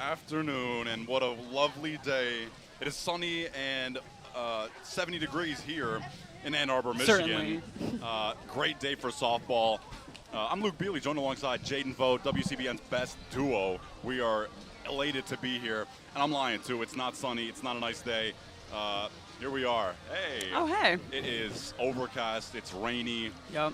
afternoon, and what a lovely day. It is sunny and 70 degrees here in Ann Arbor, Michigan. Great day for softball. I'm Luke Beally, joined alongside Jaden, Fode, WCBN's best duo. We are elated to be here, and I'm lying too. It's not sunny. It's not a nice day. Here we are. Hey. Oh, hey. It is overcast. It's rainy. Yep.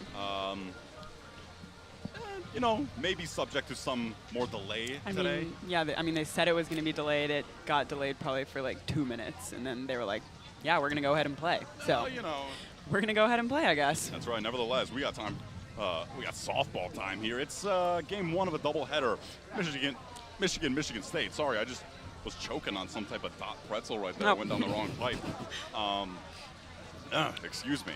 You know, maybe subject to some more delay today. They said it was going to be delayed. It got delayed probably for like 2 minutes, and then they were like, yeah, we're going to go ahead and play. So, we're going to go ahead and play, I guess. That's right. Nevertheless, we got time. We got softball time here. It's game one of a doubleheader. Michigan State. Sorry, I just was choking on some type of dot pretzel right there. I went down the wrong pipe. Excuse me.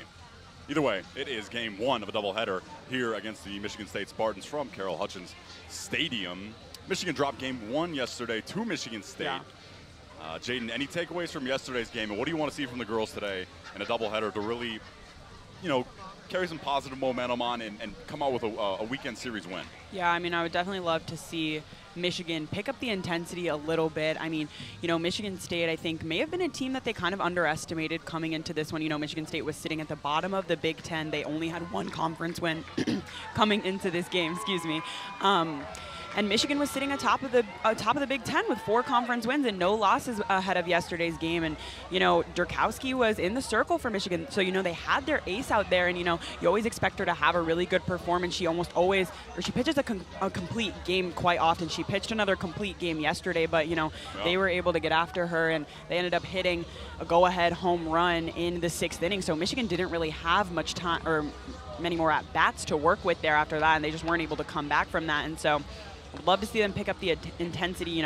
Either way, it is game one of a doubleheader here against the Michigan State Spartans from Carroll Hutchins Stadium. Michigan dropped game one yesterday to Michigan State. Yeah. Jaden, any takeaways from yesterday's game, and what do you want to see from the girls today in a doubleheader to really, carry some positive momentum on and come out with a weekend series win? Yeah, I would definitely love to see Michigan pick up the intensity a little bit. Michigan State, I think, may have been a team that they kind of underestimated coming into this one. Michigan State was sitting at the bottom of the Big Ten. They only had one conference win coming into this game, excuse me. And Michigan was sitting atop of the Big Ten with 4 conference wins and no losses ahead of yesterday's game. And, Durkowski was in the circle for Michigan. So, they had their ace out there. And, you always expect her to have a really good performance. She pitches a complete game quite often. She pitched another complete game yesterday. But, they were able to get after her. And they ended up hitting a go-ahead home run in the 6th inning. So Michigan didn't really have much time or many more at-bats to work with there after that. And they just weren't able to come back from that. And so I'd love to see them pick up the intensity,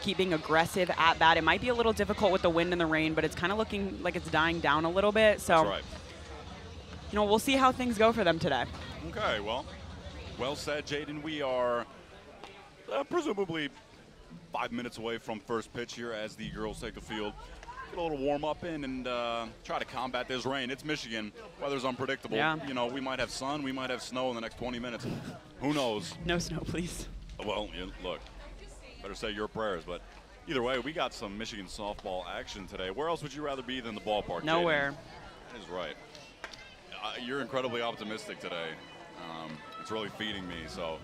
keeping aggressive at bat. It might be a little difficult with the wind and the rain, but it's kind of looking like it's dying down a little bit. So, that's right. We'll see how things go for them today. Okay, well said, Jaden. We are presumably 5 minutes away from first pitch here as the girls take the field. Get a little warm up in and try to combat this rain. It's Michigan. Weather's unpredictable. Yeah. We might have sun, we might have snow in the next 20 minutes. Who knows? No snow, please. Well, look, better say your prayers. But either way, we got some Michigan softball action today. Where else would you rather be than the ballpark? Nowhere. Jaden? That is right. You're incredibly optimistic today. It's really feeding me, so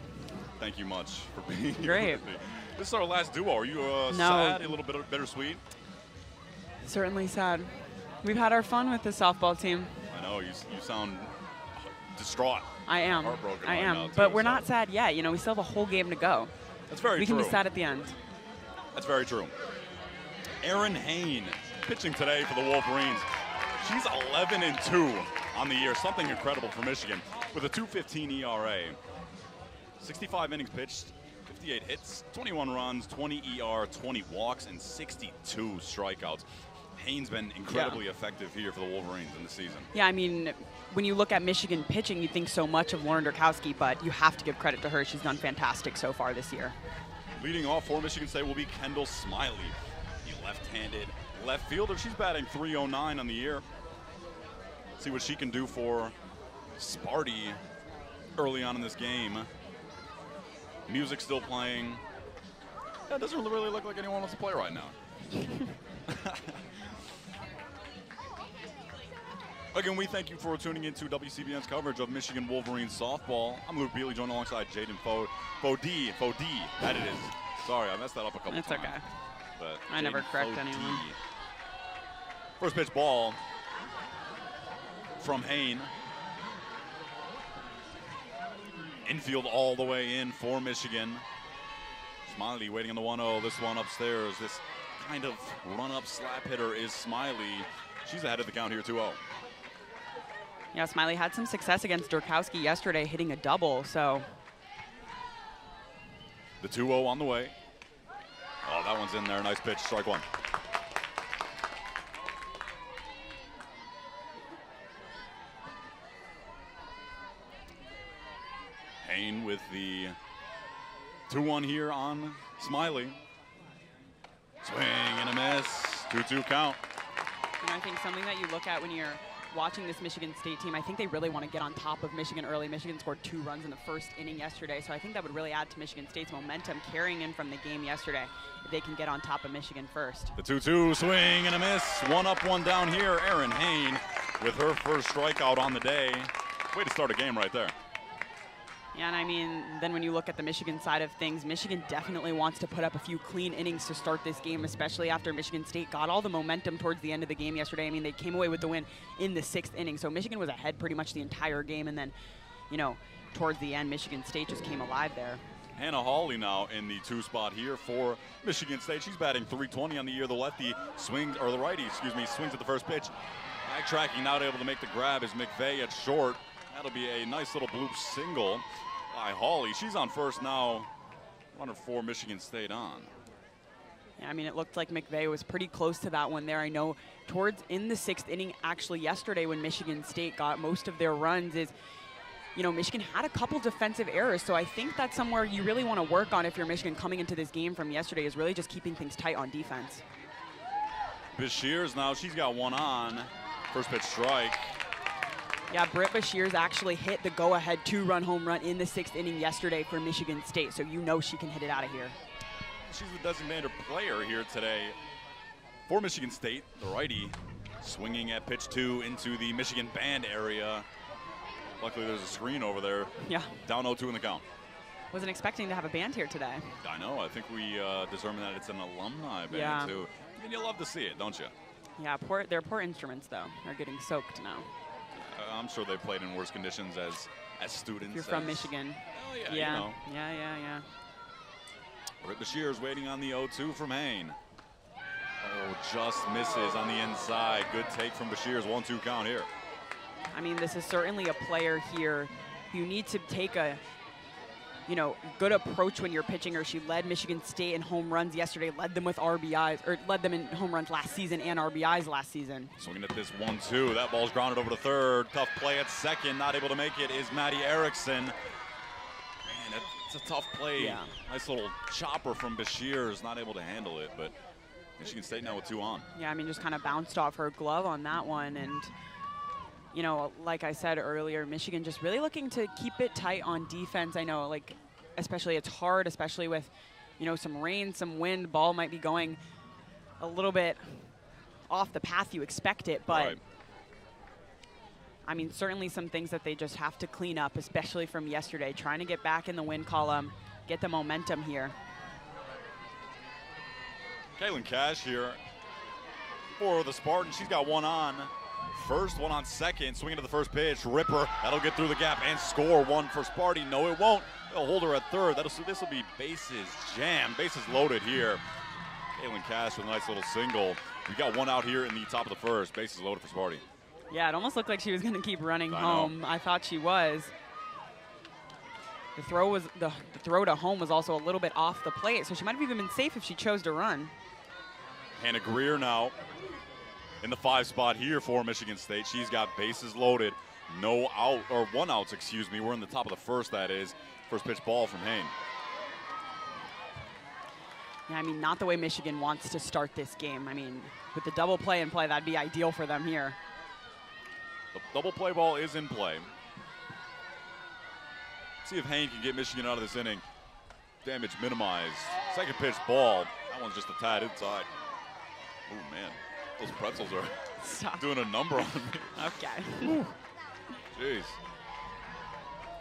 thank you much for being here. Great. With me. This is our last duo. Are you No. sad, a little bit bittersweet? Certainly sad. We've had our fun with the softball team. I know, you sound distraught. I am. Heartbroken I right am. now, too, But we're so. not sad yet. We still have a whole game to go. That's very true. We can be sad at the end. That's very true. Erin Hain pitching today for the Wolverines. She's 11-2 on the year. Something incredible for Michigan with a 2.15 ERA. 65 innings pitched, 58 hits, 21 runs, 20 ER, 20 walks, and 62 strikeouts. Hain's been incredibly effective here for the Wolverines in the season. Yeah, when you look at Michigan pitching, you think so much of Lauren Durkowski, but you have to give credit to her. She's done fantastic so far this year. Leading off for Michigan State will be Kendall Smiley, the left-handed left fielder. She's batting .309 on the year. See what she can do for Sparty early on in this game. Music still playing. Yeah, it doesn't really look like anyone wants to play right now. Again, we thank you for tuning into WCBN's coverage of Michigan Wolverines softball. I'm Luke Beally, joined alongside Jaden Fode. Fode, that it is. Sorry, I messed that up a couple times. That's okay. But I never correct anyone. First pitch ball from Hain. Infield all the way in for Michigan. Smiley waiting on the 1-0. This one upstairs. This kind of run-up slap hitter is Smiley. She's ahead of the count here, 2-0. Yeah, Smiley had some success against Durkowski yesterday, hitting a double, so. The 2-0 on the way. Oh, that one's in there. Nice pitch. Strike one. Hain with the 2-1 here on Smiley. Swing and a miss. 2-2 count. I think something that you look at when you're watching this Michigan State team, I think they really want to get on top of Michigan early. Michigan scored 2 runs in the first inning yesterday, so I think that would really add to Michigan State's momentum carrying in from the game yesterday if they can get on top of Michigan first. The 2-2 swing and a miss. 1 up, 1 down here. Erin Hain with her first strikeout on the day. Way to start a game right there. Yeah, and I mean, then when you look at the Michigan side of things, Michigan definitely wants to put up a few clean innings to start this game, especially after Michigan State got all the momentum towards the end of the game yesterday. I mean, they came away with the win in the 6th inning, so Michigan was ahead pretty much the entire game, and then, you know, towards the end, Michigan State just came alive there. Hannah Hawley now in the 2 spot here for Michigan State. She's batting .320 on the year. The lefty swings, or the righty, excuse me, swings at the first pitch. Backtracking, not able to make the grab is McVeigh at short. That'll be a nice little bloop single by Hawley. She's on first now, runner for Michigan State on. Yeah, I mean, it looked like McVeigh was pretty close to that one there. I know towards in the 6th inning, actually yesterday when Michigan State got most of their runs is, you know, Michigan had a couple defensive errors, so I think that's somewhere you really want to work on if you're Michigan coming into this game from yesterday, is really just keeping things tight on defense. Bashirs now, she's got 1 on. First pitch strike. Yeah, Britt Bashirs actually hit the go-ahead 2-run home run in the 6th inning yesterday for Michigan State, so you know she can hit it out of here. She's the designated player here today for Michigan State. The righty swinging at pitch 2 into the Michigan band area. Luckily, there's a screen over there. Yeah. Down 0-2 in the count. Wasn't expecting to have a band here today. I know. I think we determined that it's an alumni band, too. And you love to see it, don't you? Yeah, their poor instruments, though, are getting soaked now. I'm sure they played in worse conditions as students. If you're from Michigan. Oh, yeah, yeah. you know. Yeah. Britt Bashirs waiting on the 0-2 from Hain. Oh, just misses on the inside. Good take from Bashirs. 1-2 count here. I mean, this is certainly a player here. You need to take a, you know, good approach when you're pitching her. She led Michigan State in home runs yesterday, led them with RBIs, or led them in home runs last season and RBIs last season. Swinging at this 1-2. That ball's grounded over to third. Tough play at second. Not able to make it is Maddie Erickson. Man, it's a tough play. Yeah. Nice little chopper from Bashirs. Not able to handle it, but Michigan State now with 2 on. Yeah, I mean, just kind of bounced off her glove on that one. And, you know, like I said earlier, Michigan just really looking to keep it tight on defense. I know, like, especially it's hard, especially with, you know, some rain, some wind. Ball might be going a little bit off the path you expect it, but Right. I mean, certainly some things that they just have to clean up, especially from yesterday, trying to get back in the win column, get the momentum here. Kaylin Cash here for the Spartans. She's got 1 on first, 1 on second. Swinging to the first pitch. Ripper. That'll get through the gap and score 1 for Sparty. No, it won't. They'll hold her at third. This will be bases jammed. Bases loaded here. Kaylin Cash with a nice little single. We got 1 out here in the top of the first. Bases loaded for Sparty. Yeah, it almost looked like she was going to keep running I home. know. I thought she was. The throw to home was also a little bit off the plate, so she might have even been safe if she chose to run. Hannah Greer now in the 5 spot here for Michigan State. She's got bases loaded. No out, or 1 out, excuse me. We're in the top of the first, that is. First pitch ball from Hain. Yeah, I mean, not the way Michigan wants to start this game. I mean, with the double play in play, that'd be ideal for them here. The double play ball is in play. See if Hain can get Michigan out of this inning. Damage minimized. Second pitch ball. That one's just a tad inside. Oh, man. Those pretzels are Stop. doing a number on me. Okay. Jeez.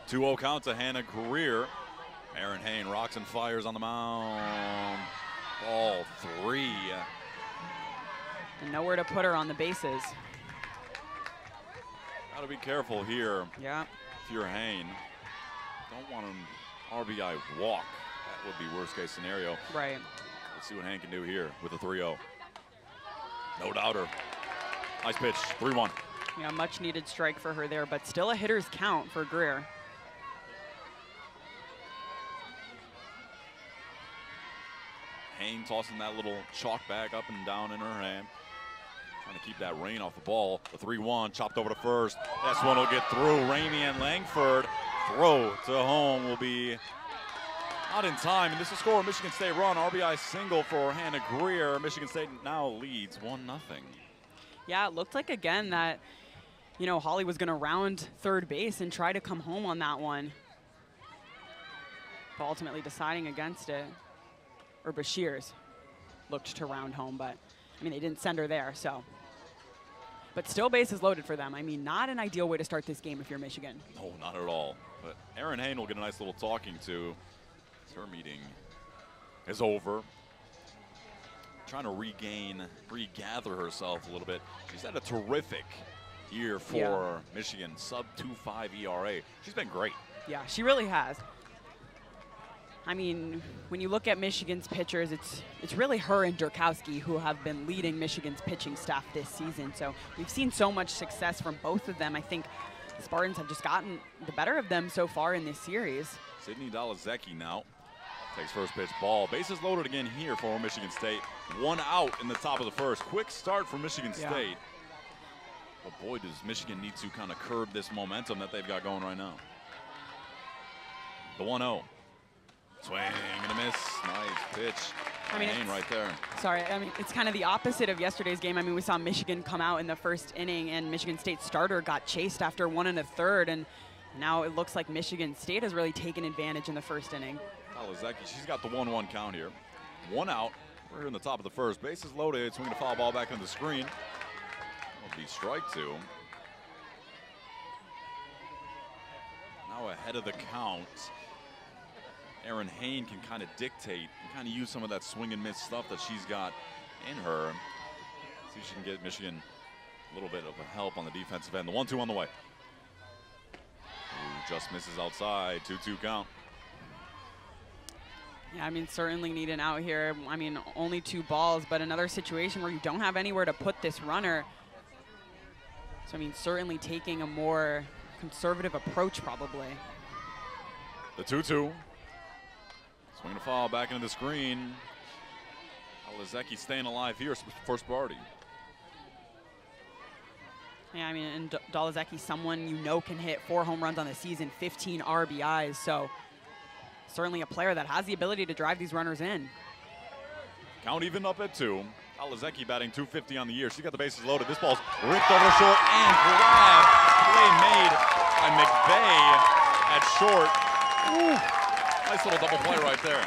2-0 count to Hannah Greer. Erin Hain rocks and fires on the mound. Ball 3. And nowhere to put her on the bases. Got to be careful here. Yeah. If you're Hain, don't want an RBI walk. That would be worst case scenario. Right. Let's see what Hain can do here with a 3-0. No doubter. Nice pitch. 3-1. Yeah, much needed strike for her there, but still a hitter's count for Greer. Hain tossing that little chalk bag up and down in her hand. Trying to keep that rain off the ball. The 3-1 chopped over to first. This one will get through. Ramey and Langford. Throw to home will be not in time. And this will score a Michigan State run. RBI single for Hannah Greer. Michigan State now leads 1-0. Yeah, it looked like, again, that, you know, Holly was going to round third base and try to come home on that one. But ultimately deciding against it. Or Bashir's looked to round home, but, I mean, they didn't send her there, so. But still bases loaded for them. I mean, not an ideal way to start this game if you're Michigan. No, not at all. But Erin Hain will get a nice little talking to. Her meeting is over. Trying to regather herself a little bit. She's had a terrific year for Michigan, sub 2.5 ERA. She's been great. Yeah, she really has. I mean, when you look at Michigan's pitchers, it's really her and Durkowski who have been leading Michigan's pitching staff this season. So we've seen so much success from both of them. I think the Spartans have just gotten the better of them so far in this series. Sydney Dolazecki now takes first pitch, ball. Bases loaded again here for Michigan State. 1 out in the top of the first. Quick start for Michigan State. But boy, does Michigan need to kind of curb this momentum that they've got going right now. The 1-0. Swing and a miss. Nice pitch. I mean, right there. Sorry, I mean, it's kind of the opposite of yesterday's game. I mean, we saw Michigan come out in the first inning, and Michigan State starter got chased after 1 1/3, and now it looks like Michigan State has really taken advantage in the first inning. Dolazecki, she's got the 1-1 count here. 1 out. We're in the top of the first. Bases loaded. Swinging a foul ball back into the screen. That'll be strike 2. Now ahead of the count. Erin Hain can kind of dictate and kind of use some of that swing and miss stuff that she's got in her. See if she can get Michigan a little bit of a help on the defensive end. The 1-2 on the way. Ooh, just misses outside. 2-2 count. Yeah, I mean, certainly need an out here. I mean, only 2 balls, but another situation where you don't have anywhere to put this runner. So, I mean, certainly taking a more conservative approach probably. The 2-2. Swing and a foul back into the screen. Dolazecki staying alive here for Sparty. Yeah, I mean, and Dolazecki, someone you know can hit 4 home runs on the season, 15 RBIs. So certainly a player that has the ability to drive these runners in. Count even up at 2. Dolazecki batting .250 on the year. She got the bases loaded. This ball's ripped over to short and grabbed. Play made by McVeigh at short. Ooh. Nice little double play right there.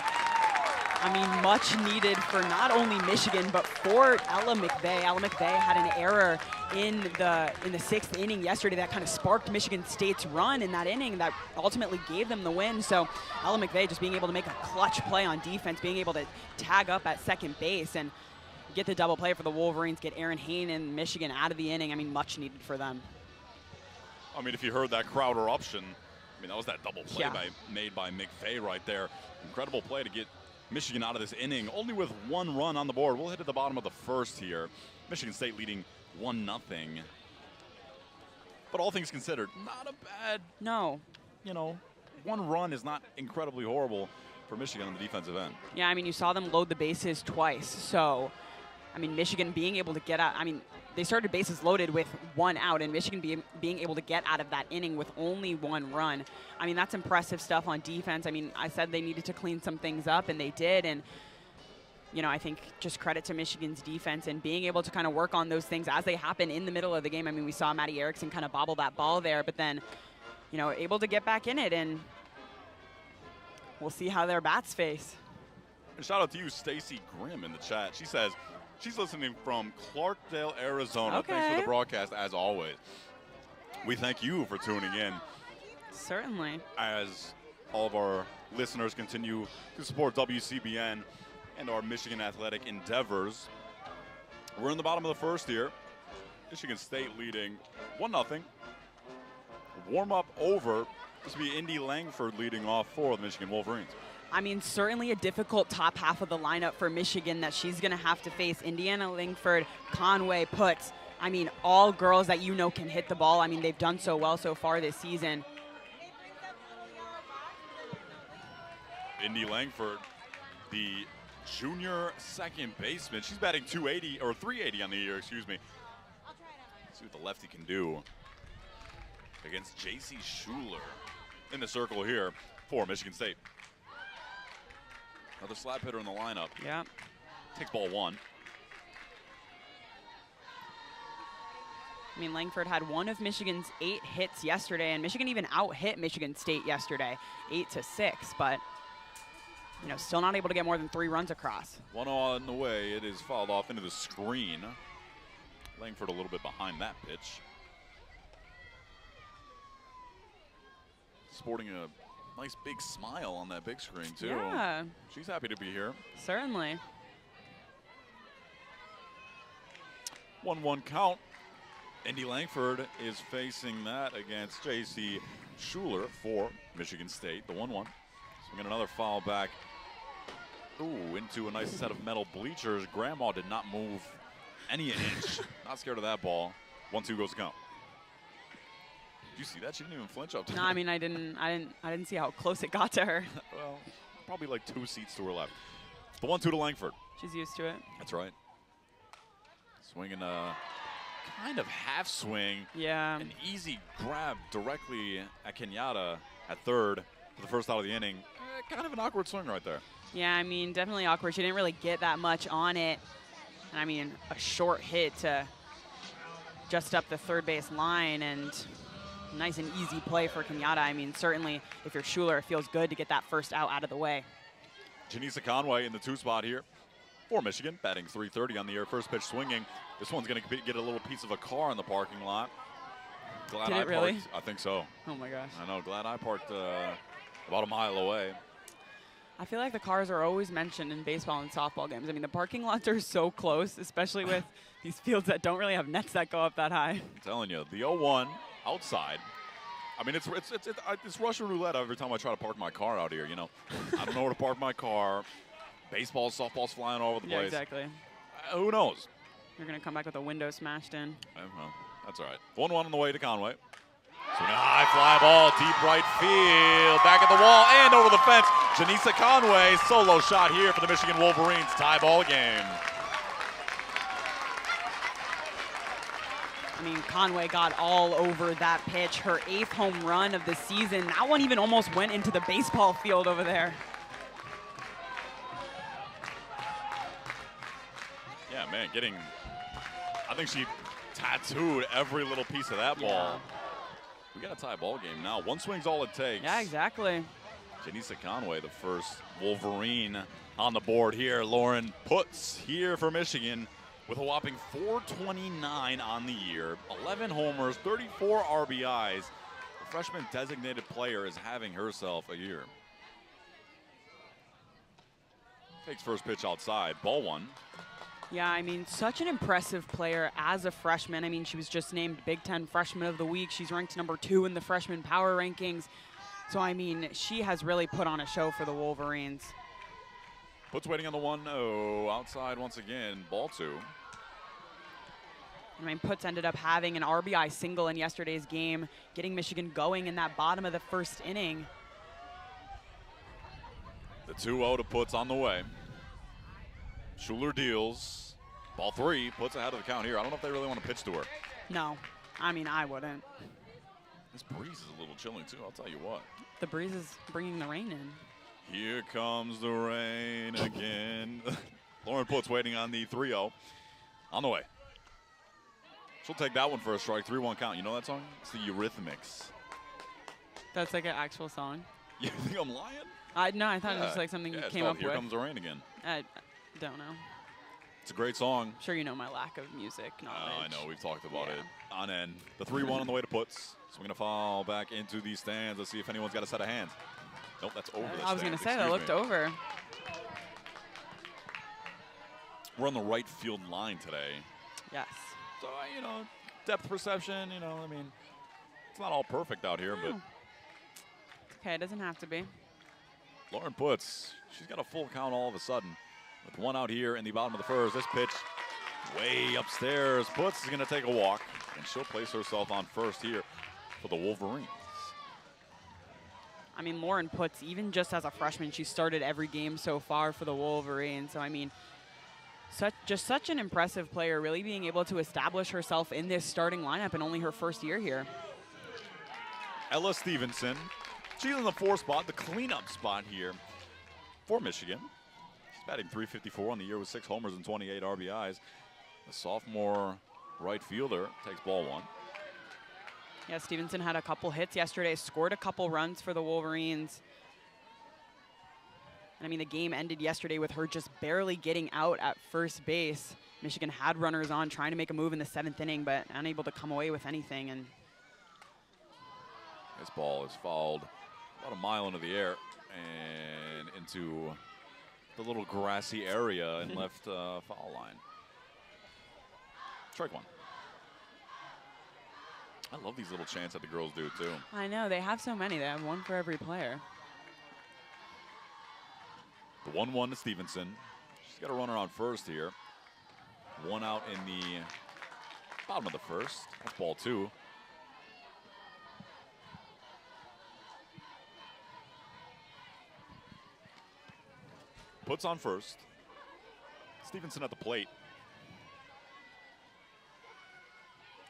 I mean, much needed for not only Michigan, but for Ella McVeigh. Ella McVeigh had an error in the 6th inning yesterday that kind of sparked Michigan State's run in that inning that ultimately gave them the win. So Ella McVeigh just being able to make a clutch play on defense, being able to tag up at second base and get the double play for the Wolverines, get Erin Hain and Michigan out of the inning. I mean, much needed for them. I mean, if you heard that crowd eruption, I mean, that was that double play made by McVeigh right there. Incredible play to get Michigan out of this inning, only with 1 run on the board. We'll hit at the bottom of the first here. Michigan State leading 1-0. But all things considered, not a bad, you know, 1 run is not incredibly horrible for Michigan on the defensive end. Yeah, I mean, you saw them load the bases twice. So, I mean, Michigan being able to get out, I mean, they started bases loaded with 1 out, and Michigan being able to get out of that inning with only 1 run. I mean, that's impressive stuff on defense. I mean, I said they needed to clean some things up, and they did. And, you know, I think just credit to Michigan's defense and being able to kind of work on those things as they happen in the middle of the game. I mean, we saw Maddie Erickson kind of bobble that ball there, but then, you know, able to get back in it, and we'll see how their bats face. And shout out to you, Stacy Grimm, in the chat. She says, she's listening from Clarkdale, Arizona. Okay. Thanks for the broadcast, as always. We thank you for tuning in. Certainly. As all of our listeners continue to support WCBN and our Michigan athletic endeavors. We're in the bottom of the first here. Michigan State leading 1-0. Warm-up over. This will be Indy Langford leading off for the Michigan Wolverines. I mean, certainly a difficult top half of the lineup for Michigan that she's going to have to face. Indiana Langford, Conway, Putz. I mean, all girls that you know can hit the ball. I mean, they've done so well so far this season. Indy Langford, the junior second baseman. She's batting 280 or 380 on the year, excuse me. Let's see what the lefty can do against J.C. Schuler in the circle here for Michigan State. Another slap hitter in the lineup. Yeah. Takes ball 1. I mean, Langford had one of Michigan's 8 hits yesterday, and Michigan even out-hit Michigan State yesterday, 8-6, but, you know, still not able to get more than 3 runs across. 1 on the way. It is fouled off into the screen. Langford a little bit behind that pitch. Sporting a nice big smile on that big screen, too. Yeah. She's happy to be here. Certainly. 1-1 count. Indy Langford is facing that against J.C. Schuler for Michigan State, the 1-1. So we get another foul back. Ooh, into a nice set of metal bleachers. Grandma did not move any an inch. Not scared of that ball. 1-2 goes to count. Did you see that? She didn't even flinch up to No, I mean, I didn't see how close it got to her. Well, probably like 2 seats to her left. The 1-2 to Langford. She's used to it. That's right. Swinging a kind of half swing. Yeah. An easy grab directly at Kenyatta at third for the first out of the inning. Kind of an awkward swing right there. Yeah, I mean, definitely awkward. She didn't really get that much on it. And I mean, a short hit to just up the third base line, and nice and easy play for Kenyatta. I mean, certainly if you're Schuler, it feels good to get that first out of the way. Janisa Conway in the 2 spot here for Michigan, batting .330 on the year. First pitch swinging. This one's going to get a little piece of a car in the parking lot. Glad Did I it really? parked. I think so. Oh my gosh. I know. Glad I parked about a mile away. I feel like the cars are always mentioned in baseball and softball games. I mean, the parking lots are so close, especially with these fields that don't really have nets that go up that high. I'm telling you, the 0-1 outside. I mean, it's Russian roulette every time I try to park my car out here, you know. I don't know where to park my car. Baseballs, softballs flying all over the place. Yeah, exactly. Who knows? You're going to come back with a window smashed in. Well, that's all right. 1-1 on the way to Conway. Swing a high fly ball, deep right field, back at the wall and over the fence. Janisa Conway, solo shot here for the Michigan Wolverines, tie ball game. I mean, Conway got all over that pitch. Her 8th home run of the season. That one even almost went into the baseball field over there. Yeah, man, I think she tattooed every little piece of that ball. We got a tie ball game now. 1 swing's all it takes. Yeah, exactly. Janisa Conway, the first Wolverine on the board here. Lauren Putz here for Michigan with a whopping .429 on the year. 11 homers, 34 RBIs. The freshman designated player is having herself a year. Takes first pitch outside. Ball 1. Yeah, I mean, such an impressive player as a freshman. I mean, she was just named Big Ten Freshman of the Week. She's ranked number 2 in the freshman power rankings. So, I mean, she has really put on a show for the Wolverines. Putz waiting on the 1-0. Outside once again. Ball 2. I mean, Putz ended up having an RBI single in yesterday's game, getting Michigan going in that bottom of the first inning. The 2-0 to Putz on the way. Schuler deals. Ball 3. Putz ahead of the count here. I don't know if they really want to pitch to her. No. I mean, I wouldn't. This breeze is a little chilling, too. I'll tell you what. The breeze is bringing the rain in. Here comes the rain again. Lauren Putz waiting on the 3-0. On the way. She'll take that one for a strike. 3-1 count. You know that song? It's the Eurythmics. That's like an actual song? You think I'm lying? No, I thought it was like something you came up with. Here Comes the Rain again. I don't know. It's a great song. I'm sure you know my lack of music knowledge. I know. We've talked about it on end. The 3-1 on the way to Putz. Swinging a foul back into these stands. Let's see if anyone's got a set of hands. Nope, that's over the I was going to say, that looked me. over. We're on the right field line today. Yes. So, you know, depth perception, you know, I mean, it's not all perfect out here, but. It's okay, it doesn't have to be. Lauren Putz, she's got a full count all of a sudden. With 1 out here in the bottom of the first. This pitch way upstairs. Putz is going to take a walk, and she'll place herself on first here for the Wolverines. I mean, Lauren Putz, even just as a freshman, she started every game so far for the Wolverines. So, I mean, such an impressive player, really being able to establish herself in this starting lineup in only her first year here. Ella Stevenson, she's in the 4 spot, the cleanup spot here for Michigan. She's batting .354 on the year with 6 homers and 28 RBIs. The sophomore right fielder, takes ball 1. Yeah, Stevenson had a couple hits yesterday, scored a couple runs for the Wolverines. And I mean, the game ended yesterday with her just barely getting out at first base. Michigan had runners on, trying to make a move in the 7th inning, but unable to come away with anything. And this ball is fouled about a mile into the air and into the little grassy area and left foul line. Strike 1. I love these little chants that the girls do, too. I know, they have so many. They have one for every player. The 1-1 to Stevenson. She's got a runner on first here. 1 out in the bottom of the 1st. That's ball 2. Puts on first. Stevenson at the plate.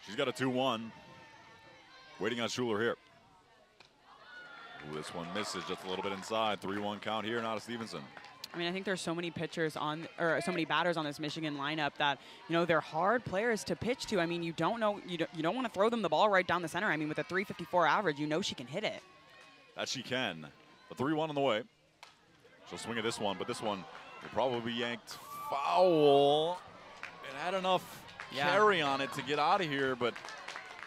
She's got a 2-1. Waiting on Schuler here. Ooh, this one misses just a little bit inside. 3-1 count here, now to Stevenson. I mean, I think there's so many pitchers on, or so many batters on this Michigan lineup that, you know, they're hard players to pitch to. I mean, you don't want to throw them the ball right down the center. I mean, with a 354 average, you know she can hit it. That she can. The 3-1 on the way. She'll swing at this one, but this one will probably be yanked foul. It had enough carry on it to get out of here, but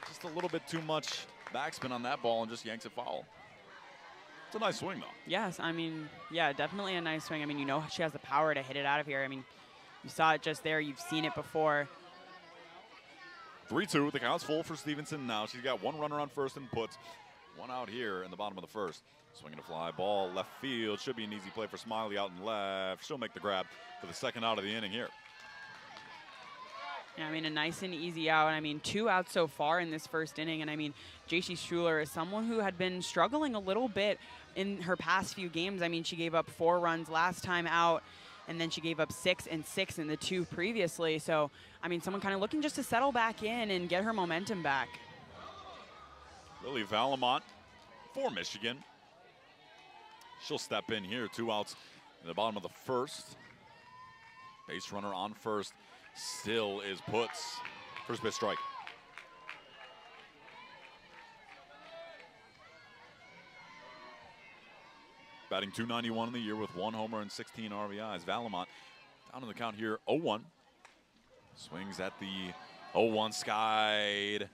just a little bit too much backspin on that ball and just yanks it foul. It's a nice swing, though. Yes, I mean, yeah, definitely a nice swing. I mean, you know she has the power to hit it out of here. I mean, you saw it just there. You've seen it before. 3-2. The count's full for Stevenson now. She's got 1 runner on first and puts 1 out here in the bottom of the 1st. Swinging a fly ball, left field. Should be an easy play for Smiley out and left. She'll make the grab for the 2nd out of the inning here. Yeah, I mean, a nice and easy out. I mean, 2 outs so far in this 1st inning. And I mean, J.C. Schuler is someone who had been struggling a little bit in her past few games. I mean, she gave up 4 runs last time out, and then she gave up 6 and 6 in the 2 previously. So, I mean, someone kind of looking just to settle back in and get her momentum back. Lily Valamont for Michigan. She'll step in here. 2 outs in the bottom of the 1st. Base runner on first. Still is puts. First pitch strike. Batting .291 in the year with 1 homer and 16 RBIs. Valamont down in the count here, 0-1. Swings at the 0-1 skied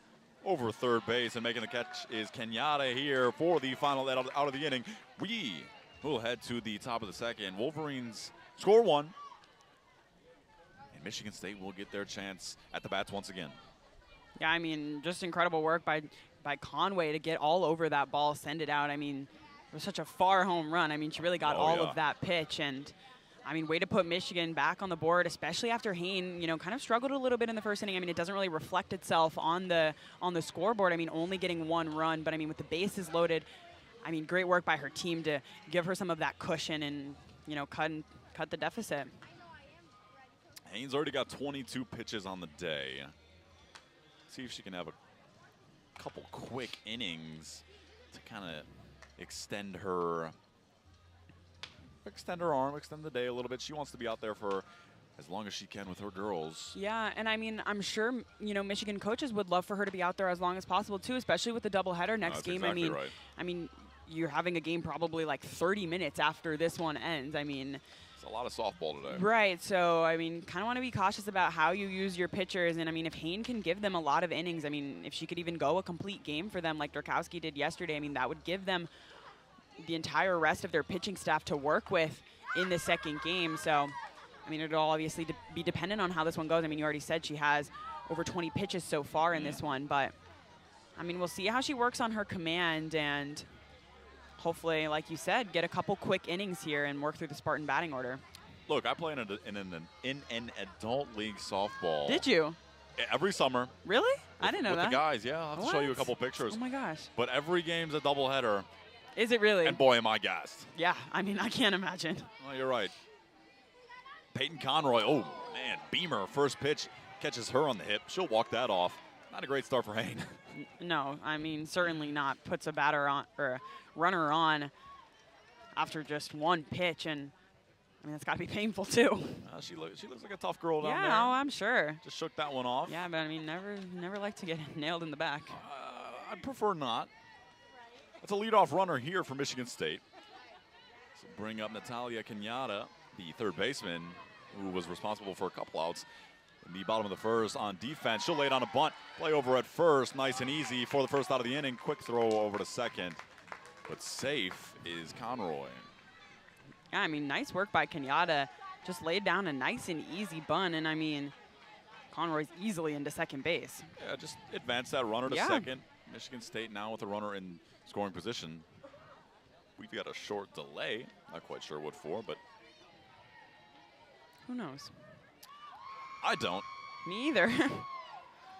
over 3rd base, and making the catch is Kenyatta here for the final out of the inning. We will head to the top of the 2nd. Wolverines score 1. Michigan State will get their chance at the bats once again. Yeah, I mean, just incredible work by Conway to get all over that ball, send it out. I mean, it was such a far home run. I mean, she really got all of that pitch. And, I mean, way to put Michigan back on the board, especially after Hayne, you know, kind of struggled a little bit in the 1st inning. I mean, it doesn't really reflect itself on the scoreboard. I mean, only getting 1 run. But, I mean, with the bases loaded, I mean, great work by her team to give her some of that cushion and, you know, cut the deficit. Haynes already got 22 pitches on the day. See if she can have a couple quick innings to kind of extend her arm, extend the day a little bit. She wants to be out there for as long as she can with her girls. Yeah, and I mean, I'm sure, you know, Michigan coaches would love for her to be out there as long as possible too, especially with the doubleheader next game. Exactly I mean, you're having a game probably like 30 minutes after this one ends. I mean, a lot of softball today. Right, so, I mean, kind of want to be cautious about how you use your pitchers. And, I mean, if Hayne can give them a lot of innings, I mean, if she could even go a complete game for them like Durkowski did yesterday, I mean, that would give them the entire rest of their pitching staff to work with in the 2nd game. So, I mean, it'll obviously be dependent on how this one goes. I mean, you already said she has over 20 pitches so far in this one. But, I mean, we'll see how she works on her command and hopefully, like you said, get a couple quick innings here and work through the Spartan batting order. Look, I play in an adult league softball. Did you? Every summer. Really? I didn't know with that. With the guys, yeah. I'll have to show you a couple pictures. Oh, my gosh. But every game's a doubleheader. Is it really? And boy, am I gassed. Yeah, I mean, I can't imagine. Well, you're right. Peyton Conroy, oh, man, Beamer, first pitch, catches her on the hip. She'll walk that off. Not a great start for Hayne. No, I mean, certainly not. Puts a batter on, or a runner on after just 1 pitch. And I mean, that's got to be painful, too. She looks like a tough girl down there. Yeah, oh, I'm sure. Just shook that one off. Yeah, but I mean, never like to get nailed in the back. I'd prefer not. That's a leadoff runner here for Michigan State. So bring up Natalia Kenyatta, the third baseman, who was responsible for a couple outs in the bottom of the first on defense. She'll lay it on a bunt. Play over at first, nice and easy for the first out of the inning. Quick throw over to second. But safe is Conroy. Yeah, I mean, nice work by Kenyatta. Just laid down a nice and easy bunt, and I mean, Conroy's easily into second base. Yeah, just advance that runner to second. Michigan State now with a runner in scoring position. We've got a short delay. Not quite sure what for, but who knows? I don't. Me either.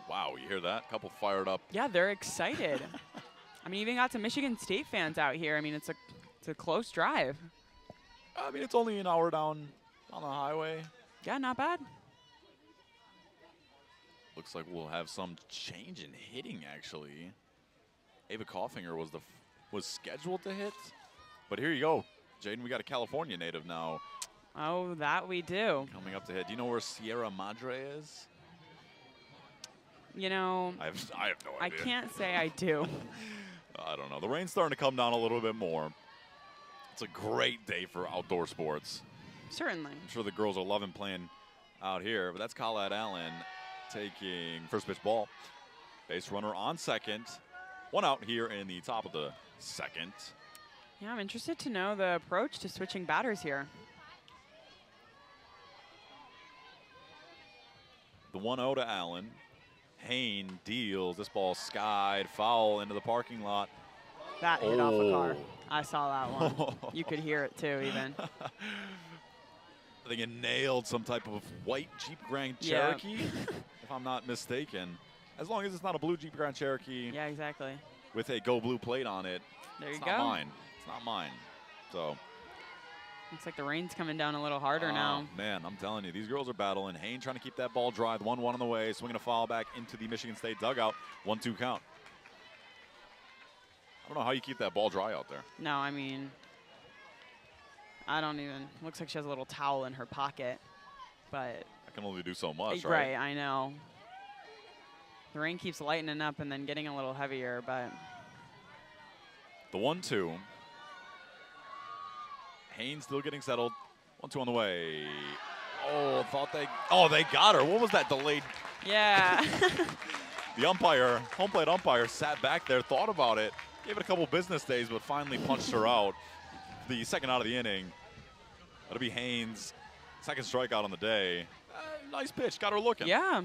Wow, you hear that? Couple fired up. Yeah, they're excited. I mean, even got some Michigan State fans out here. I mean, it's a close drive. I mean, it's only an hour down on the highway. Yeah, not bad. Looks like we'll have some change in hitting, actually. Ava Kauffinger was scheduled to hit, but here you go, Jaden. We got a California native now. Oh, that we do. Coming up to hit. Do you know where Sierra Madre is? You know, I have no idea. I can't say I do. I don't know. The rain's starting to come down a little bit more. It's a great day for outdoor sports. Certainly. I'm sure the girls are loving playing out here, but that's Colette Allen taking first pitch ball. Base runner on second. One out here in the top of the second. Yeah, I'm interested to know the approach to switching batters here. The 1-0 to Allen. Hayne deals. This ball skied foul into the parking lot. That hit off a car. I saw that one. You could hear it too, even. I think it nailed some type of white Jeep Grand Cherokee, if I'm not mistaken. As long as it's not a blue Jeep Grand Cherokee. Yeah, exactly. With a Go Blue plate on it. There you it's go. Not mine. It's not mine. So. Looks like the rain's coming down a little harder now. Man, I'm telling you, these girls are battling. Hayne trying to keep that ball dry. 1-1 on the way. Swinging a foul back into the Michigan State dugout. 1-2 count. I don't know how you keep that ball dry out there. No, I mean, I don't even. Looks like she has a little towel in her pocket, but. I can only do so much, right? Right, I know. The rain keeps lightening up and then getting a little heavier, but. The 1-2. Hayne still getting settled. 1-2 on the way. Oh, they got her. What was that delayed? Yeah. The umpire, home plate umpire, sat back there, thought about it, gave it a couple business days, but finally punched her out. The second out of the inning. That'll be Hayne's second strikeout on the day. Nice pitch, got her looking. Yeah.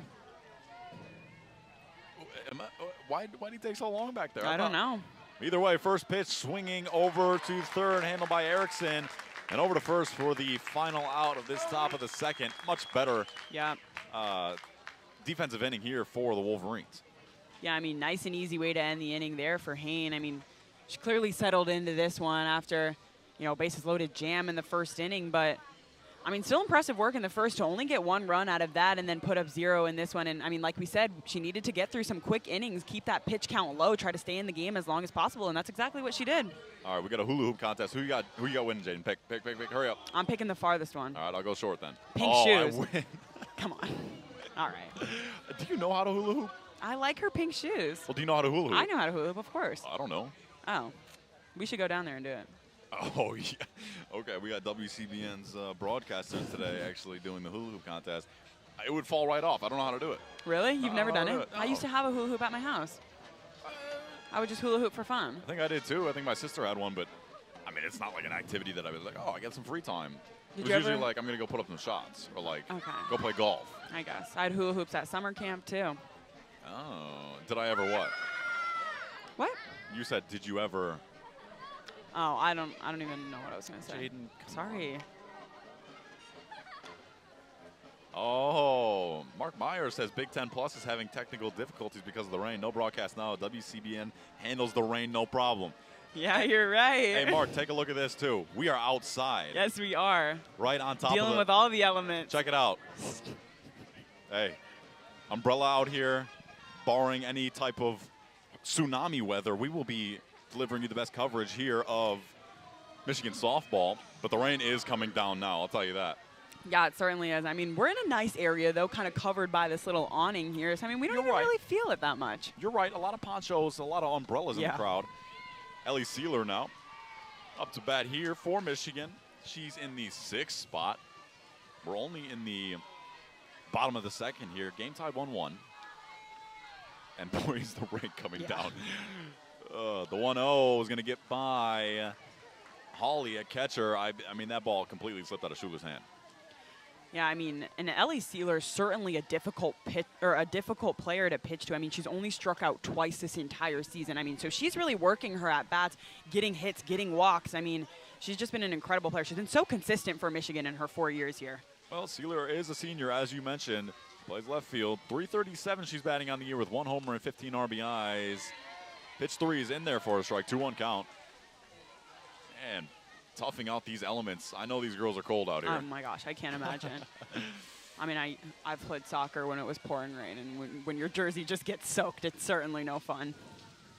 Why did he take so long back there? I don't know. Either way, first pitch swinging over to third, handled by Erickson, and over to first for the final out of this top of the second. Much better defensive inning here for the Wolverines. Yeah, I mean, nice and easy way to end the inning there for Hayne. I mean, she clearly settled into this one after, bases loaded jam in the first inning, but I mean, still impressive work in the first to only get one run out of that and then put up 0 in this one. And, I mean, like we said, she needed to get through some quick innings, keep that pitch count low, try to stay in the game as long as possible, and that's exactly what she did. All right, we got a hula hoop contest. Who you got winning, Jaden? Pick. Hurry up. I'm picking the farthest one. All right, I'll go short then. Pink shoes. I win. Come on. All right. Do you know how to hula hoop? I like her pink shoes. Well, do you know how to hula hoop? I know how to hula hoop, of course. I don't know. Oh. We should go down there and do it. Oh, yeah. Okay, we got WCBN's broadcaster today actually doing the hula hoop contest. It would fall right off. I don't know how to do it. Really? You've never done it? No. I used to have a hula hoop at my house. I would just hula hoop for fun. I think I did too. I think my sister had one, but I mean, it's not like an activity that I was like, oh, I got some free time. It was usually like, I'm going to go put up some shots or like go play golf. I guess. I had hula hoops at summer camp too. Oh. Did I ever what? What? You said, did you ever? Oh, I don't even know what I was going to say. Jaden, sorry. Oh, Mark Meyer says Big Ten Plus is having technical difficulties because of the rain. No broadcast now. WCBN handles the rain, no problem. Yeah, you're right. Hey, Mark, take a look at this, too. We are outside. Yes, we are. Right on top of Dealing with all the elements. Check it out. Hey, umbrella out here, barring any type of tsunami weather. We will be delivering you the best coverage here of Michigan softball, but the rain is coming down now, I'll tell you that. Yeah, it certainly is. I mean, we're in a nice area, though, kind of covered by this little awning here. So, I mean, we don't even really feel it that much. You're right. A lot of ponchos, a lot of umbrellas in the crowd. Ellie Sealer now up to bat here for Michigan. She's in the 6th spot. We're only in the bottom of the 2nd here. Game tied 1-1. And boy, is the rain coming down. The 1-0 is going to get by Holly at catcher. I mean, that ball completely slipped out of Shuba's hand. Yeah, I mean, and Ellie Sealer is certainly a difficult player to pitch to. I mean, she's only struck out twice this entire season. I mean, so she's really working her at bats, getting hits, getting walks. I mean, she's just been an incredible player. She's been so consistent for Michigan in her 4 years here. Well, Sealer is a senior, as you mentioned. Plays left field. .337 she's batting on the year with 1 homer and 15 RBIs. Pitch 3 is in there for a strike. 2-1 count. And toughing out these elements. I know these girls are cold out here. Oh my gosh, I can't imagine. I mean, I've played soccer when it was pouring rain, and when your jersey just gets soaked, it's certainly no fun.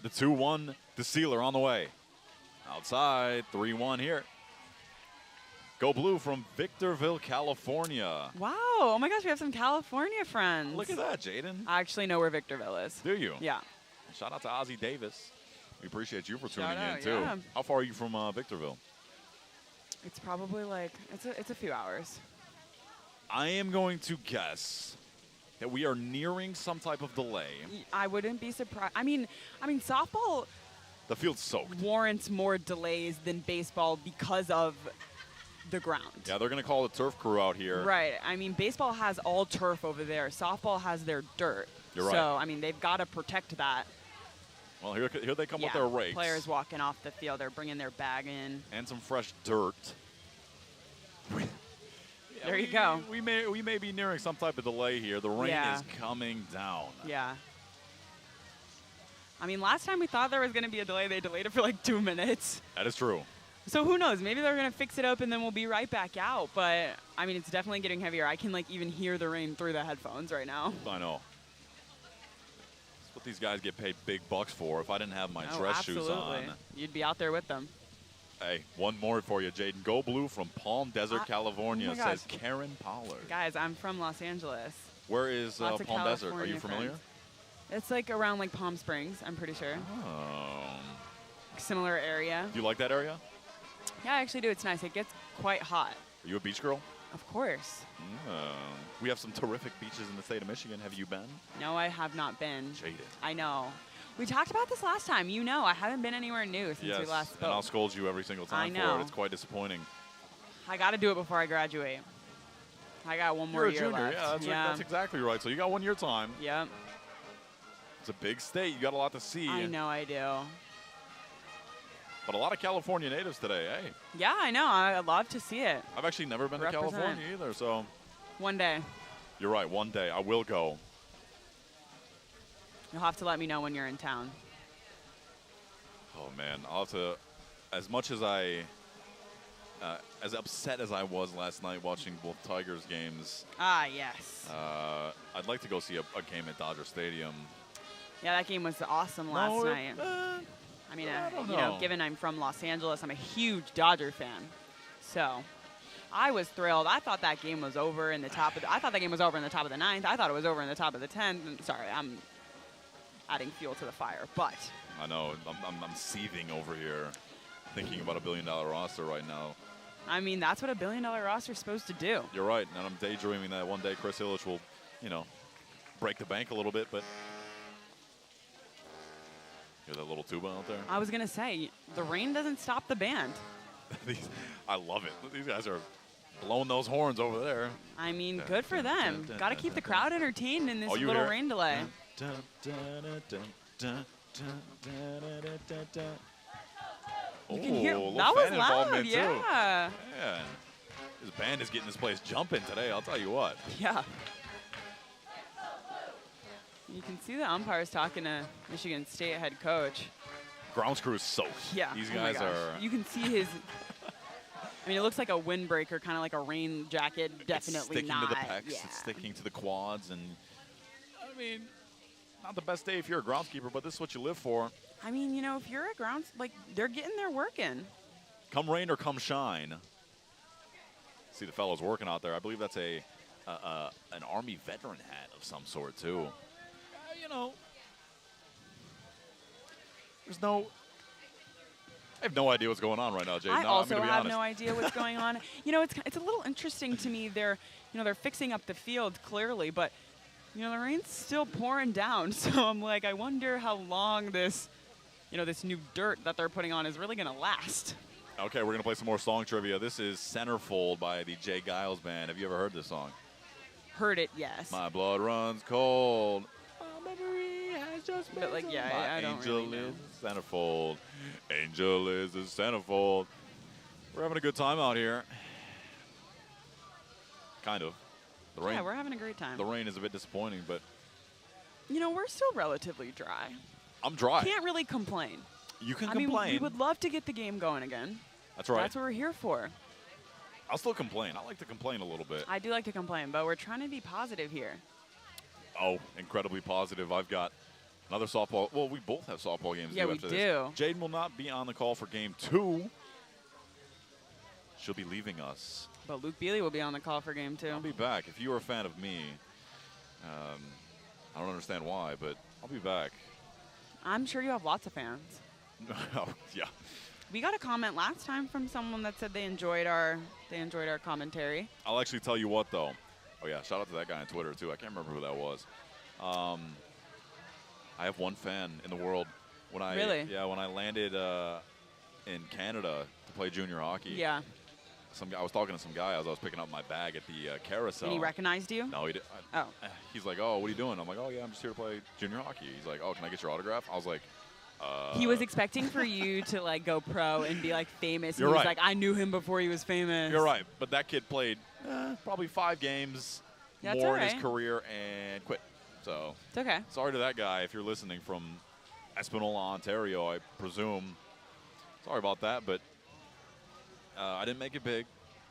The 2-1 to Sealer on the way. Outside, 3-1 here. Go Blue from Victorville, California. Wow, oh my gosh, we have some California friends. Look at that, Jaden. I actually know where Victorville is. Do you? Yeah. Shout out to Ozzie Davis. We appreciate you for tuning in, too. Yeah. How far are you from Victorville? It's probably like, it's a few hours. I am going to guess that we are nearing some type of delay. I wouldn't be surprised. I mean, softball. The field's soaked. Warrants more delays than baseball because of the ground. Yeah, they're going to call the turf crew out here. Right. I mean, baseball has all turf over there. Softball has their dirt. You're right. So, I mean, they've got to protect that. Well, here they come with their rakes. Players walking off the field. They're bringing their bag in. And some fresh dirt. There you go. We may be nearing some type of delay here. The rain is coming down. Yeah. I mean, last time we thought there was going to be a delay, they delayed it for like 2 minutes. That is true. So who knows? Maybe they're going to fix it up and then we'll be right back out. But, I mean, it's definitely getting heavier. I can like even hear the rain through the headphones right now. I know. That's what these guys get paid big bucks for. If I didn't have my dress shoes on. You'd be out there with them. Hey, one more for you, Jaden. Go Blue from Palm Desert, California, says Karen Pollard. Guys, I'm from Los Angeles. Where is Palm Desert? Are you familiar? Friends. It's like around like Palm Springs, I'm pretty sure. Oh. Similar area. Do you like that area? Yeah, I actually do. It's nice. It gets quite hot. Are you a beach girl? Of course. We have some terrific beaches in the state of Michigan. Have you been? No, I have not been. Jaded. I know. We talked about this last time. You know, I haven't been anywhere new since we last spoke. And I'll scold you every single time for it. It's quite disappointing. I got to do it before I graduate. I got one more year left. Yeah, that's exactly right. So you got 1 year time. Yep. It's a big state. You got a lot to see. I know I do. But a lot of California natives today, hey? Yeah, I know. I'd love to see it. I've actually never been to California either, so. One day. You're right, one day. I will go. You'll have to let me know when you're in town. Oh, man. I'll have to, as much as as upset as I was last night watching both Tigers games. Ah, yes. I'd like to go see a game at Dodger Stadium. Yeah, that game was awesome last night. I mean, you know, given I'm from Los Angeles, I'm a huge Dodger fan. So I was thrilled. I thought that game was over in the top of I thought that game was over in the top of the 9th. I thought it was over in the top of the 10th. Sorry, I'm adding fuel to the fire, but. I know. I'm seething over here thinking about $1 billion roster right now. I mean, that's what $1 billion roster is supposed to do. You're right. And I'm daydreaming that one day Chris Ilitch will, you know, break the bank a little bit, but. Hear that little tuba out there? I was going to say, the rain doesn't stop the band. I love it. These guys are blowing those horns over there. I mean, good for them. Got to keep the crowd entertained in this little rain delay. You can hear, that was loud, yeah. Man, this band is getting this place jumping today, I'll tell you what. Yeah. You can see the umpires talking to Michigan State head coach. Grounds crew is soaked. Yeah. These guys are. You can see his. I mean, it looks like a windbreaker, kind of like a rain jacket. Definitely it's sticking to the pecs. Yeah. It's sticking to the quads, and I mean, not the best day if you're a groundskeeper, but this is what you live for. I mean, you know, if you're a grounds, like they're getting their work in. come rain or come shine. See the fellows working out there. I believe that's an Army veteran hat of some sort, too. You know, I have no idea what's going on right now, Jaden. I also I'm have honest. no idea what's going on. You know, it's a little interesting to me. They're fixing up the field clearly, but you know, the rain's still pouring down. So I'm like, I wonder how long this new dirt that they're putting on is really going to last. Okay, we're going to play some more song trivia. This is Centerfold by the Jay Giles Band. Have you ever heard this song? Heard it, yes. My blood runs cold. My memory has just been. But like, yeah, My I don't angel really know. is a centerfold. Angel is a centerfold. We're having a good time out here. Kind of. The rain, Yeah, we're having a great time. the rain is a bit disappointing, but You know, we're still relatively dry. I'm dry. Can't really complain. You can I complain. mean, we would love to get the game going again. That's right. That's what we're here for. I'll still complain. I like to complain a little bit. I do like to complain, but we're trying to be positive here. Oh, incredibly positive. I've got another softball. Well, we both have softball games Yeah, due we after do. this. Jaden will not be on the call for game 2. She'll be leaving us. But Luke Beally will be on the call for game 2. I'll be back. If you are a fan of me, I don't understand why, but I'll be back. I'm sure you have lots of fans. Oh, yeah. We got a comment last time from someone that said they enjoyed our commentary. I'll actually tell you what, though. Oh, yeah, shout out to that guy on Twitter, too. I can't remember who that was. I have one fan in the world. Really? Yeah, when I landed in Canada to play junior hockey. Yeah. I was talking to some guy as I was picking up my bag at the carousel. And he recognized you? No, he did. Oh. He's like, oh, what are you doing? I'm like, oh, yeah, I'm just here to play junior hockey. He's like, oh, can I get your autograph? I was like, He was expecting for you to like go pro and be like famous. You're he was right. like, I knew him before he was famous. You're right. But that kid played probably 5 games That's more all in his right. career and quit. So It's okay. sorry to that guy if you're listening from Espanola, Ontario, I presume. Sorry about that, but I didn't make it big.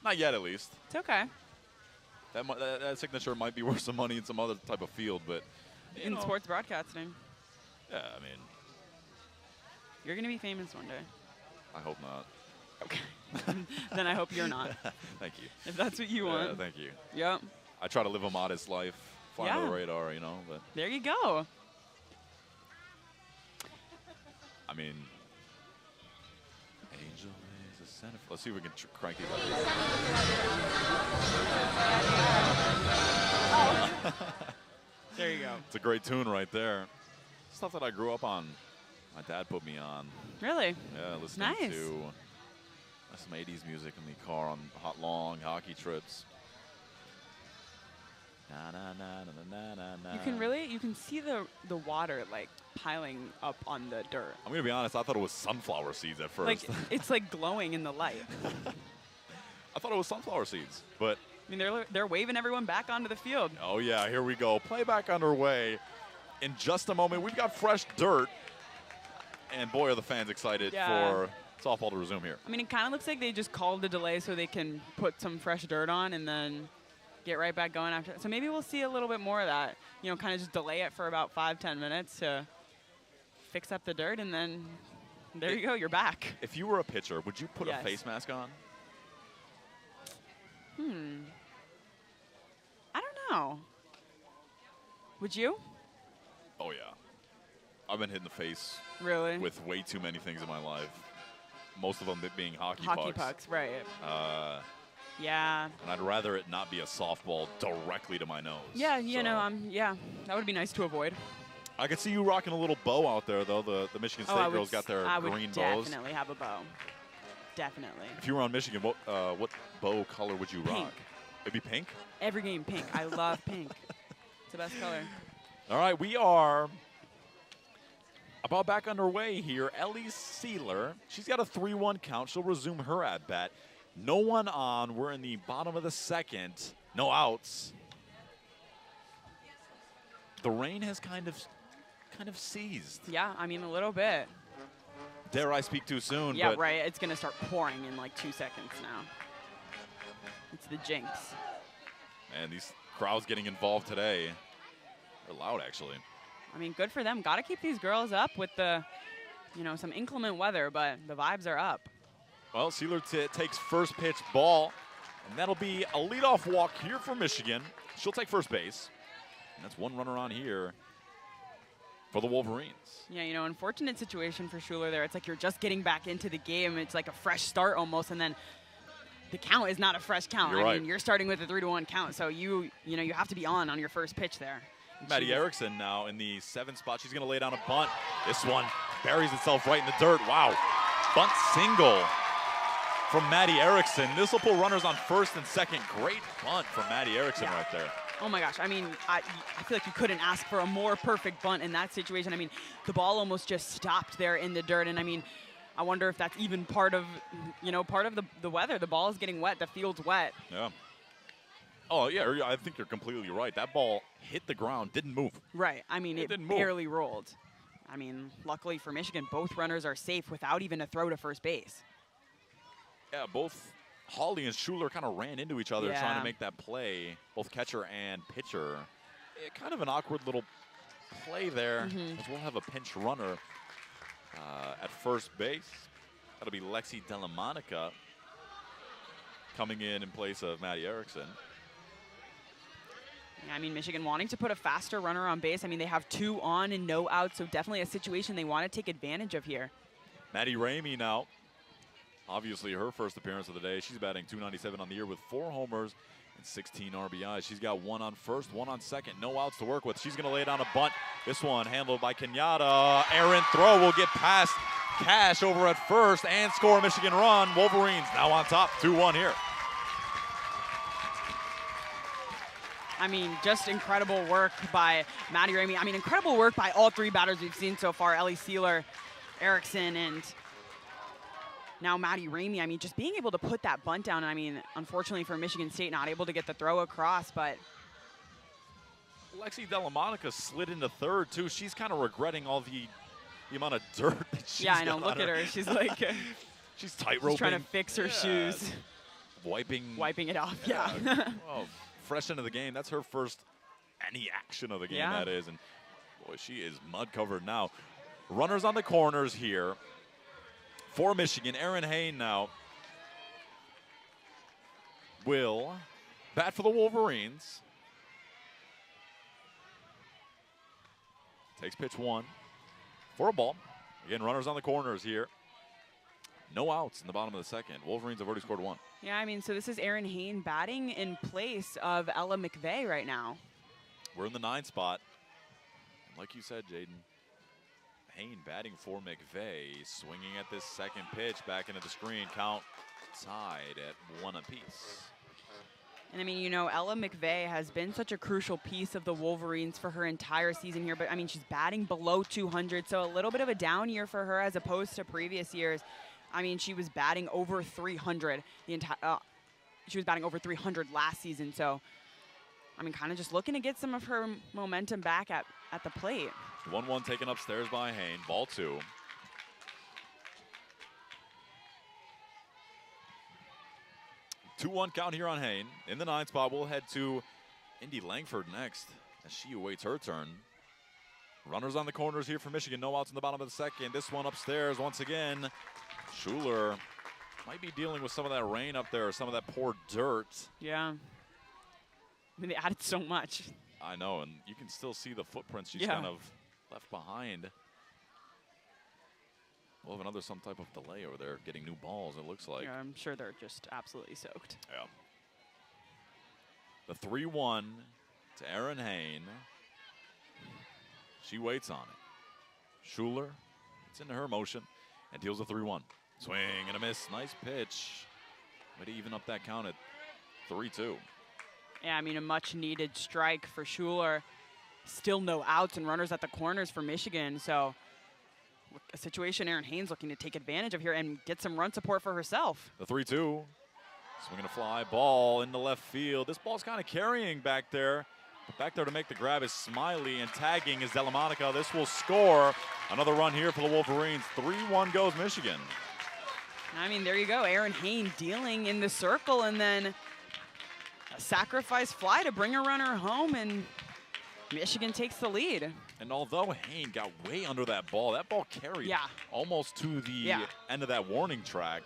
Not yet, at least. It's okay. That signature might be worth some money in some other type of field, but you In know, sports broadcasting, yeah, I mean, you're going to be famous one day. I hope not. Okay. Then I hope you're not. Thank you. If that's what you Yeah, want. thank you. Yep. I try to live a modest life, fly under the Yeah. radar, you know. But There you go. I mean, Angel is a center. Let's see if we can crank these up. There you go. It's a great tune right there. Stuff that I grew up on. My dad put me on. Really? Yeah, listening Nice. to some 80s music in the car on long hockey trips. Na, na, na, na, na, na, na. You can see the water like piling up on the dirt. I'm going to be honest, I thought it was sunflower seeds at first. Like it's like glowing in the light. I thought it was sunflower seeds, but I mean, they're waving everyone back onto the field. oh yeah, here we go. Playback underway. In just a moment, we've got fresh dirt. And boy, are the fans excited Yeah. for softball to resume here. I mean, it kind of looks like they just called the delay so they can put some fresh dirt on and then get right back going after. So maybe we'll see a little bit more of that. You know, kind of just delay it for about 5-10 minutes to fix up the dirt, and then there you go, you're back. If you were a pitcher, would you put Yes. a face mask on? I don't know. Would you? Oh, yeah. I've been hit in the face Really? with way too many things in my life. Most of them being hockey pucks, right? Uh, Yeah. and I'd rather it not be a softball directly to my nose. Yeah, you So, know, yeah, that would be nice to avoid. I could see you rocking a little bow out there, though. The Michigan State girls got their I green would bows. definitely have a bow. Definitely. If you were on Michigan, what bow color would you rock? Pink. It'd be pink? Every game pink. I love pink. It's the best color. All right, we are about back underway here. Ellie Sealer, she's got a 3-1 count. She'll resume her at-bat. No one on. We're in the bottom of the second. No outs. The rain has kind of ceased. Yeah, I mean, a little bit. Dare I speak too soon? Yeah, but right. It's going to start pouring in like 2 seconds now. It's the jinx. And these crowds getting involved today. They're loud, actually. I mean, good for them. Got to keep these girls up with the, you know, some inclement weather, but the vibes are up. Well, Sealer takes first pitch ball, and that'll be a leadoff walk here for Michigan. She'll take first base, and that's one runner on here for the Wolverines. Yeah, you know, unfortunate situation for Schuler there. It's like you're just getting back into the game. It's like a fresh start almost, and then the count is not a fresh count. You're right. Mean, you're starting with a 3-1 count, so you have to be on your first pitch there. Maddie Erickson now in the 7th spot. She's going to lay down a bunt. This one buries itself right in the dirt. Wow. Bunt single from Maddie Erickson. This will pull runners on first and second. Great bunt from Maddie Erickson right there. Oh my gosh, I mean, I feel like you couldn't ask for a more perfect bunt in that situation. I mean, the ball almost just stopped there in the dirt, and I mean, I wonder if that's even part of, the weather. The ball is getting wet, the field's wet. Yeah. Oh, yeah, I think you're completely right. That ball hit the ground, didn't move. Right, I mean, it barely rolled. I mean, luckily for Michigan, both runners are safe without even a throw to first base. Yeah, both Hawley and Schuler kind of ran into each other trying to make that play, both catcher and pitcher. Kind of an awkward little play there, as we'll have a pinch runner at first base. That'll be Lexi Delamonica coming in place of Maddie Erickson. Yeah, I mean, Michigan wanting to put a faster runner on base. I mean, they have 2 on and no out, so definitely a situation they want to take advantage of here. Maddie Ramey now. Obviously, her first appearance of the day. She's batting .297 on the year with 4 homers and 16 RBIs. She's got 1 on first, 1 on second. No outs to work with. She's going to lay down a bunt. This one handled by Kenyatta. Errant throw will get past Cash over at first and score a Michigan run. Wolverines now on top, 2-1 here. I mean, just incredible work by Maddie Ramey. I mean, incredible work by all 3 batters we've seen so far. Ellie Sealer, Erickson, and now Maddie Ramey. I mean, just being able to put that bunt down. I mean, unfortunately for Michigan State, not able to get the throw across, but Lexi Delamonica slid into third, too. She's kind of regretting all the amount of dirt that she's I know. Look at her. She's like, she's tight-roping. She's trying to fix her shoes. Wiping it off, Oh, fresh into the game. That's her first any action of the game, that is. And, boy, she is mud-covered now. Runners on the corners here for Michigan. Erin Hain now will bat for the Wolverines. Takes pitch 1 for a ball. Again, runners on the corners here. No outs in the bottom of the second. Wolverines have already scored 1. Yeah, I mean, so this is Erin Hain batting in place of Ella McVeigh right now. We're in the 9th spot. And like you said, Jaden, Hain batting for McVeigh, swinging at this second pitch back into the screen. Count tied at 1 apiece. And I mean, you know, Ella McVeigh has been such a crucial piece of the Wolverines for her entire season here, but I mean, she's batting below 200, so a little bit of a down year for her as opposed to previous years. I mean, she was batting over 300 she was batting over 300 last season, so I mean, kind of just looking to get some of her momentum back at the plate. 1-1 taken upstairs by Hain. Ball 2. Two-1 count here on Hain. In the 9th spot, we'll head to Indy Langford next as she awaits her turn. Runners on the corners here for Michigan. No outs in the bottom of the second. This one upstairs once again. Schuler might be dealing with some of that rain up there, some of that poor dirt. Yeah. I mean, they added so much. I know, and you can still see the footprints she's kind of left behind. We'll have some type of delay over there getting new balls, it looks like. Yeah, I'm sure they're just absolutely soaked. Yeah. The 3-1 to Erin Hain. She waits on it. Schuler gets into her motion and deals a 3-1. Swing and a miss. Nice pitch. Way to even up that count at 3-2. Yeah, I mean, a much-needed strike for Schuler. Still no outs and runners at the corners for Michigan. So a situation Erin Hain's looking to take advantage of here and get some run support for herself. The 3-2. Swinging a fly ball into left field. This ball's kind of carrying back there. But back there to make the grab is Smiley, and tagging is Delamonica. This will score another run here for the Wolverines. 3-1 goes Michigan. I mean, there you go. Erin Hain dealing in the circle, and then a sacrifice fly to bring a runner home, and Michigan takes the lead. And although Hain got way under that ball carried almost to the end of that warning track.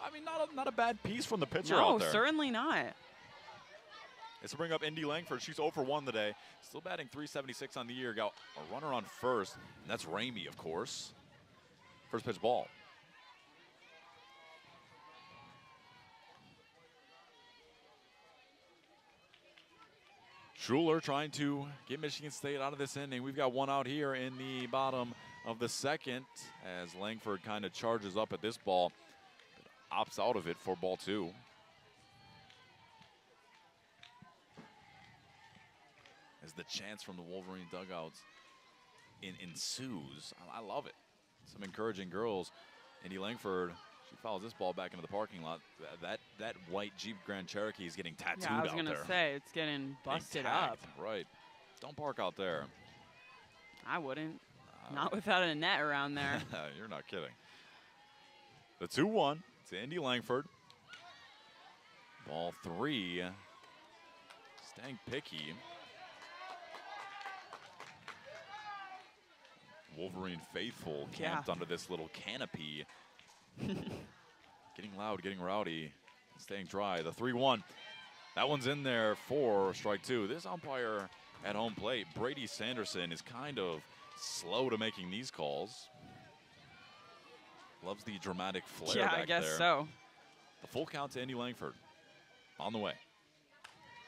I mean, not a bad piece from the pitcher No, out there. certainly not. It's to bring up Indy Langford. She's 0 for 1 today. Still batting .376 on the year. Got a runner on first, and that's Ramey, of course. First pitch ball. Schuler trying to get Michigan State out of this inning. We've got one out here in the bottom of the second as Langford kind of charges up at this ball, but opts out of it for ball 2. As the chants from the Wolverine dugouts ensues. I love it. Some encouraging girls. Indy Langford, she follows this ball back into the parking lot. That white Jeep Grand Cherokee is getting tattooed out there. Yeah, I was going to say, it's getting busted up. Right. Don't park out there. I wouldn't. Not without a net around there. You're not kidding. The 2-1 to Indy Langford. Ball 3. Staying picky. Wolverine faithful camped under this little canopy. Getting loud, getting rowdy, staying dry. The 3-1. That one's in there for strike 2. This umpire at home plate, Brady Sanderson, is kind of slow to making these calls. Loves the dramatic flair back there. Yeah, I guess so. The full count to Indy Langford. On the way.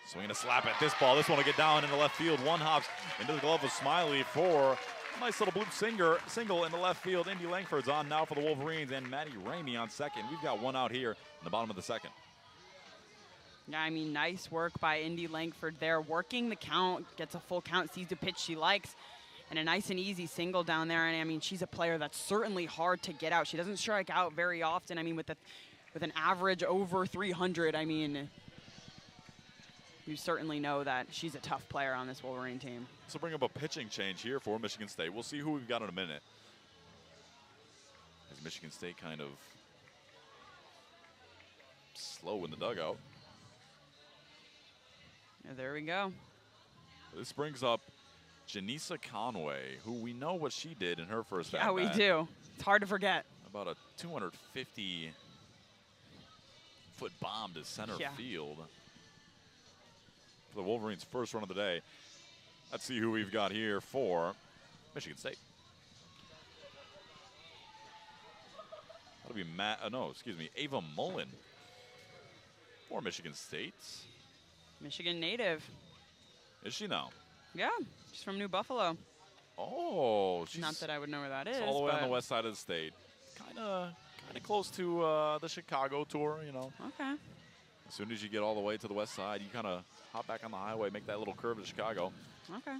Swinging a slap at this ball. This one will get down into left field. One hops into the glove of Smiley for a nice little blue single in the left field. Indy Langford's on now for the Wolverines, and Maddie Ramey on second. We've got one out here in the bottom of the second. Yeah, I mean, nice work by Indy Langford there. Working the count, gets a full count, sees the pitch she likes, and a nice and easy single down there. And I mean, she's a player that's certainly hard to get out. She doesn't strike out very often. I mean, with an average over 300, I mean, you certainly know that she's a tough player on this Wolverine team. So bring up a pitching change here for Michigan State. We'll see who we've got in a minute. As Michigan State kind of slow in the dugout. Yeah, there we go. This brings up Janisa Conway, who we know what she did in her first Yeah, at-bat. we do. It's hard to forget. About a 250-foot bomb to center field. For the Wolverines' first run of the day. Let's see who we've got here for Michigan State. That'll be Ava Mullen for Michigan State. Michigan native. Is she now? Yeah, she's from New Buffalo. Oh, she's not that I would know where that is. All the way on the west side of the state. Kind of close to the Chicago tour, you know. Okay. As soon as you get all the way to the west side, you kind of hop back on the highway, make that little curve to Chicago. Okay.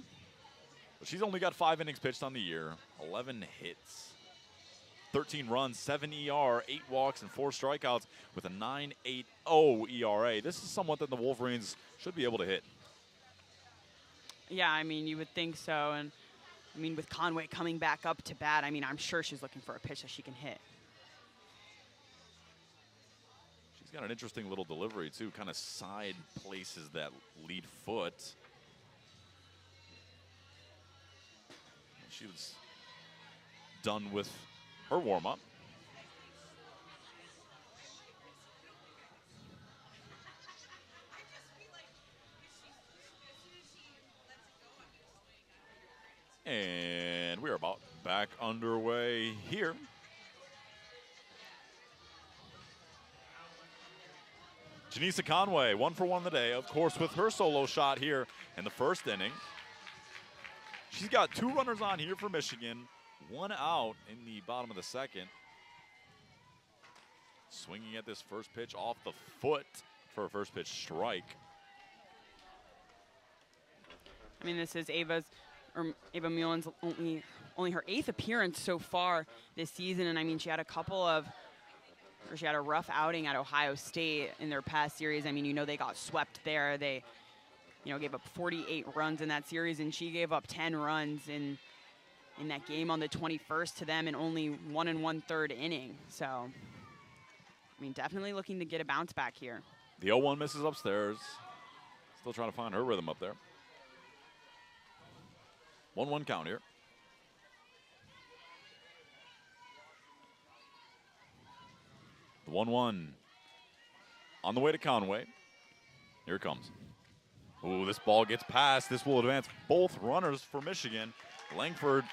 But she's only got 5 innings pitched on the year, 11 hits, 13 runs, 7 ER, 8 walks, and 4 strikeouts with a 9.80 ERA. This is someone that the Wolverines should be able to hit. Yeah, I mean, you would think so. And, I mean, with Conway coming back up to bat, I mean, I'm sure she's looking for a pitch that she can hit. She's got an interesting little delivery, too. Kind of side places that lead foot. She was done with her warm-up. And we are about back underway here. Janisa Conway, 1 for 1 today, of course, with her solo shot here in the first inning. She's got 2 runners on here for Michigan, 1 out in the bottom of the second. Swinging at this first pitch off the foot for a first pitch strike. I mean, this is Ava Mullen's only her 8th appearance so far this season, and I mean, she had a rough outing at Ohio State in their past series. I mean, you know, they got swept there. They, you know, gave up 48 runs in that series, and she gave up 10 runs in that game on the 21st to them in only 1 1/3 inning. So, I mean, definitely looking to get a bounce back here. The 0-1 misses upstairs. Still trying to find her rhythm up there. 1-1 count here. The The 1-1 on the way to Conway. Here it comes. Ooh, this ball gets past. This will advance both runners for Michigan. Langford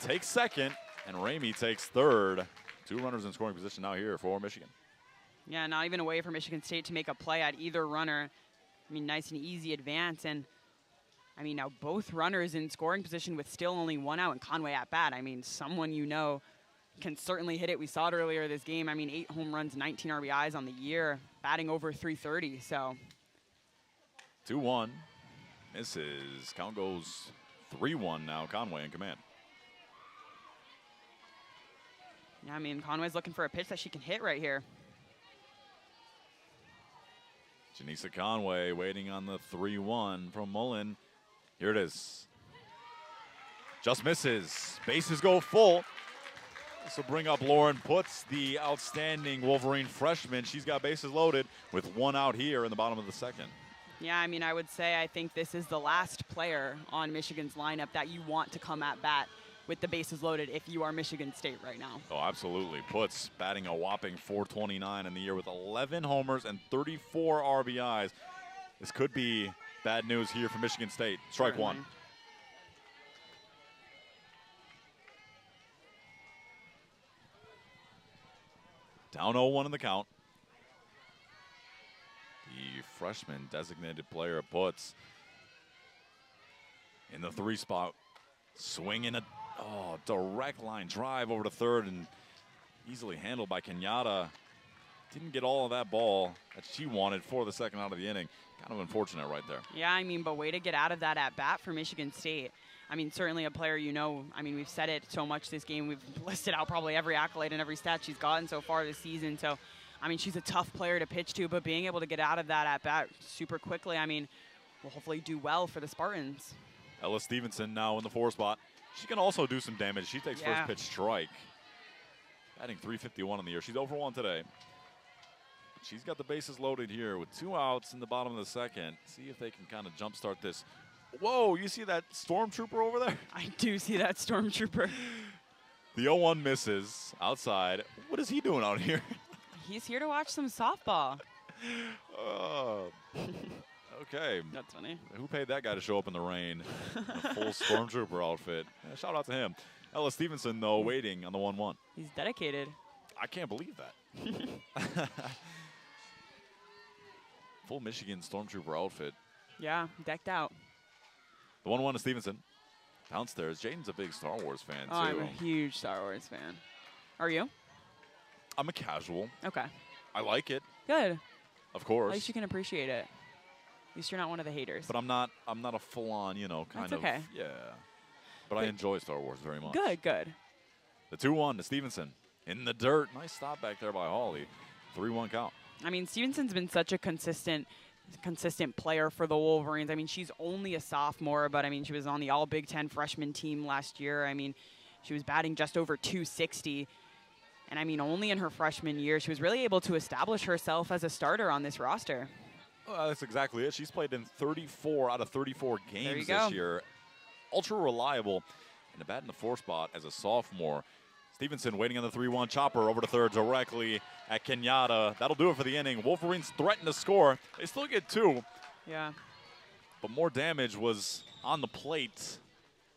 takes second, and Ramey takes third. 2 runners in scoring position now here for Michigan. Yeah, not even a way for Michigan State to make a play at either runner. I mean, nice and easy advance. And, I mean, now both runners in scoring position with still only 1 out and Conway at bat. I mean, someone you know can certainly hit it. We saw it earlier this game. I mean, 8 home runs, 19 RBIs on the year, batting over .330. So 2-1. Misses. Count goes 3-1 now. Conway in command. Yeah, I mean, Conway's looking for a pitch that she can hit right here. Janisa Conway waiting on the 3-1 from Mullen. Here it is. Just misses. Bases go full. This will bring up Lauren Putz, the outstanding Wolverine freshman. She's got bases loaded with 1 out here in the bottom of the second. Yeah, I mean, I would say I think this is the last player on Michigan's lineup that you want to come at bat with the bases loaded if you are Michigan State right now. Oh, absolutely. Putz batting a whopping .429 in the year with 11 homers and 34 RBIs. This could be bad news here for Michigan State. Strike Certainly. 1. Down 0-1 in the count. The freshman designated player Putz in the 3 spot, swinging a direct line drive over to third and easily handled by Kenyatta. Didn't get all of that ball that she wanted for the second out of the inning. Kind of unfortunate right there. Yeah, I mean, but way to get out of that at bat for Michigan State. I mean, certainly a player, you know, I mean, we've said it so much this game. We've listed out probably every accolade and every stat she's gotten so far this season. So, I mean, she's a tough player to pitch to, but being able to get out of that at bat super quickly, I mean, will hopefully do well for the Spartans. Ella Stevenson now in the 4 spot. She can also do some damage. She takes first pitch strike. Batting .351 in the year. She's over 1 today. She's got the bases loaded here with 2 outs in the bottom of the second. See if they can kind of jumpstart this. Whoa, you see that stormtrooper over there? I do see that stormtrooper. The 0-1 misses outside. What is he doing out here? He's here to watch some softball. Okay. That's funny. Who paid that guy to show up in the rain in a full stormtrooper outfit? Yeah, shout out to him. Ella Stevenson, though, waiting on the 1-1. He's dedicated. I can't believe that. Full Michigan stormtrooper outfit. Yeah, decked out. The 1-1 to Stevenson. Downstairs. Jaden's a big Star Wars fan, too. I'm a huge Star Wars fan. Are you? I'm a casual. Okay. I like it, Good. of course. At least you can appreciate it. At least you're not one of the haters. But I'm not a full-on, you know, kind That's of. okay. Yeah. But I enjoy Star Wars very much. Good, good. The 2-1 to Stevenson. In the dirt. Nice stop back there by Hawley. 3-1 count. I mean, Stevenson's been such a consistent player for the Wolverines. I mean, she's only a sophomore, but I mean, she was on the All Big Ten freshman team last year. I mean, she was batting just over .260. And I mean, only in her freshman year, she was really able to establish herself as a starter on this roster. Well, that's exactly it. She's played in 34 out of 34 games go. this year. Ultra reliable. And a bat in the 4 spot as a sophomore. Stevenson waiting on the 3-1 chopper over to third directly at Kenyatta. That'll do it for the inning. Wolverines threaten to score. They still get 2. Yeah. But more damage was on the plate.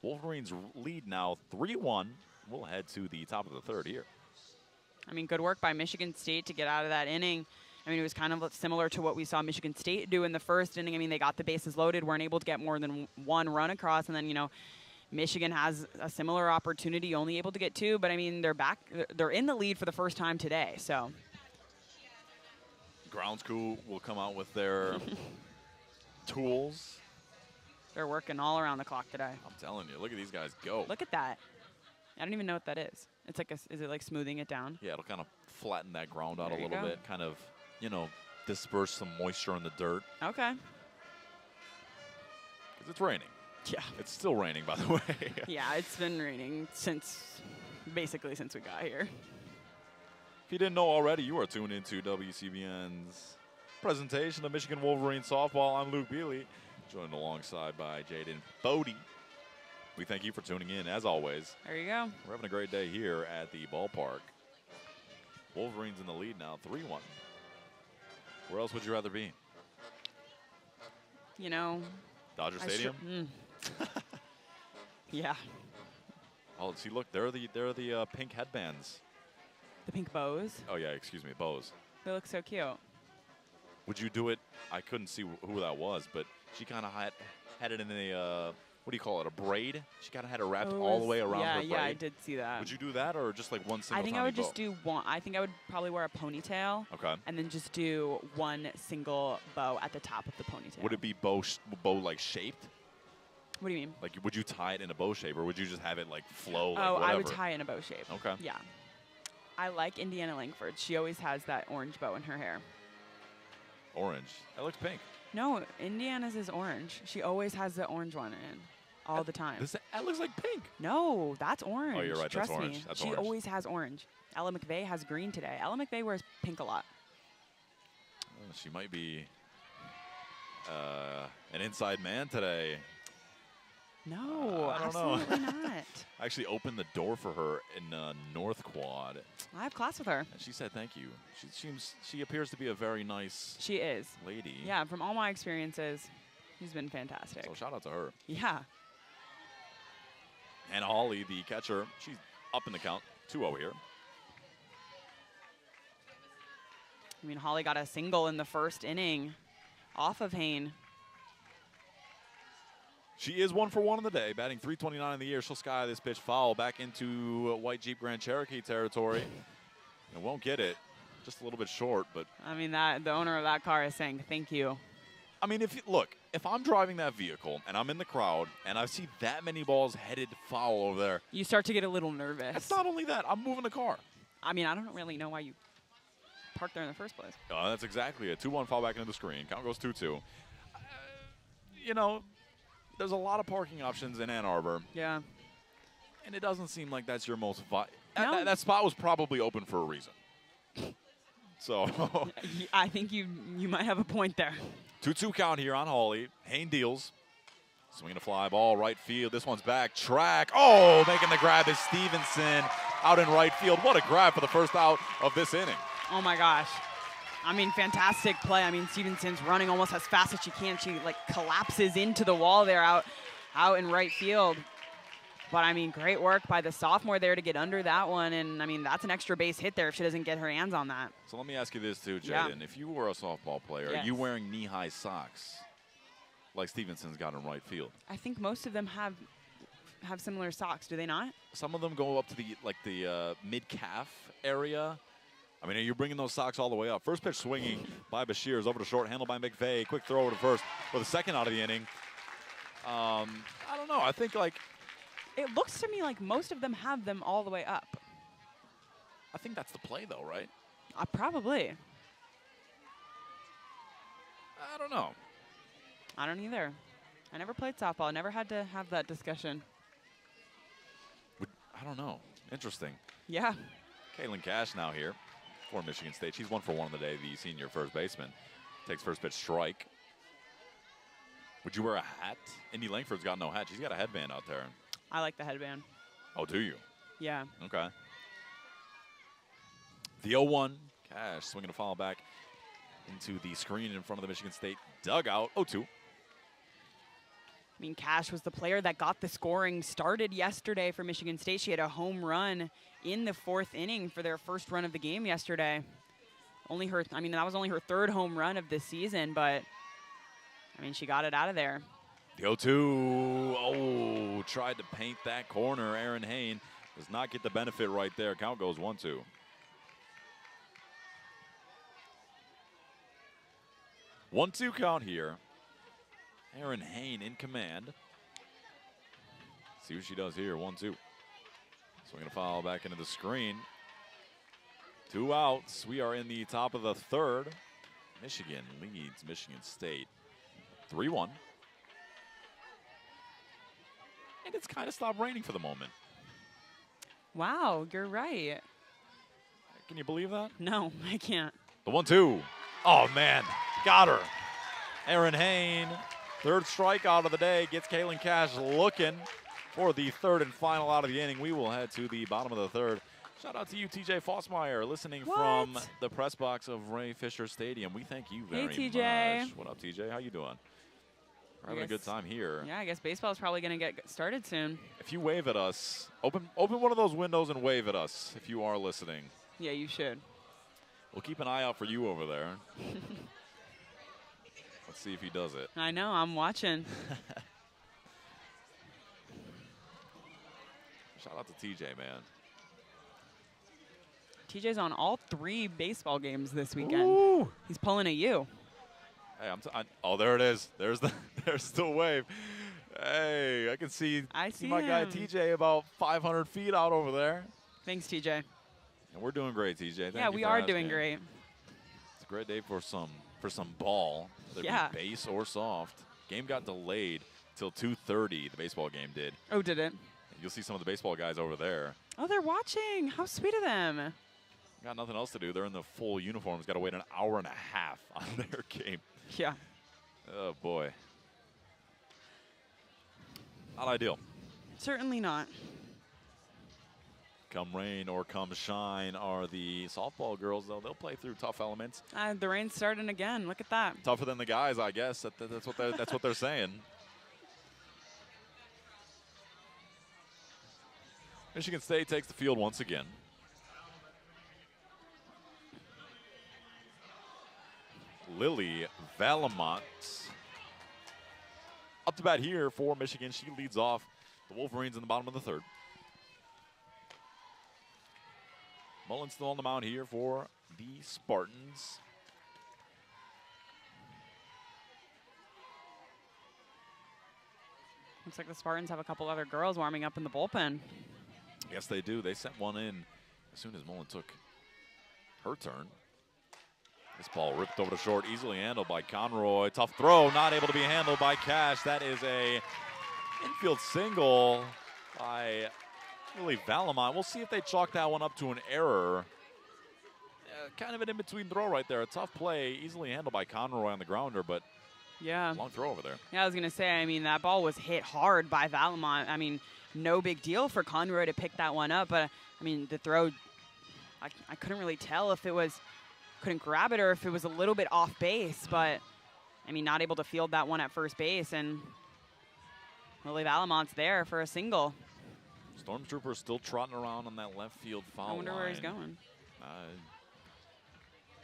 Wolverines lead now 3-1. We'll head to the top of the third here. I mean, good work by Michigan State to get out of that inning. I mean, it was kind of similar to what we saw Michigan State do in the first inning. I mean, they got the bases loaded, weren't able to get more than 1 run across, and then, you know, Michigan has a similar opportunity, only able to get 2, but I mean, they're in the lead for the first time today, so. Grounds crew will come out with their tools. They're working all around the clock today. I'm telling you, look at these guys go. Look at that. I don't even know what that is. It's like, is it like smoothing it down? Yeah, it'll kind of flatten that ground out There a you little go. bit, kind of, you know, disperse some moisture in the dirt. Okay. Because it's raining. Yeah. It's still raining, by the way. Yeah, it's been raining basically since we got here. If you didn't know already, you are tuned into WCBN's presentation of Michigan Wolverines softball. I'm Luke Beally, joined alongside by Jaden Fode. We thank you for tuning in, as always. There you go. We're having a great day here at the ballpark. Wolverines in the lead now, 3-1. Where else would you rather be? You know. Dodger Stadium? Yeah. Oh, see, look, they're the pink headbands. The pink bows. Oh, yeah, excuse me, bows. They look so cute. Would you do it? I couldn't see who that was, but she kind of had it in a, what do you call it, a braid? She kind of had it wrapped all the way around her braid. Yeah, I did see that. Would you do that or just like one single I think I would just do one. I think I would probably wear a ponytail. Okay. And then just do one single bow at the top of the ponytail. Would it be bow like shaped? What do you mean? Like, would you tie it in a bow shape, or would you just have it like flow? Like, oh, whatever? I would tie it in a bow shape. Okay. Yeah. I like Indiana Langford. She always has that orange bow in her hair. Orange. That looks pink. No, Indiana's is orange. She always has the orange one in all the time. That looks like pink. No, that's orange. Oh, you're right. Trust that's orange. me. That's she orange. always has orange. Ella McVeigh has green today. Ella McVeigh wears pink a lot. She might be an inside man today. No, I don't absolutely know. not. I actually opened the door for her in North Quad. I have class with her. And she said thank you. She appears to be a very nice She is. lady. Yeah, from all my experiences, she's been fantastic. So shout out to her. Yeah. And Holly, the catcher, she's up in the count. 2-0 here. I mean, Holly got a single in the first inning off of Hain. She is 1 for 1 in the day, batting .329 in the year. She'll sky this pitch foul back into White Jeep Grand Cherokee territory. And won't get it. Just a little bit short, but. I mean, the owner of that car is saying thank you. I mean, if I'm driving that vehicle and I'm in the crowd and I see that many balls headed foul over there. You start to get a little nervous. It's not only that, I'm moving the car. I mean, I don't really know why you parked there in the first place. That's exactly it. 2-1 foul back into the screen. Count goes 2-2. You know, there's a lot of parking options in Ann Arbor. Yeah. And it doesn't seem like that's your most No. that spot was probably open for a reason. So I think you might have a point there. 2-2 count here on Hawley. Hain deals. Swinging a fly ball, right field. This one's back. Track. Oh, making the grab is Stevenson out in right field. What a grab for the first out of this inning. Oh, my gosh. I mean, fantastic play. I mean, Stevenson's running almost as fast as she can. She, like, collapses into the wall there out in right field. But, I mean, great work by the sophomore there to get under that one. And, I mean, that's an extra base hit there if she doesn't get her hands on that. So let me ask you this, too, Jaden. Yeah. If you were a softball player, Yes. are you wearing knee-high socks like Stevenson's got in right field? I think most of them have similar socks, do they not? Some of them go up to the mid-calf area. I mean, are you bringing those socks all the way up? First pitch swinging by Bashir is over to short, handled by McVeigh. Quick throw over to first for the second out of the inning. I don't know. I think, like, It looks to me like most of them have them all the way up. I think that's the play, though, right? Probably. I don't know. I don't either. I never played softball. I never had to have that discussion. I don't know. Interesting. Yeah. Kaylin Cash now here for Michigan State. She's 1 for 1 on the day, the senior first baseman. Takes first pitch strike. Would you wear a hat? Indy Langford's got no hat. She's got a headband out there. I like the headband. Oh, do you? Yeah. Okay. The 0-1. Cash swinging a foul back into the screen in front of the Michigan State dugout. 0-2. I mean, Cash was the player that got the scoring started yesterday for Michigan State. She had a home run in the 4th inning for their first run of the game yesterday. That was only her 3rd home run of the season, but, I mean, she got it out of there. The 0-2. Oh, tried to paint that corner. Aaron Hain does not get the benefit right there. Count goes 1-2. One-two count here. Aaron Hain in command. See what she does here. 1-2. Swinging a foul back into the screen. 2 outs. We are in the top of the 3rd. Michigan leads Michigan State 3-1. And it's kind of stopped raining for the moment. Wow, you're right. Can you believe that? No, I can't. The 1-2. Oh, man. Got her. Aaron Hain, 3rd strikeout of the day, gets Kaylin Cash looking for the 3rd and final out of the inning. We will head to the bottom of the 3rd Shout out to you, TJ Fossmeyer, listening What? from the press box of Ray Fisher Stadium. We thank you very TJ. much. What up, TJ? How you doing? We're having a good time here. Yeah, I guess baseball is probably going to get started soon. If you wave at us, open one of those windows and wave at us if you are listening. Yeah, you should. We'll keep an eye out for you over there. Let's see if he does it. I know, I'm watching. Shout out to TJ, man. TJ's on all 3 baseball games this weekend. Ooh. He's pulling at you. Hey, oh, there it is. There's the wave. Hey, I can see my guy TJ about 500 feet out over there. Thanks, TJ. And we're doing great, TJ. Thank yeah, you we for are asking. doing great. It's a great day for some ball, whether it be base or soft. Game got delayed till 2:30. The baseball game did. Oh, did it? You'll see some of the baseball guys over there. Oh, they're watching. How sweet of them. Got nothing else to do. They're in the full uniforms. Got to wait an hour and a half on their game. Yeah. Oh, boy. Not ideal. Certainly not. Come rain or come shine are the softball girls, though. They'll play through tough elements. The rain's starting again. Look at that. Tougher than the guys, I guess. That's what they're saying. Michigan State takes the field once again. Lily Valamont up to bat here for Michigan. She leads off the Wolverines in the bottom of the 3rd. Mullen still on the mound here for the Spartans. Looks like the Spartans have a couple other girls warming up in the bullpen. Yes, they do. They sent one in as soon as Mullen took her turn. This ball ripped over to short, easily handled by Conroy. Tough throw, not able to be handled by Cash. That is a infield single by Lily Valamont. We'll see if they chalk that one up to an error. Kind of an in-between throw right there. A tough play, easily handled by Conroy on the grounder, but yeah, long throw over there. Yeah, I was going to say, I mean, that ball was hit hard by Valamont. I mean, no big deal for Conroy to pick that one up, but, I mean, the throw, I couldn't really tell if it was, couldn't grab it or if it was a little bit off base, but, I mean, not able to field that one at first base, and Lily Valamont's there for a single. Stormtrooper still trotting around on that left field foul line. I wonder where he's going.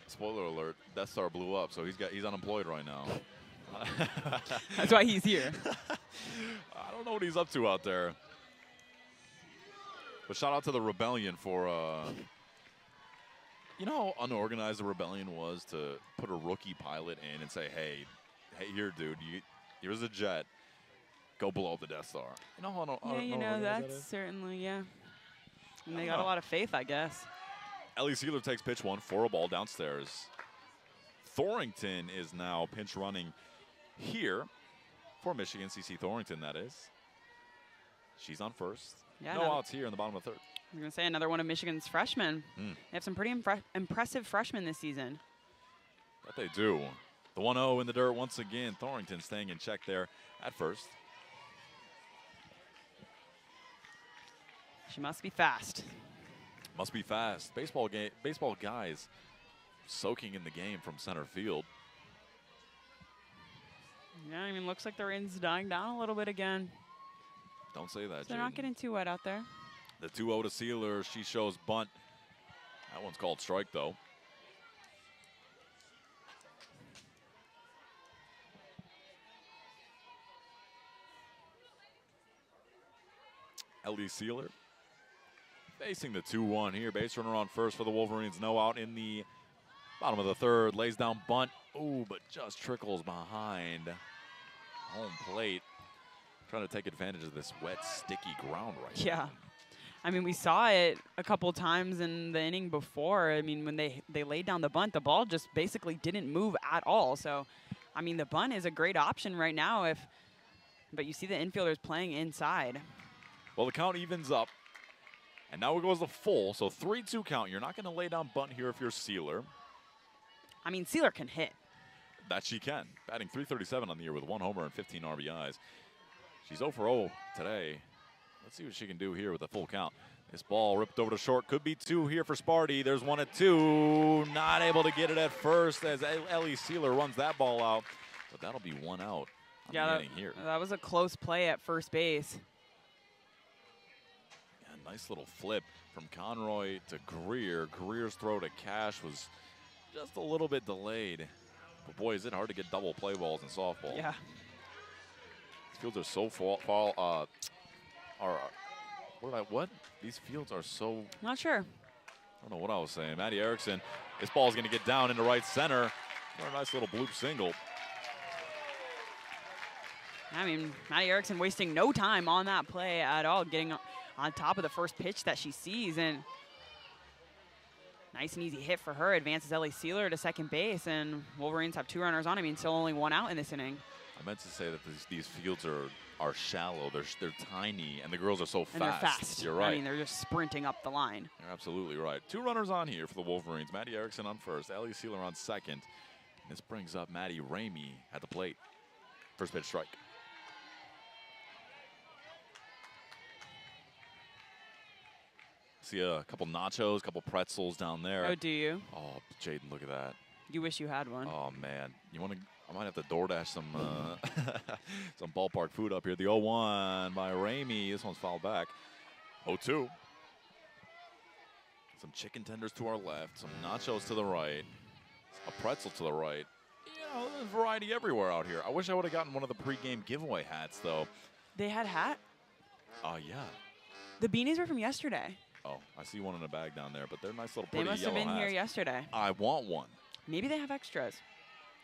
Spoiler alert, Death Star blew up, so he's unemployed right now. That's why he's here. I don't know what he's up to out there. But shout out to the Rebellion for, you know how unorganized the Rebellion was to put a rookie pilot in and say, hey, here, dude, here's a jet. Go blow up the Death Star. You know how yeah, you know, that's certainly, yeah. And they got a lot of faith, I guess. Ellie Sealer takes pitch 1 for a ball downstairs. Thorington is now pinch running here for Michigan. CC Thorington, that is. She's on first. Yeah, no outs here in the bottom of the 3rd. I was going to say another one of Michigan's freshmen. They have some pretty impressive freshmen this season. That they do. The 1-0 in the dirt once again. Thorington staying in check there at first. She must be fast. Must be fast. Baseball guys soaking in the game from center field. Yeah, I mean, looks like the rain's dying down a little bit again. Don't say that, so they're not getting too wet out there. The 2-0 to Sealer. She shows bunt. That one's called strike, though. Ellie Sealer facing the 2-1 here. Base runner on first for the Wolverines. No out in the bottom of the 3rd. Lays down bunt. Ooh, but just trickles behind home plate. Trying to take advantage of this wet, sticky ground right now. Yeah. I mean, we saw it a couple times in the inning before. I mean, when they laid down the bunt, the ball just basically didn't move at all. So, I mean, the bunt is a great option right now. But you see the infielders playing inside. Well, the count evens up. And now it goes to full, so 3-2 count. You're not going to lay down bunt here if you're Sealer. I mean, Sealer can hit. That she can. Batting .337 on the year with 1 homer and 15 RBIs. She's 0 for 0 today. Let's see what she can do here with a full count. This ball ripped over to short. Could be 2 here for Sparty. There's 1 at 2. Not able to get it at first as Ellie Sealer runs that ball out. But that'll be 1 out. Yeah, that was a close play at first base. Yeah, nice little flip from Conroy to Greer. Greer's throw to Cash was just a little bit delayed. But boy, is it hard to get double play balls in softball. Yeah. These fields are so what? These fields are so. Not sure. I don't know what I was saying. Maddie Erickson, this ball is going to get down into right center for a nice little bloop single. I mean, Maddie Erickson wasting no time on that play at all, getting on top of the first pitch that she sees, and nice and easy hit for her. Advances Ellie Sealer to second base, and Wolverines have 2 runners on. I mean, still only 1 out in this inning. I meant to say that these fields are shallow. They're tiny, and the girls are so fast. And they're fast. You're right. I mean, they're just sprinting up the line. You're absolutely right. 2 runners on here for the Wolverines. Maddie Erickson on first, Ellie Sealer on second. And this brings up Maddie Ramey at the plate. First pitch strike. See a couple nachos, a couple pretzels down there. Oh, do you? Oh, Jaden, look at that. You wish you had one. Oh man, you want to? I might have to DoorDash some some ballpark food up here. The 0-1 by Ramey. This one's fouled back. 0-2. Some chicken tenders to our left, some nachos to the right, a pretzel to the right. You know, there's variety everywhere out here. I wish I would have gotten one of the pregame giveaway hats though. They had hat? Oh yeah. The beanies were from yesterday. Oh, I see one in a bag down there, but they're nice little They pretty must have yellow been here hats. yesterday. I want one. Maybe they have extras.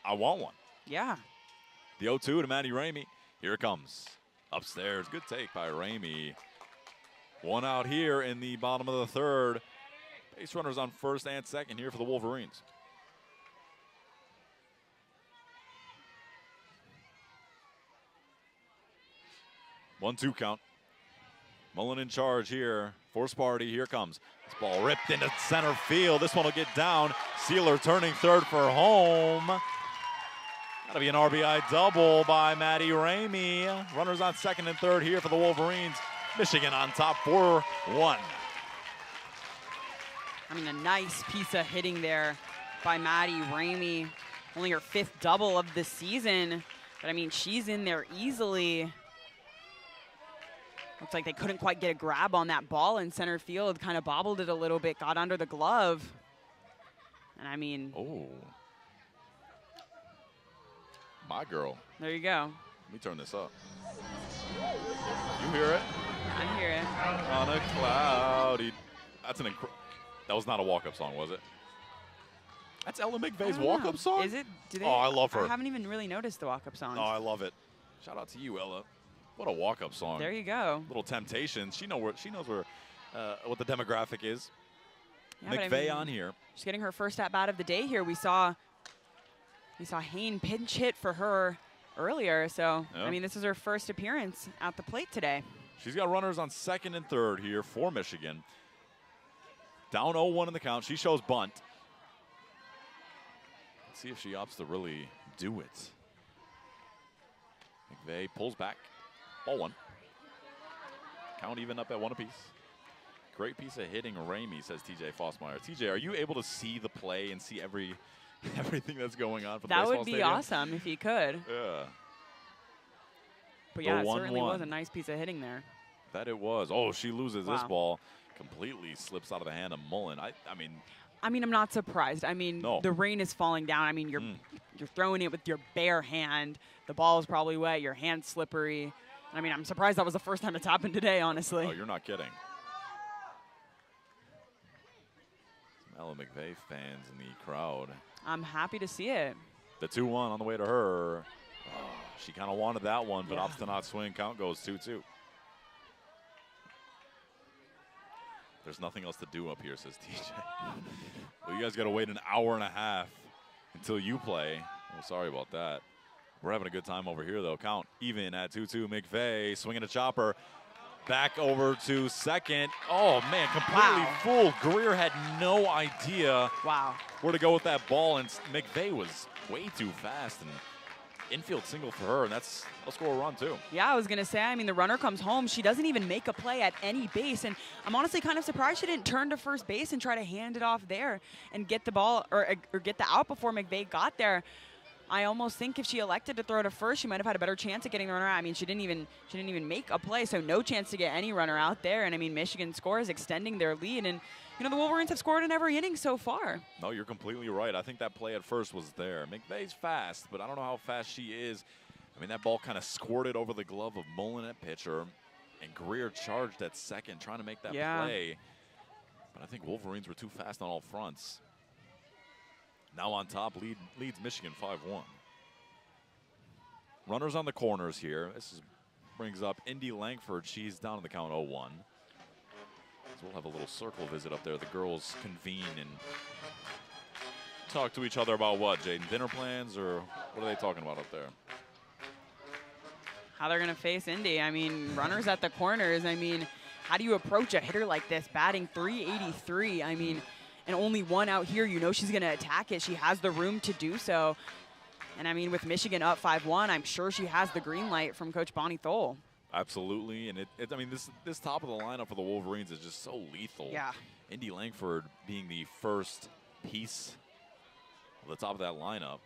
I want one. Yeah. The 0-2 to Maddie Ramey. Here it comes. Upstairs. Good take by Ramey. 1 out here in the bottom of the 3rd. Base runners on first and second here for the Wolverines. One-two count. Mullen in charge here for Sparty. Here comes. This ball ripped into center field. This one will get down. Sealer turning third for home. That'll be an RBI double by Maddie Ramey. Runners on second and third here for the Wolverines. Michigan on top 4-1. I mean, a nice piece of hitting there by Maddie Ramey. Only her 5th double of the season. But, I mean, she's in there easily. Looks like they couldn't quite get a grab on that ball in center field. Kind of bobbled it a little bit, got under the glove. And, I mean. Oh. My girl. There you go. Let me turn this up. You hear it? I hear it. On a cloudy. That's an that was not a walk-up song, was it? That's Ella McVeigh's walk-up song? Is it? Do they, oh, I love her. I haven't even really noticed the walk-up songs. Oh, I love it. Shout out to you, Ella. What a walk-up song. There you go. Little Temptations. She knows where what the demographic is. Yeah, McVeigh on here. She's getting her first at-bat of the day here. We saw Hayne pinch hit for her earlier. So, yeah. I mean, this is her first appearance at the plate today. She's got runners on second and third here for Michigan. Down 0-1 in the count. She shows bunt. Let's see if she opts to really do it. McVeigh pulls back. Ball 1. Count even up at 1 apiece. Great piece of hitting, Ramey, says TJ Fossmeyer. TJ, are you able to see the play and see everything that's going on for the baseball That would be stadium? awesome if you could. Yeah. But yeah, it 1-1. certainly was a nice piece of hitting there. That it was. Oh, she loses this Wow. ball. Completely slips out of the hand of Mullen. I mean, I'm not surprised. I mean, No. the rain is falling down. I mean, you're throwing it with your bare hand. The ball is probably wet. Your hand's slippery. I mean, I'm surprised that was the first time it's happened today, honestly. oh, you're not kidding. Some Ella McVeigh fans in the crowd. I'm happy to see it. The 2-1 on the way to her. Oh, she kind of wanted that one, but Yeah. opts to not swing. Count goes 2-2. There's nothing else to do up here, says TJ. Well, you guys got to wait an hour and a half until you play. Well, sorry about that. We're having a good time over here, though. Count even at 2-2. McVeigh swinging a chopper. Back over to second. Oh, man, completely fooled. Greer had no idea Wow. where to go with that ball, and McVeigh was way too fast. And infield single for her, and that'll score a run too. Yeah, I was going to say, I mean, the runner comes home. She doesn't even make a play at any base, and I'm honestly kind of surprised she didn't turn to first base and try to hand it off there and get the ball or get the out before McVeigh got there. I almost think if she elected to throw to first, she might have had a better chance at getting the runner out. I mean, she didn't even make a play, so no chance to get any runner out there. And I mean, Michigan scores, extending their lead, and you know the Wolverines have scored in every inning so far. No, you're completely right. I think that play at first was there. McVeigh's fast, but I don't know how fast she is. I mean, that ball kind of squirted over the glove of Mullen at pitcher, and Greer charged at second, trying to make that play. But I think Wolverines were too fast on all fronts. Now on top, leads Michigan 5-1. Runners on the corners here. Brings up Indy Langford. She's down in the count 0-1. So we'll have a little circle visit up there. The girls convene and talk to each other about what, Jaden? Dinner plans, or what are they talking about up there? How they're going to face Indy. I mean, runners at the corners. I mean, how do you approach a hitter like this, batting .383? I mean, and only one out here, you know she's going to attack it. She has the room to do so. And, I mean, with Michigan up 5-1, I'm sure she has the green light from Coach Bonnie Thole. Absolutely. And, I mean, this top of the lineup for the Wolverines is just so lethal. Yeah. Indy Langford being the first piece of the top of that lineup.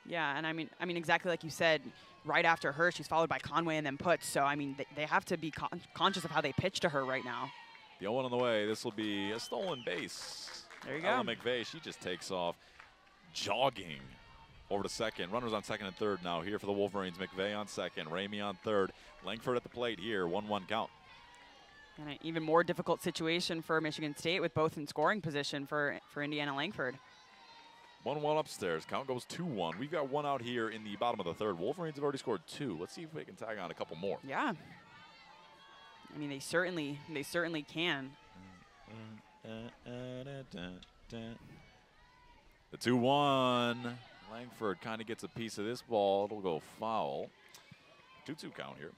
Yeah, and I mean exactly like you said, right after her, she's followed by Conway and then Putz. So, I mean, they have to be conscious of how they pitch to her right now. The 0-1 on the way. This will be a stolen base. There you go. Ella McVeigh, she just takes off, jogging over to second. Runners on second and third now here for the Wolverines. McVeigh on second, Ramey on third. Langford at the plate here, 1-1 count. And an even more difficult situation for Michigan State with both in scoring position for Indiana Langford. 1-1 upstairs. Count goes 2-1. We've got one out here in the bottom of the third. Wolverines have already scored 2. Let's see if we can tag on a couple more. Yeah. I mean, they certainly can. The 2-1. Langford kind of gets a piece of this ball. It'll go foul. 2-2 count here.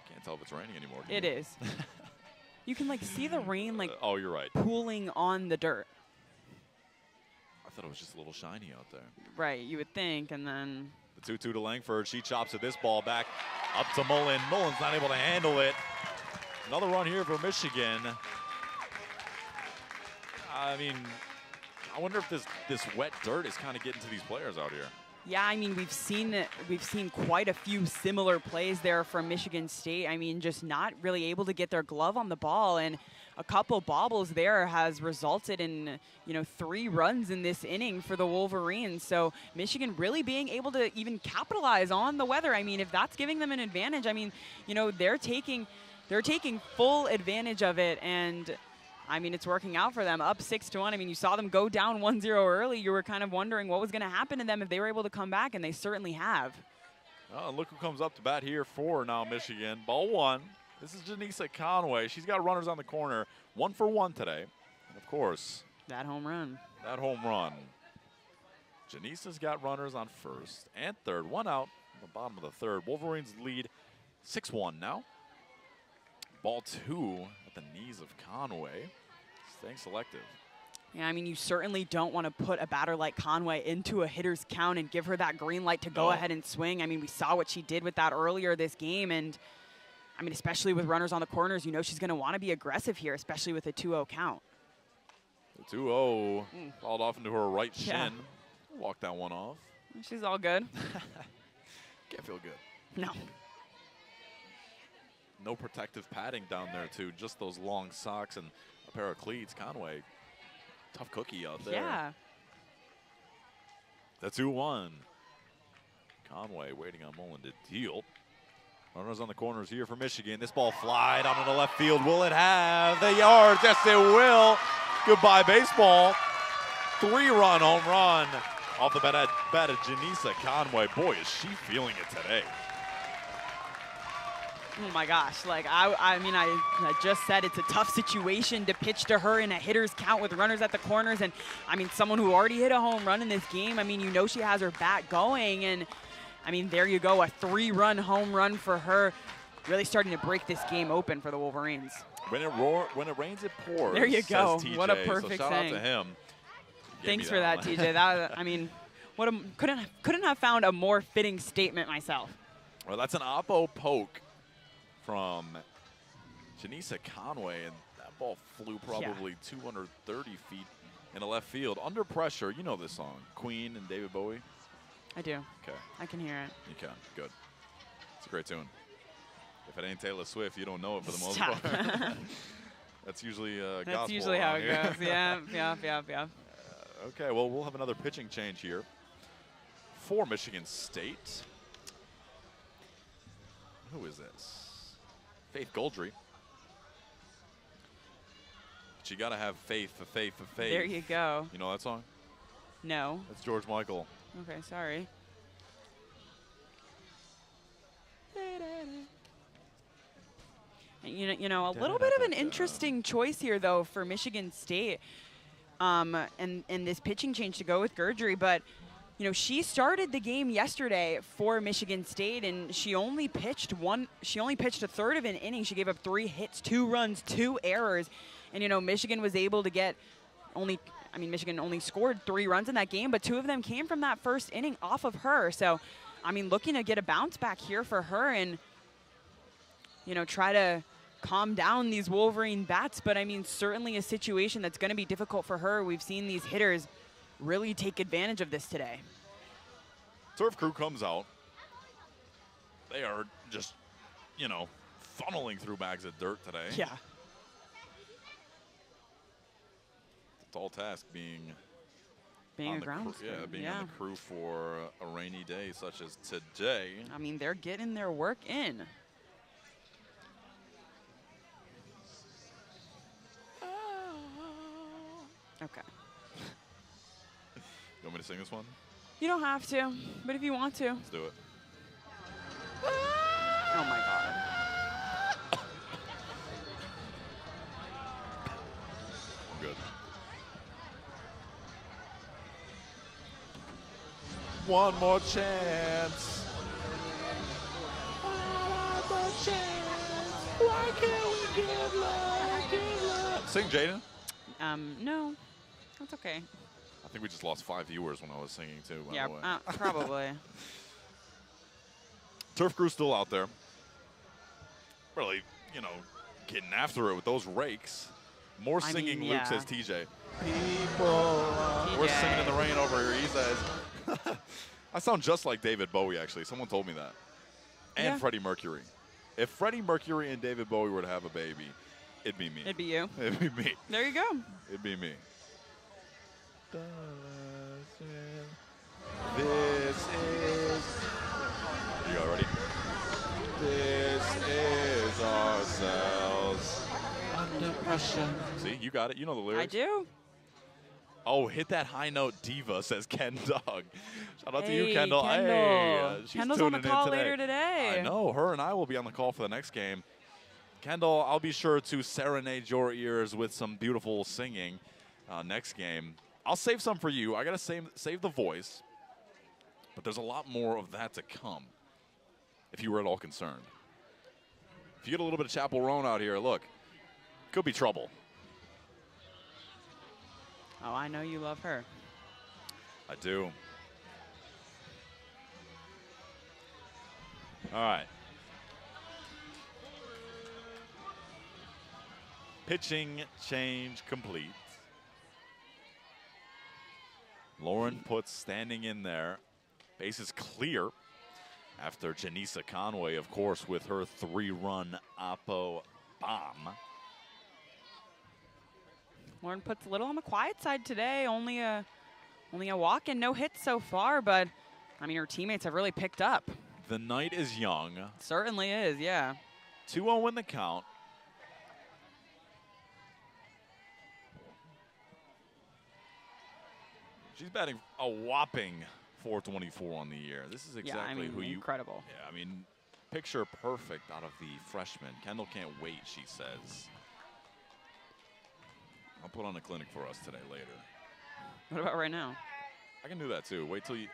Can't tell if it's raining anymore. It is. You can like see the rain like oh, you're right. Pooling on the dirt. I thought it was just a little shiny out there. Right, you would think, and then the 2-2 to Langford. She chops at this ball back up to Mullen. Mullen's not able to handle it. Another run here for Michigan. I mean, I wonder if this wet dirt is kind of getting to these players out here. Yeah, I mean, we've seen quite a few similar plays there from Michigan State. I mean, just not really able to get their glove on the ball, and a couple bobbles there has resulted in, 3 runs in this inning for the Wolverines. So Michigan really being able to even capitalize on the weather. I mean, if that's giving them an advantage, I mean, they're taking full advantage of it, and I mean, it's working out for them, up 6-1. I mean, you saw them go down 1-0 early. You were kind of wondering what was going to happen to them if they were able to come back, and they certainly have. Oh, look who comes up to bat here for now Michigan. Ball 1. This is Janisa Conway. She's got runners on the corner, 1 for 1 today. And, of course, that home run. That home run. Janisa's got runners on first and third. 1 out on the bottom of the third. Wolverines lead 6-1 now. Ball 2 at the knees of Conway. Staying selective. Yeah, I mean, you certainly don't want to put a batter like Conway into a hitter's count and give her that green light to go ahead and swing. I mean, we saw what she did with that earlier this game, and I mean, especially with runners on the corners, she's going to want to be aggressive here, especially with a 2-0 count. The 2-0 fouled off into her right shin. Yeah. Walk that one off. She's all good. Can't feel good. No. No protective padding down there, too. Just those long socks and a pair of cleats. Conway, tough cookie out there. Yeah. The 2-1. Conway waiting on Mullen to deal. Runners on the corners here for Michigan. This ball flied out into the left field. Will it have the yards? Yes, it will. Goodbye, baseball. 3-run home run off the bat of Janisa Conway. Boy, is she feeling it today. Oh my gosh, like I mean, I just said it's a tough situation to pitch to her in a hitter's count with runners at the corners, and I mean, someone who already hit a home run in this game. I mean, she has her bat going, and I mean, there you go, a 3-run home run for her, really starting to break this game open for the Wolverines. When it rains, it pours. There you go. Says TJ. What a perfect so shout saying. out to him. Thanks for that, TJ. That I mean, couldn't have found a more fitting statement myself. Well, that's an oppo poke from Janisa Conway, and that ball flew probably 230 feet into left field. Under pressure, you know this song, Queen and David Bowie? I do. Okay. I can hear it. You can. Good. It's a great tune. If it ain't Taylor Swift, you don't know it for the most Stop. part. That's usually gospel. That's usually how it goes. Yeah. Okay, well, we'll have another pitching change here for Michigan State. Who is this? Faith Goldry. But you got to have faith for faith for faith. There you go. You know that song? No. That's George Michael. Okay, sorry. You know, a little bit of an interesting choice here, though, for Michigan State, and this pitching change to go with Gurdry. But, you know, she started the game yesterday for Michigan State, and she only pitched a third of an inning. She gave up 3 hits, 2 runs, 2 errors, and you know, Michigan was able to get Michigan only scored 3 runs in that game, but 2 of them came from that first inning off of her. So, I mean, looking to get a bounce back here for her, and you know, try to calm down these Wolverine bats, but I mean, certainly a situation that's going to be difficult for her. We've seen these hitters really take advantage of this today. Turf crew comes out. They are just, you know, funneling through bags of dirt today. Yeah. It's a tall task being a groundsman. Being on the crew for a rainy day such as today. I mean, they're getting their work in. Okay. You want me to sing this one? You don't have to, but if you want to. Let's do it. Oh my God. I'm good. One more chance. One more chance. Why can't we give love? Sing, Jaden. No, that's okay. I think we just lost 5 viewers when I was singing too. By Yeah, the way. probably. Turf crew still out there. Really, you know, getting after it with those rakes. More singing, mean, Luke yeah. says TJ. People, we're singing in the rain over here, he says. I sound just like David Bowie, actually. Someone told me that. And Yeah. Freddie Mercury. If Freddie Mercury and David Bowie were to have a baby, it'd be me. It'd be you. It'd be me. There you go. It'd be me. This is. You all ready? This is ourselves under pressure. See, you got it. You know the lyrics. I do. Oh, hit that high note, diva, says Ken Dog. Shout out to you, Hey, Kendall. Kendall. Hey, she's Kendall's on the tuning in call today. later today. I know. Her and I will be on the call for the next game. Kendall, I'll be sure to serenade your ears with some beautiful singing next game. I'll save some for you. I got to save the voice. But there's a lot more of that to come, if you were at all concerned. If you get a little bit of Chapel Roan out here, look, could be trouble. Oh, I know you love her. I do. All right. Pitching change complete. Lauren puts standing in there. Base is clear after Janisa Conway, of course, with her 3-run Oppo bomb. Lauren puts a little on the quiet side today. Only a walk and no hits so far, but I mean, her teammates have really picked up. The night is young. Certainly is, yeah. 2-0 in the count. She's batting a whopping .424 on the year. This is exactly yeah, I mean, who you. incredible. Yeah, I mean, picture perfect out of the freshman. Kendall can't wait, she says. I'll put on a clinic for us today later. What about right now? I can do that too. Wait till you.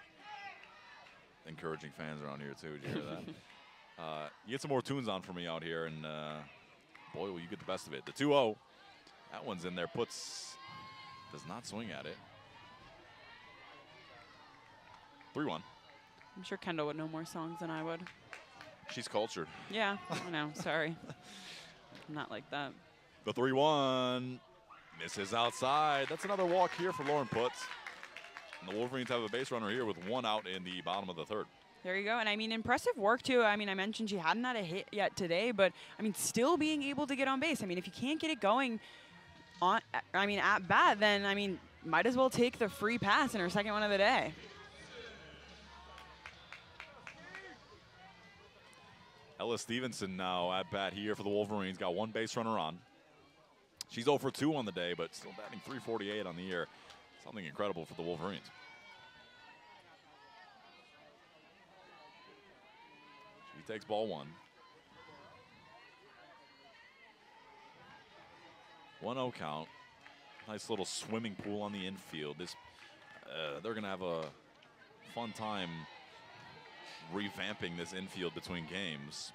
Encouraging fans around here too. Did you hear that? You get some more tunes on for me out here, and boy, will you get the best of it. The 2-0. That one's in there. Does not swing at it. 3-1. I'm sure Kendall would know more songs than I would. She's cultured. Yeah, I know. Sorry. I'm not like that. The 3-1 misses outside. That's another walk here for Lauren Putz. And the Wolverines have a base runner here with 1 out in the bottom of the 3rd. There you go. And I mean, impressive work too. I mean, I mentioned she hadn't had a hit yet today, but I mean, still being able to get on base. I mean, if you can't get it going at bat, then I mean, might as well take the free pass in her 2nd one of the day. Ella Stevenson now at bat here for the Wolverines. Got 1 base runner on. She's 0 for 2 on the day, but still batting .348 on the year. Something incredible for the Wolverines. She takes ball 1. 1-0 count. Nice little swimming pool on the infield. They're going to have a fun time revamping this infield between games.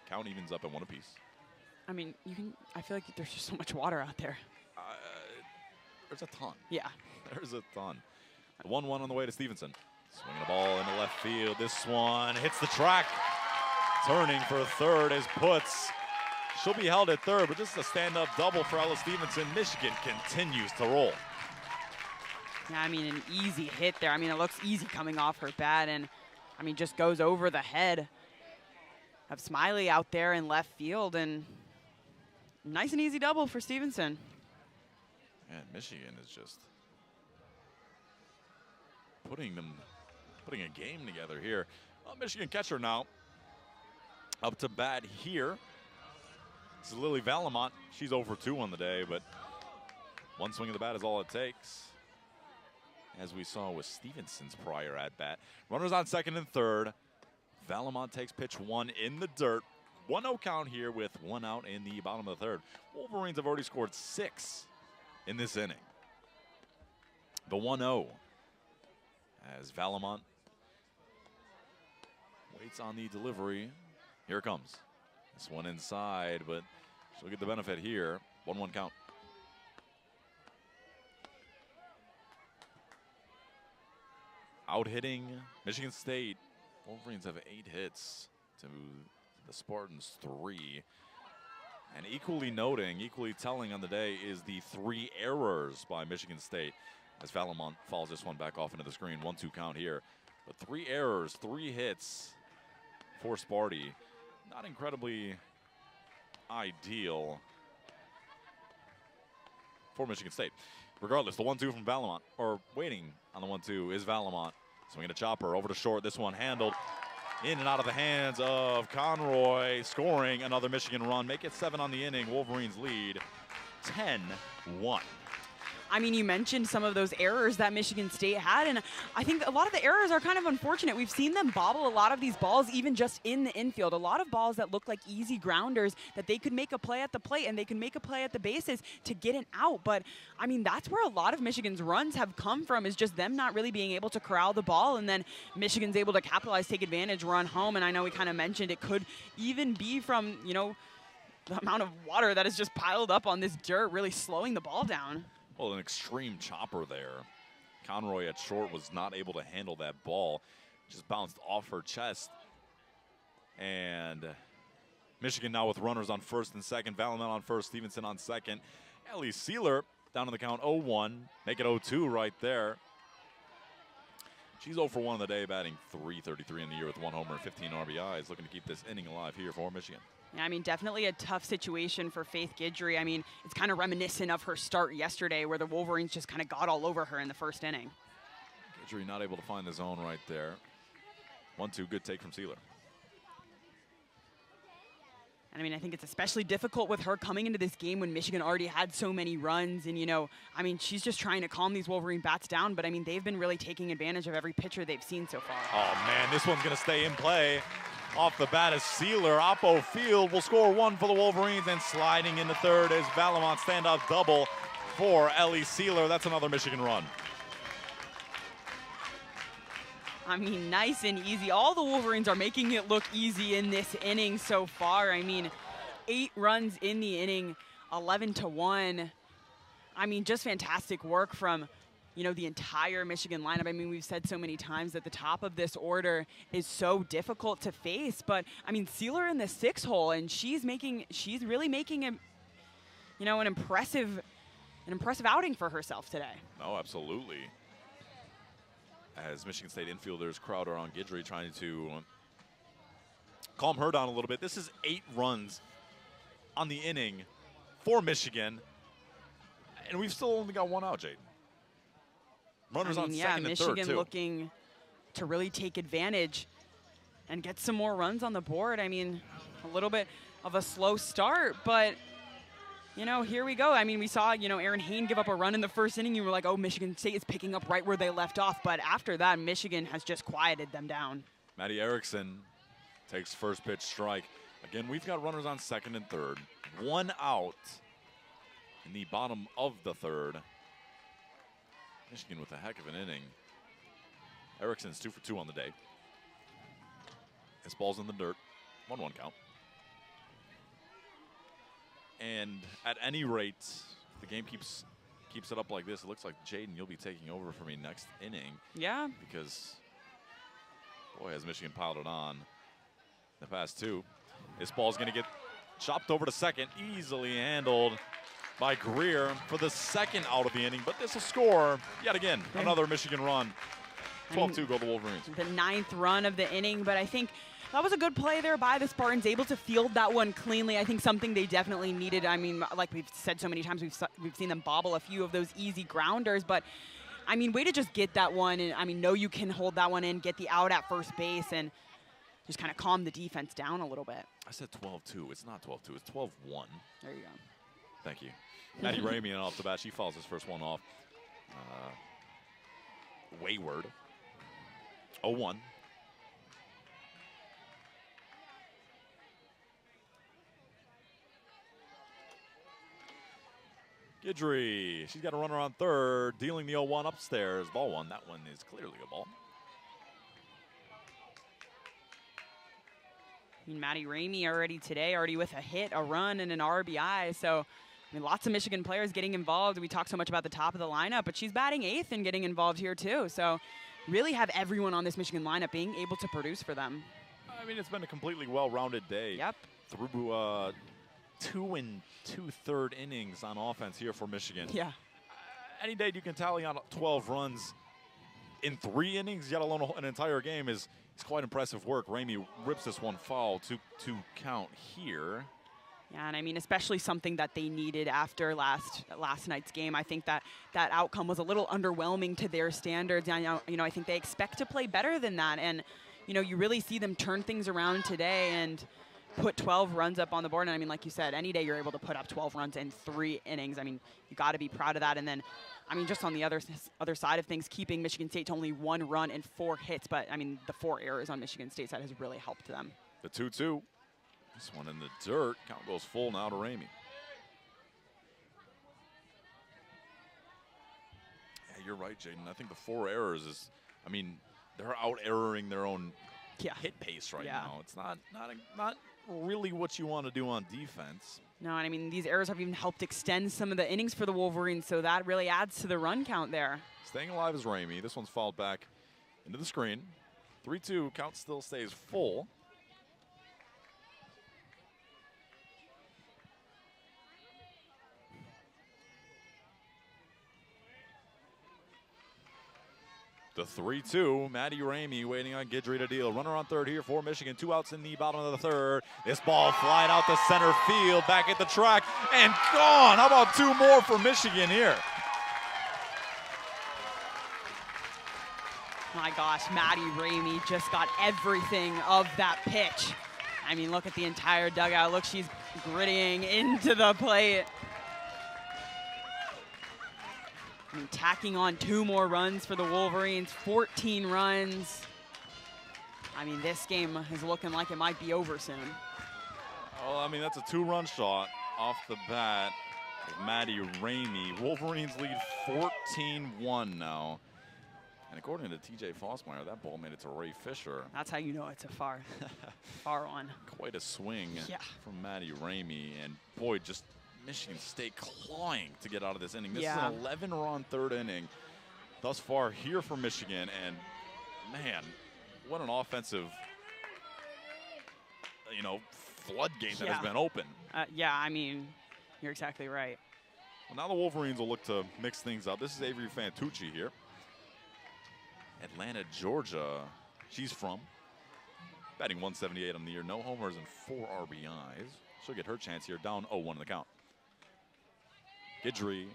Count evens up at 1 apiece. I mean, I feel like there's just so much water out there. There's a ton. Yeah. There's a ton. The 1-1 on the way to Stevenson. Swinging the ball into left field. This one hits the track. Turning for 3rd is Putz. She'll be held at 3rd, but just a stand-up double for Ella Stevenson. Michigan continues to roll. Yeah, I mean, an easy hit there. I mean, it looks easy coming off her bat, and I mean, just goes over the head of Smiley out there in left field, and nice and easy double for Stevenson. And Michigan is just putting a game together here. Well, Michigan catcher now up to bat here. This is Lily Valamont. She's 0 for 2 on the day, but 1 swing of the bat is all it takes. As we saw with Stevenson's prior at bat. Runners on 2nd and 3rd. Valamont takes pitch 1 in the dirt. 1-0 count here with 1 out in the bottom of the 3rd. Wolverines have already scored 6 in this inning. The 1-0 as Valamont waits on the delivery. Here it comes. This one inside, but she'll get the benefit here. 1-1 count. Out hitting Michigan State. Wolverines have 8 hits to the Spartans 3. And equally telling on the day is the 3 errors by Michigan State as Valamont follows this one back off into the screen. 1-2 count here. But 3 errors, 3 hits for Sparty. Not incredibly ideal for Michigan State. Regardless, the 1-2 from Valamont, or waiting on the 1-2 is Valamont. Swinging a chopper over to short. This one handled in and out of the hands of Conroy, scoring another Michigan run. Make it 7 on the inning. Wolverines lead 10-1. I mean, you mentioned some of those errors that Michigan State had, and I think a lot of the errors are kind of unfortunate. We've seen them bobble a lot of these balls, even just in the infield. A lot of balls that look like easy grounders that they could make a play at the plate and they can make a play at the bases to get an out. But, I mean, that's where a lot of Michigan's runs have come from, is just them not really being able to corral the ball, and then Michigan's able to capitalize, take advantage, run home. And I know we kind of mentioned it could even be from, you know, the amount of water that is just piled up on this dirt, really slowing the ball down. Well, an extreme chopper there. Conroy at short was not able to handle that ball. Just bounced off her chest. And Michigan now with runners on 1st and 2nd. Valamont on 1st, Stevenson on 2nd. Ellie Sealer down to the count 0-1. Make it 0-2 right there. She's 0 for 1 on the day, batting .333 in the year with 1 homer and 15 RBIs. Looking to keep this inning alive here for Michigan. Yeah, I mean, definitely a tough situation for Faith Guidry. I mean, it's kind of reminiscent of her start yesterday where the Wolverines just kind of got all over her in the 1st inning. Guidry not able to find the zone right there. 1-2, good take from Sealer. And I mean, I think it's especially difficult with her coming into this game when Michigan already had so many runs. And, you know, I mean, she's just trying to calm these Wolverine bats down. But, I mean, they've been really taking advantage of every pitcher they've seen so far. Oh, man, this one's going to stay in play. Off the bat is Sealer. Oppo Field will score 1 for the Wolverines, and sliding into 3rd is Valamont. Stand-up double for Ellie Sealer. That's another Michigan run. I mean, nice and easy. All the Wolverines are making it look easy in this inning so far. I mean, 8 runs in the inning, 11-1. I mean, just fantastic work from, you know, the entire Michigan lineup. I mean, we've said so many times that the top of this order is so difficult to face, but I mean, Sealer in the 6 hole, and she's really making a, you know, an impressive outing for herself today. Oh, absolutely. As Michigan State infielders crowd around Guidry trying to calm her down a little bit. This is 8 runs on the inning for Michigan, and we've still only got 1 out, Jaden. Runners on second and third, Michigan too. looking to really take advantage and get some more runs on the board. I mean, a little bit of a slow start, but you know, here we go. I mean, we saw, you know, Aaron Hayne give up a run in the first inning. You were like, oh, Michigan State is picking up right where they left off. But after that, Michigan has just quieted them down. Maddie Erickson takes first pitch strike. Again, we've got runners on second and third. 1 out in the bottom of the third. Michigan with a heck of an inning. Erickson's 2 for 2 on the day. This ball's in the dirt. 1-1 count. And at any rate, if the game keeps it up like this, it looks like Jaden, you'll be taking over for me next inning. Yeah. Because, boy, has Michigan piled it on the past 2. This ball's going to get chopped over to second, easily handled by Greer for the 2nd out of the inning. But this will score yet again another Michigan run. 12-2 go the Wolverines. The 9th run of the inning, but I think that was a good play there by the Spartans, able to field that one cleanly. I think something they definitely needed. I mean, like we've said so many times, we've seen them bobble a few of those easy grounders, but I mean, way to just get that one, and I mean, know you can hold that one in, get the out at first base, and just kind of calm the defense down a little bit. I said 12-2. It's not 12-2. It's 12-1. There you go. Thank you. Maddie Ramey off the bat. She fouls his first one off. Wayward. 0-1. Guidry, she's got a runner on third, dealing the 0-1 upstairs. Ball 1. That one is clearly a ball. I mean, Maddie Ramey already with a hit, a run, and an RBI. So, I mean, lots of Michigan players getting involved. We talk so much about the top of the lineup, but she's batting 8th and getting involved here too. So, really have everyone on this Michigan lineup being able to produce for them. I mean, it's been a completely well-rounded day. Yep. Through 2 2/3 innings on offense here for Michigan. Yeah. Any day you can tally on 12 runs in 3 innings, let alone an entire game, is quite impressive work. Ramey rips this one foul to count here. Yeah, and I mean, especially something that they needed after last night's game. I think that outcome was a little underwhelming to their standards. And, you know, I think they expect to play better than that. And, you know, you really see them turn things around today and put 12 runs up on the board. And I mean, like you said, any day you're able to put up 12 runs in 3 innings. I mean, you got to be proud of that. And then, I mean, just on the other side of things, keeping Michigan State to only 1 run and 4 hits. But, I mean, the 4 errors on Michigan State's side has really helped them. The 2-2. This one in the dirt. Count goes full now to Ramey. Yeah, you're right, Jaden. I think the 4 errors is, I mean, they're out-erroring their own hit pace right now. It's not really what you want to do on defense. No, and I mean, these errors have even helped extend some of the innings for the Wolverines, so that really adds to the run count there. Staying alive is Ramey. This one's fouled back into the screen. 3-2, count still stays full. The 3-2, Maddie Ramey waiting on Guidry to deal. Runner on third here for Michigan. 2 outs in the bottom of the third. This ball flying out to center field, back at the track, and gone. How about 2 more for Michigan here? My gosh, Maddie Ramey just got everything of that pitch. I mean, look at the entire dugout. Look, she's grittying into the plate. I mean, tacking on 2 more runs for the Wolverines, 14 runs. I mean, this game is looking like it might be over soon. Well, I mean, that's a 2-run shot off the bat with Maddie Ramey. Wolverines lead 14-1 now. And according to TJ Fossmeyer, that ball made it to Ray Fisher. That's how you know it's a far one. Quite a swing Yeah. from Maddie Ramey. And boy, just Michigan State clawing to get out of this inning. This Yeah. is an 11-run third inning thus far here for Michigan. And man, what an offensive, floodgate that has been open. Yeah, I mean, you're exactly right. Well, now the Wolverines will look to mix things up. This is Avery Fantucci here. Atlanta, Georgia, she's from. Batting 178 on the year, no homers and 4 RBIs. She'll get her chance here, down 0-1 in the count. Guidry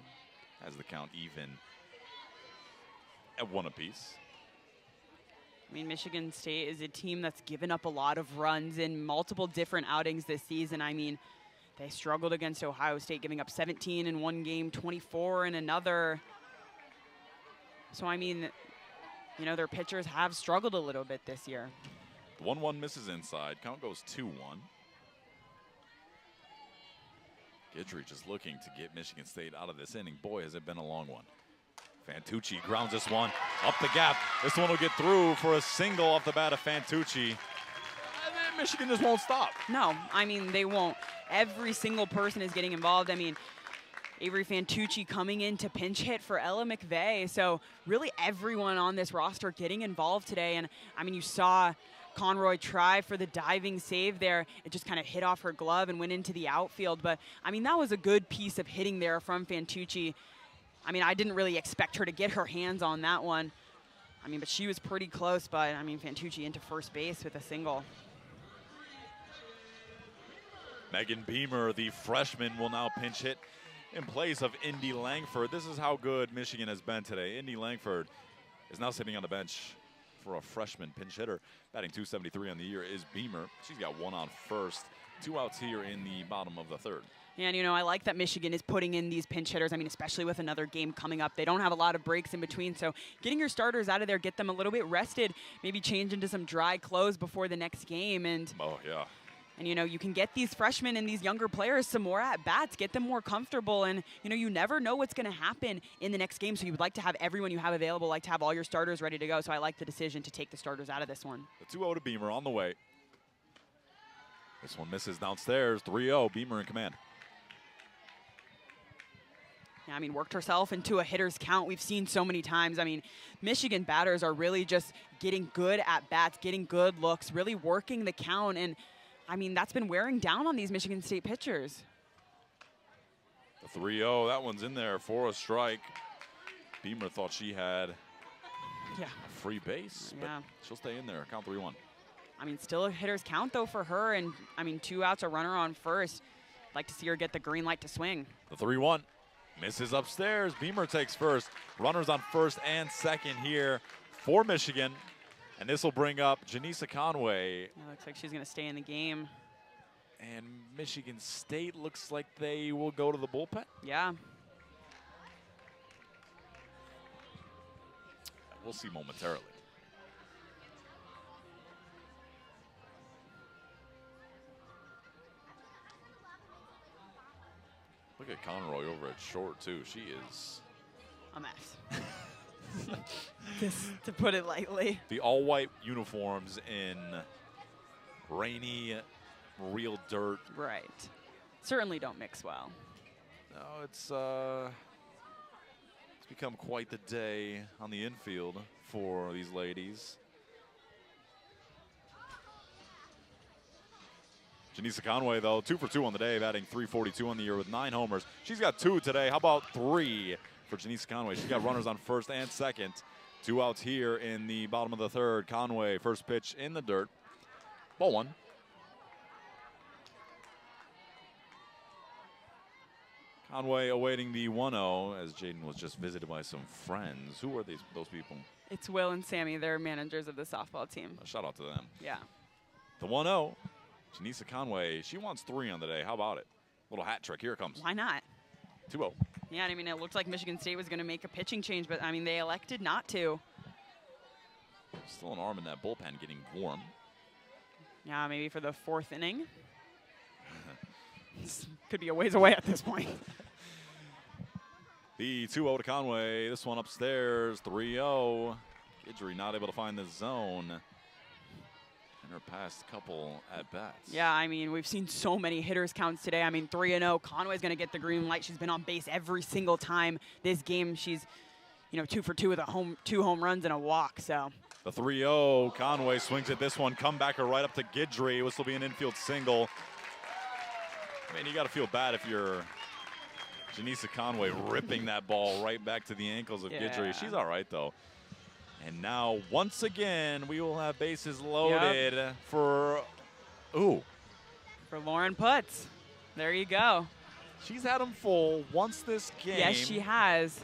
has the count even at 1 apiece. I mean, Michigan State is a team that's given up a lot of runs in multiple different outings this season. I mean, they struggled against Ohio State, giving up 17 in one game, 24 in another. So, I mean, their pitchers have struggled a little bit this year. The 1-1 misses inside. Count goes 2-1. Guidry just looking to get Michigan State out of this inning. Boy, has it been a long one. Fantucci grounds this one up the gap. This one will get through for a single off the bat of Fantucci. And then Michigan just won't stop. No, I mean, they won't. Every single person is getting involved. I mean, Avery Fantucci coming in to pinch hit for Ella McVeigh. So really everyone on this roster getting involved today. And I mean, you saw Conroy try for the diving save there. It just kind of hit off her glove and went into the outfield. But I mean, that was a good piece of hitting there from Fantucci. I mean, I didn't really expect her to get her hands on that one. I mean, but she was pretty close. But I mean, Fantucci into first base with a single. Megan Beamer, the freshman, will now pinch hit in place of Indy Langford. This is how good Michigan has been today. Indy Langford is now sitting on the bench for a freshman pinch hitter. Batting .273 on the year is Beamer. She's got 1 on first. 2 outs here in the bottom of the third. And, I like that Michigan is putting in these pinch hitters. I mean, especially with another game coming up. They don't have a lot of breaks in between. So getting your starters out of there, get them a little bit rested, maybe change into some dry clothes before the next game. And oh, yeah. And, you can get these freshmen and these younger players some more at-bats, get them more comfortable. And, you never know what's going to happen in the next game. So you would like to have everyone you have available, like to have all your starters ready to go. So I like the decision to take the starters out of this one. The 2-0 to Beamer on the way. This one misses downstairs. 3-0, Beamer in command. Yeah, I mean, worked herself into a hitter's count we've seen so many times. I mean, Michigan batters are really just getting good at-bats, getting good looks, really working the count. And I mean, that's been wearing down on these Michigan State pitchers. The 3-0, that one's in there for a strike. Beamer thought she had a free base, but she'll stay in there. Count 3-1. I mean, still a hitter's count, though, for her. And, I mean, 2 outs, a runner on first. Like to see her get the green light to swing. The 3-1 misses upstairs. Beamer takes first. Runners on first and second here for Michigan. And this will bring up Janisa Conway. It looks like she's going to stay in the game. And Michigan State looks like they will go to the bullpen. Yeah. We'll see momentarily. Look at Conroy over at short, too. She is a mess. Just to put it lightly. The all-white uniforms in rainy, real dirt. Right. Certainly don't mix well. No, it's become quite the day on the infield for these ladies. Janisa Conway, though, 2 for 2 on the day, batting .342 on the year with 9 homers. She's got 2 today. How about 3 for Janisa Conway? She's got runners on first and second. 2 outs here in the bottom of the third. Conway, first pitch in the dirt. Ball 1. Conway awaiting the 1-0 as Jaden was just visited by some friends. Who are those people? It's Will and Sammy. They're managers of the softball team. A shout out to them. Yeah. The 1-0. Janisa Conway, she wants 3 on the day. How about it? Little hat trick. Here it comes. Why not? 2-0. Yeah, I mean, it looked like Michigan State was going to make a pitching change, but, I mean, they elected not to. Still an arm in that bullpen getting warm. Yeah, maybe for the 4th inning. Could be a ways away at this point. The 2-0 to Conway. This one upstairs, 3-0. Guidry not able to find the zone in her past couple at-bats. Yeah, I mean, we've seen so many hitters counts today. I mean, 3-0. Conway's going to get the green light. She's been on base every single time this game. She's, 2 for 2 with two home runs and a walk, so. The 3-0, Conway swings at this one, comebacker right up to Guidry. This will be an infield single. I mean, you got to feel bad if you're Janisa Conway ripping that ball right back to the ankles of Guidry. She's all right, though. And now, once again, we will have bases loaded for Lauren Putz. There you go. She's had them full once this game. Yes, she has.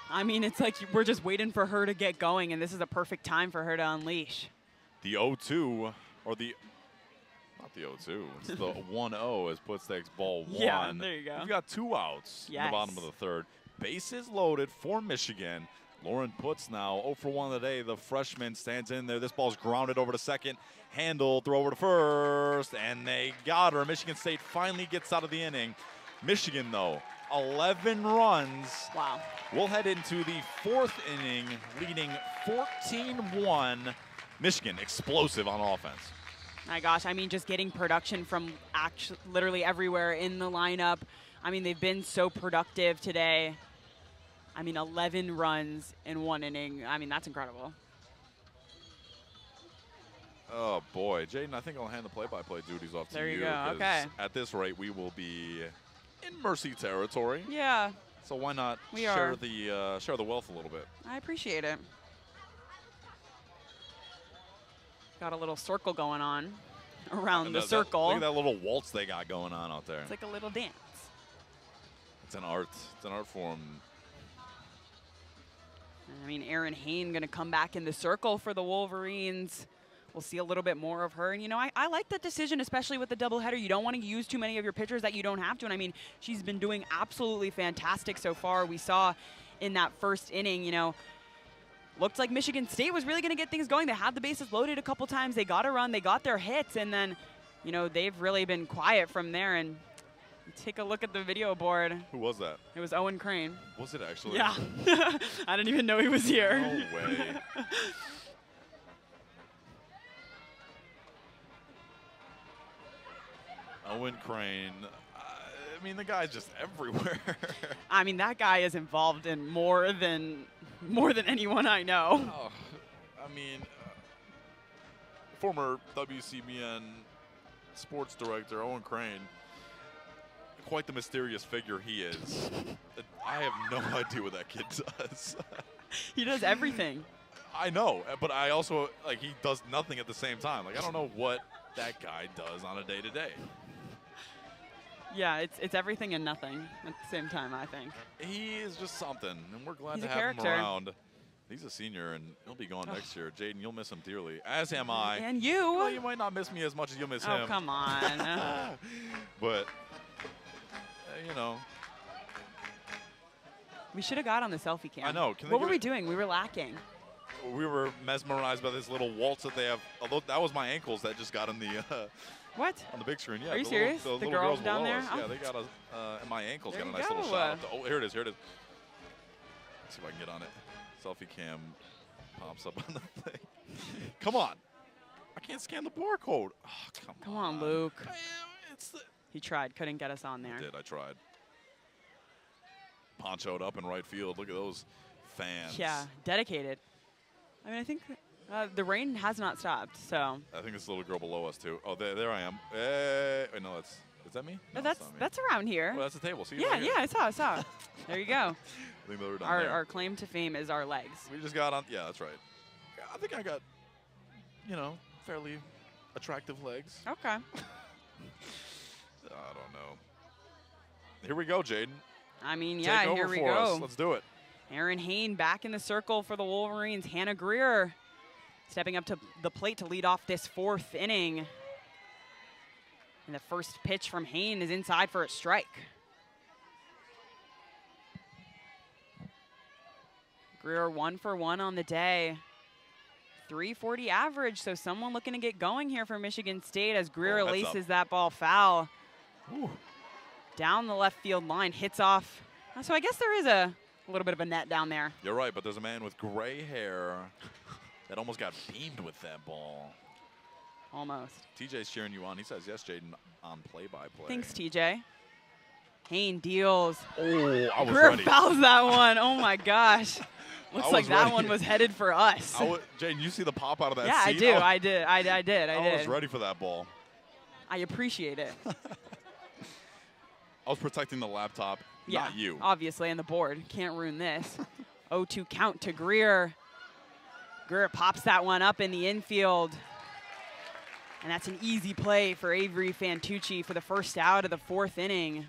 I mean, it's like we're just waiting for her to get going, and this is a perfect time for her to unleash. The 0-2, or the, not the 0-2, it's the 1-0 as Putz takes ball 1. Yeah, there you go. We've got 2 outs in the bottom of the 3rd. Bases loaded for Michigan. Lauren Putz now 0 for 1 today. The freshman stands in there. This ball's grounded over to second. Handle, throw over to first, and they got her. Michigan State finally gets out of the inning. Michigan, though, 11 runs. Wow. We'll head into the 4th inning, leading 14-1. Michigan explosive on offense. My gosh, I mean, just getting production from literally everywhere in the lineup. I mean, they've been so productive today. I mean, 11 runs in 1 inning. I mean, that's incredible. Oh, boy. Jaden, I think I'll hand the play-by-play duties off to you. There you go. Okay. At this rate, we will be in Mercy territory. Yeah. So why not share the wealth a little bit? I appreciate it. Got a little circle going on around the circle. Look at that little waltz they got going on out there. It's like a little dance. It's an art. It's an art form. I mean, Erin Hain going to come back in the circle for the Wolverines. We'll see a little bit more of her. And, I like that decision, especially with the doubleheader. You don't want to use too many of your pitchers that you don't have to. And, I mean, she's been doing absolutely fantastic so far. We saw in that first inning, looked like Michigan State was really going to get things going. They had the bases loaded a couple times. They got a run. They got their hits. And then, they've really been quiet from there. And take a look at the video board. Who was that? It was Owen Crane. Was it actually? Yeah. I didn't even know he was here. No way. Owen Crane. I mean, the guy's just everywhere. I mean, that guy is involved in more than anyone I know. Oh, I mean, former WCBN Sports director Owen Crane. Quite the mysterious figure he is. I have no idea what that kid does. He does everything. I know, but I also, he does nothing at the same time. I don't know what that guy does on a day-to-day. Yeah, it's everything and nothing at the same time, I think. He is just something, and we're glad He's to a have character. him around. He's a senior, and he'll be gone next year. Jaden, you'll miss him dearly, as am I. And you. Well, you might not miss me as much as you'll miss him. Oh, come on. But, We should have got on the selfie cam. I know. What were we doing? We were lacking. We were mesmerized by this little waltz that they have. Although that was my ankles that just got on the what? On the big screen. Yeah. Are you serious? The little girls down there? Yeah, they got and my ankles There got a you nice little go. shot. Oh, here it is. Here it is. Let's see if I can get on it. Selfie cam pops up on the thing. Come on. I can't scan the barcode. Oh, come on, Luke. It's the He tried. Couldn't get us on there. I did. I tried. Ponchoed up in right field. Look at those fans. Yeah, dedicated. I mean, I think the rain has not stopped, so. I think it's the little girl below us, too. Oh, there I am. Wait, no, is that me? No, that's around here. Oh, that's the table. See, yeah, right here. I saw. There you go. I think they were down there. Our claim to fame is our legs. We just got on. Yeah, that's right. I think I got, fairly attractive legs. Okay. I don't know. Here we go, Jaden. I mean, yeah, Take over here we for go. us. Let's do it. Erin Hain back in the circle for the Wolverines. Hannah Greer stepping up to the plate to lead off this 4th inning. And the first pitch from Hain is inside for a strike. Greer 1 for 1 on the day. 340 average, so someone looking to get going here for Michigan State as Greer laces that ball foul. Ooh. Down the left field line, hits off. So I guess there is a A little bit of a net down there. You're right, but there's a man with gray hair that almost got beamed with that ball. Almost. TJ's cheering you on. He says, yes, Jaden, on play-by-play. Thanks, TJ. Hayne deals. Oh, I was Greer ready. fouls that one. Oh, my gosh. Looks like that ready. one was headed for us. Jaden, you see the pop out of that yeah, seat? I do. I did. I did. I was ready for that ball. I appreciate it. I was protecting the laptop, Yeah, not you. obviously, and the board. Can't ruin this. 0-2 count to Greer. Greer pops that one up in the infield. And that's an easy play for Avery Fantucci for the first out of the 4th inning.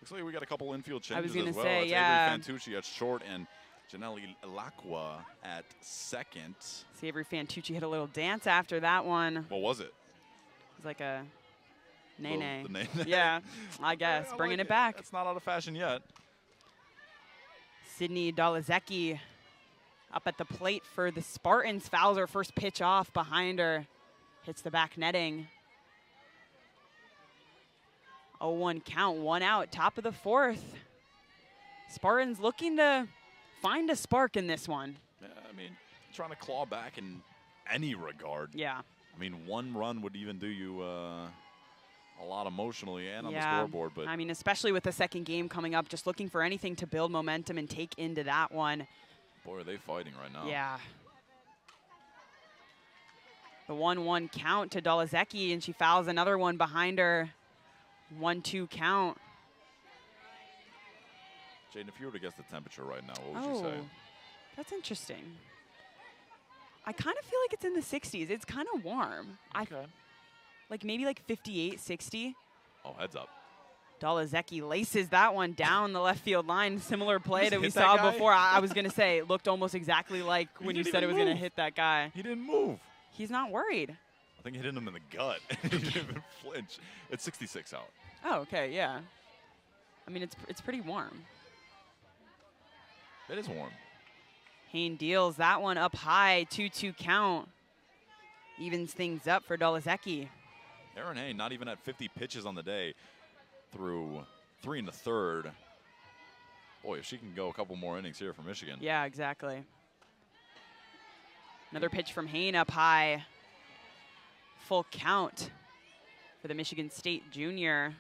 Looks like we got a couple infield changes I was gonna as well. say, It's yeah. Avery Fantucci at short and Janelle Lacqua at second. See, Avery Fantucci hit a little dance after that one. What was it? It was like a nay-nay. The nay-nay. Yeah, I guess. I Bringing like it back. It's not out of fashion yet. Sydney Dolazecki up at the plate for the Spartans. Fouls her first pitch off behind her. Hits the back netting. 0-1 count, 1 out, top of the 4th. Spartans looking to find a spark in this one. Yeah, I mean, trying to claw back in any regard. Yeah. I mean, one run would even do you a lot emotionally and on the Yeah. scoreboard. But I mean, especially with the second game coming up, just looking for anything to build momentum and take into that one. boy, are they fighting right now. Yeah. The 1-1 count to Dolazecki, and she fouls another one behind her. 1-2 count. Jaden, if you were to guess the temperature right now, what would you say? That's interesting. I kind of feel like it's in the 60s. It's kind of warm. Okay. Like maybe like 58, 60. Oh, heads up. Dolazecki laces that one down the left field line. Similar play Just that we hit that saw guy? before. I was going to say, it looked almost exactly like He when you didn't said it even was going to move. hit that guy. He didn't move. He's not worried. I think it hit him in the gut. He didn't even flinch. It's 66 out. Oh, okay, yeah. I mean, it's pretty warm. It is warm. Hayne deals that one up high, 2-2 count. Evens things up for Dolazecki. Aaron Hayne not even at 50 pitches on the day through 3 1/3. Boy, if she can go a couple more innings here for Michigan. Yeah, exactly. Another pitch from Hayne up high. Full count for the Michigan State junior.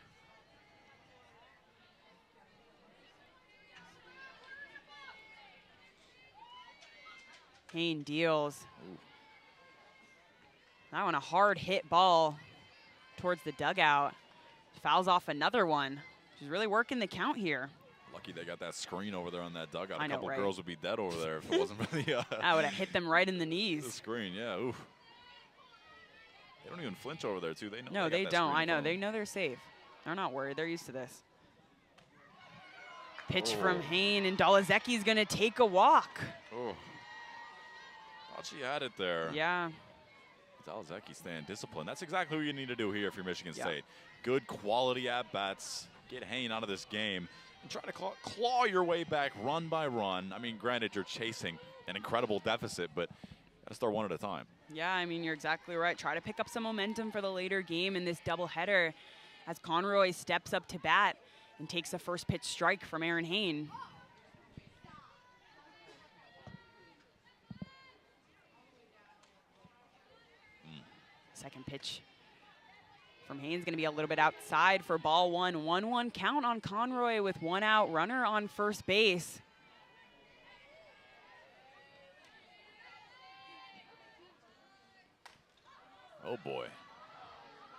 Hayne deals. Ooh. That one a hard hit ball towards the dugout. Fouls off another one. She's really working the count here. Lucky they got that screen over there on that dugout. I A know, couple right? girls would be dead over there if it wasn't for the, That would have hit them right in the the knees. screen. Yeah, oof. They don't even flinch over there, too. They know No, they they got that don't. screen I in know. front of They them. know they're safe. They're not worried. They're used to this. Pitch Oh. from Hayne, and Dolazecki's going to take a walk. Oh. Thought she had it there. Yeah. Dolazecki staying disciplined. That's exactly what you need to do here if you're Michigan Yeah. State. Good quality at-bats. Get Hayne out of this game and try to claw your way back run by run. I mean, granted, you're chasing an incredible deficit, but got to start one at a time. Yeah, I mean, you're exactly right. Try to pick up some momentum for the later game in this doubleheader as Conroy steps up to bat and takes the first pitch strike from Aaron Hayne. Second pitch from Hayne's going to be a little bit outside for ball one. 1-1 count on Conroy with 1 out, runner on first base. Oh, boy.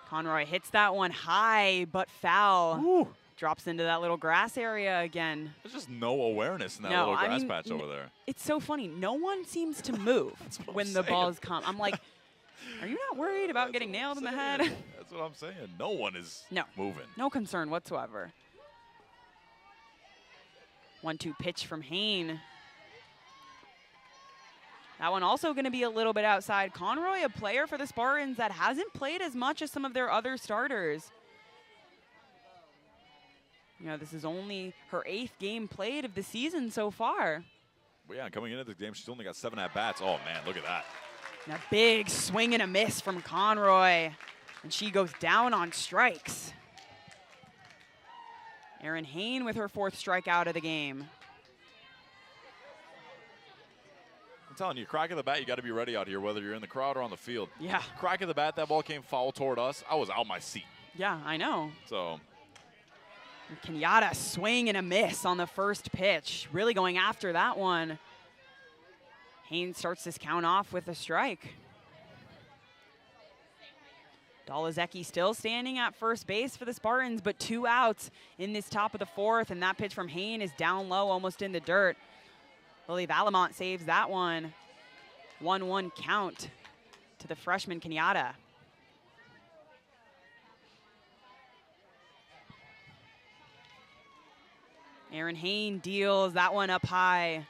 Conroy hits that one high but foul. Woo. Drops into that little grass area again. There's just no awareness in that No, little I grass mean, patch over there. It's so funny. No one seems to move what when I'm the saying. balls come. I'm like, are you not worried about getting nailed in the head? That's what I'm saying. No one is No. moving. No concern whatsoever. 1-2 pitch from Hayne. That one also going to be a little bit outside. Conroy, a player for the Spartans that hasn't played as much as some of their other starters. You know, this is only her 8th game played of the season so far. But yeah, coming into the game, she's only got 7 at-bats. Oh, man, look at that. And a big swing and a miss from Conroy. And she goes down on strikes. Aaron Hayne with her 4th strikeout of the game. telling you, crack of the bat, you got to be ready out here, whether you're in the crowd or on the field. Yeah. Crack of the bat, that ball came foul toward us. I was out my seat. Yeah, I know. So. Kenyatta swing and a miss on the first pitch. Really going after that one. Haynes starts this count off with a strike. Dolazecki still standing at first base for the Spartans, but 2 outs in this top of the 4th, and that pitch from Haynes is down low, almost in the dirt. Lily Valamont saves that one. 1-1 count to the freshman Kenyatta. Aaron Hayne deals that one up high.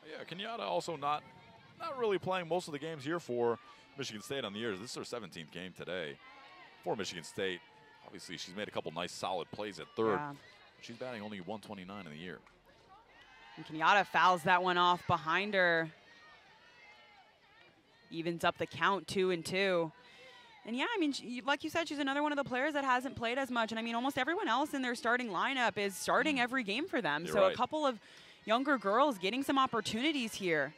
Yeah, Kenyatta also not really playing most of the games here for Michigan State on the year. This is her 17th game today for Michigan State. Obviously, she's made a couple nice solid plays at third. Yeah. She's batting only 129 in the year. And Kenyatta fouls that one off behind her. Evens up the count 2-2. And yeah, I mean, like you said, she's another one of the players that hasn't played as much. And I mean, almost everyone else in their starting lineup is starting every game for them. You're so right. A couple of younger girls getting some opportunities here.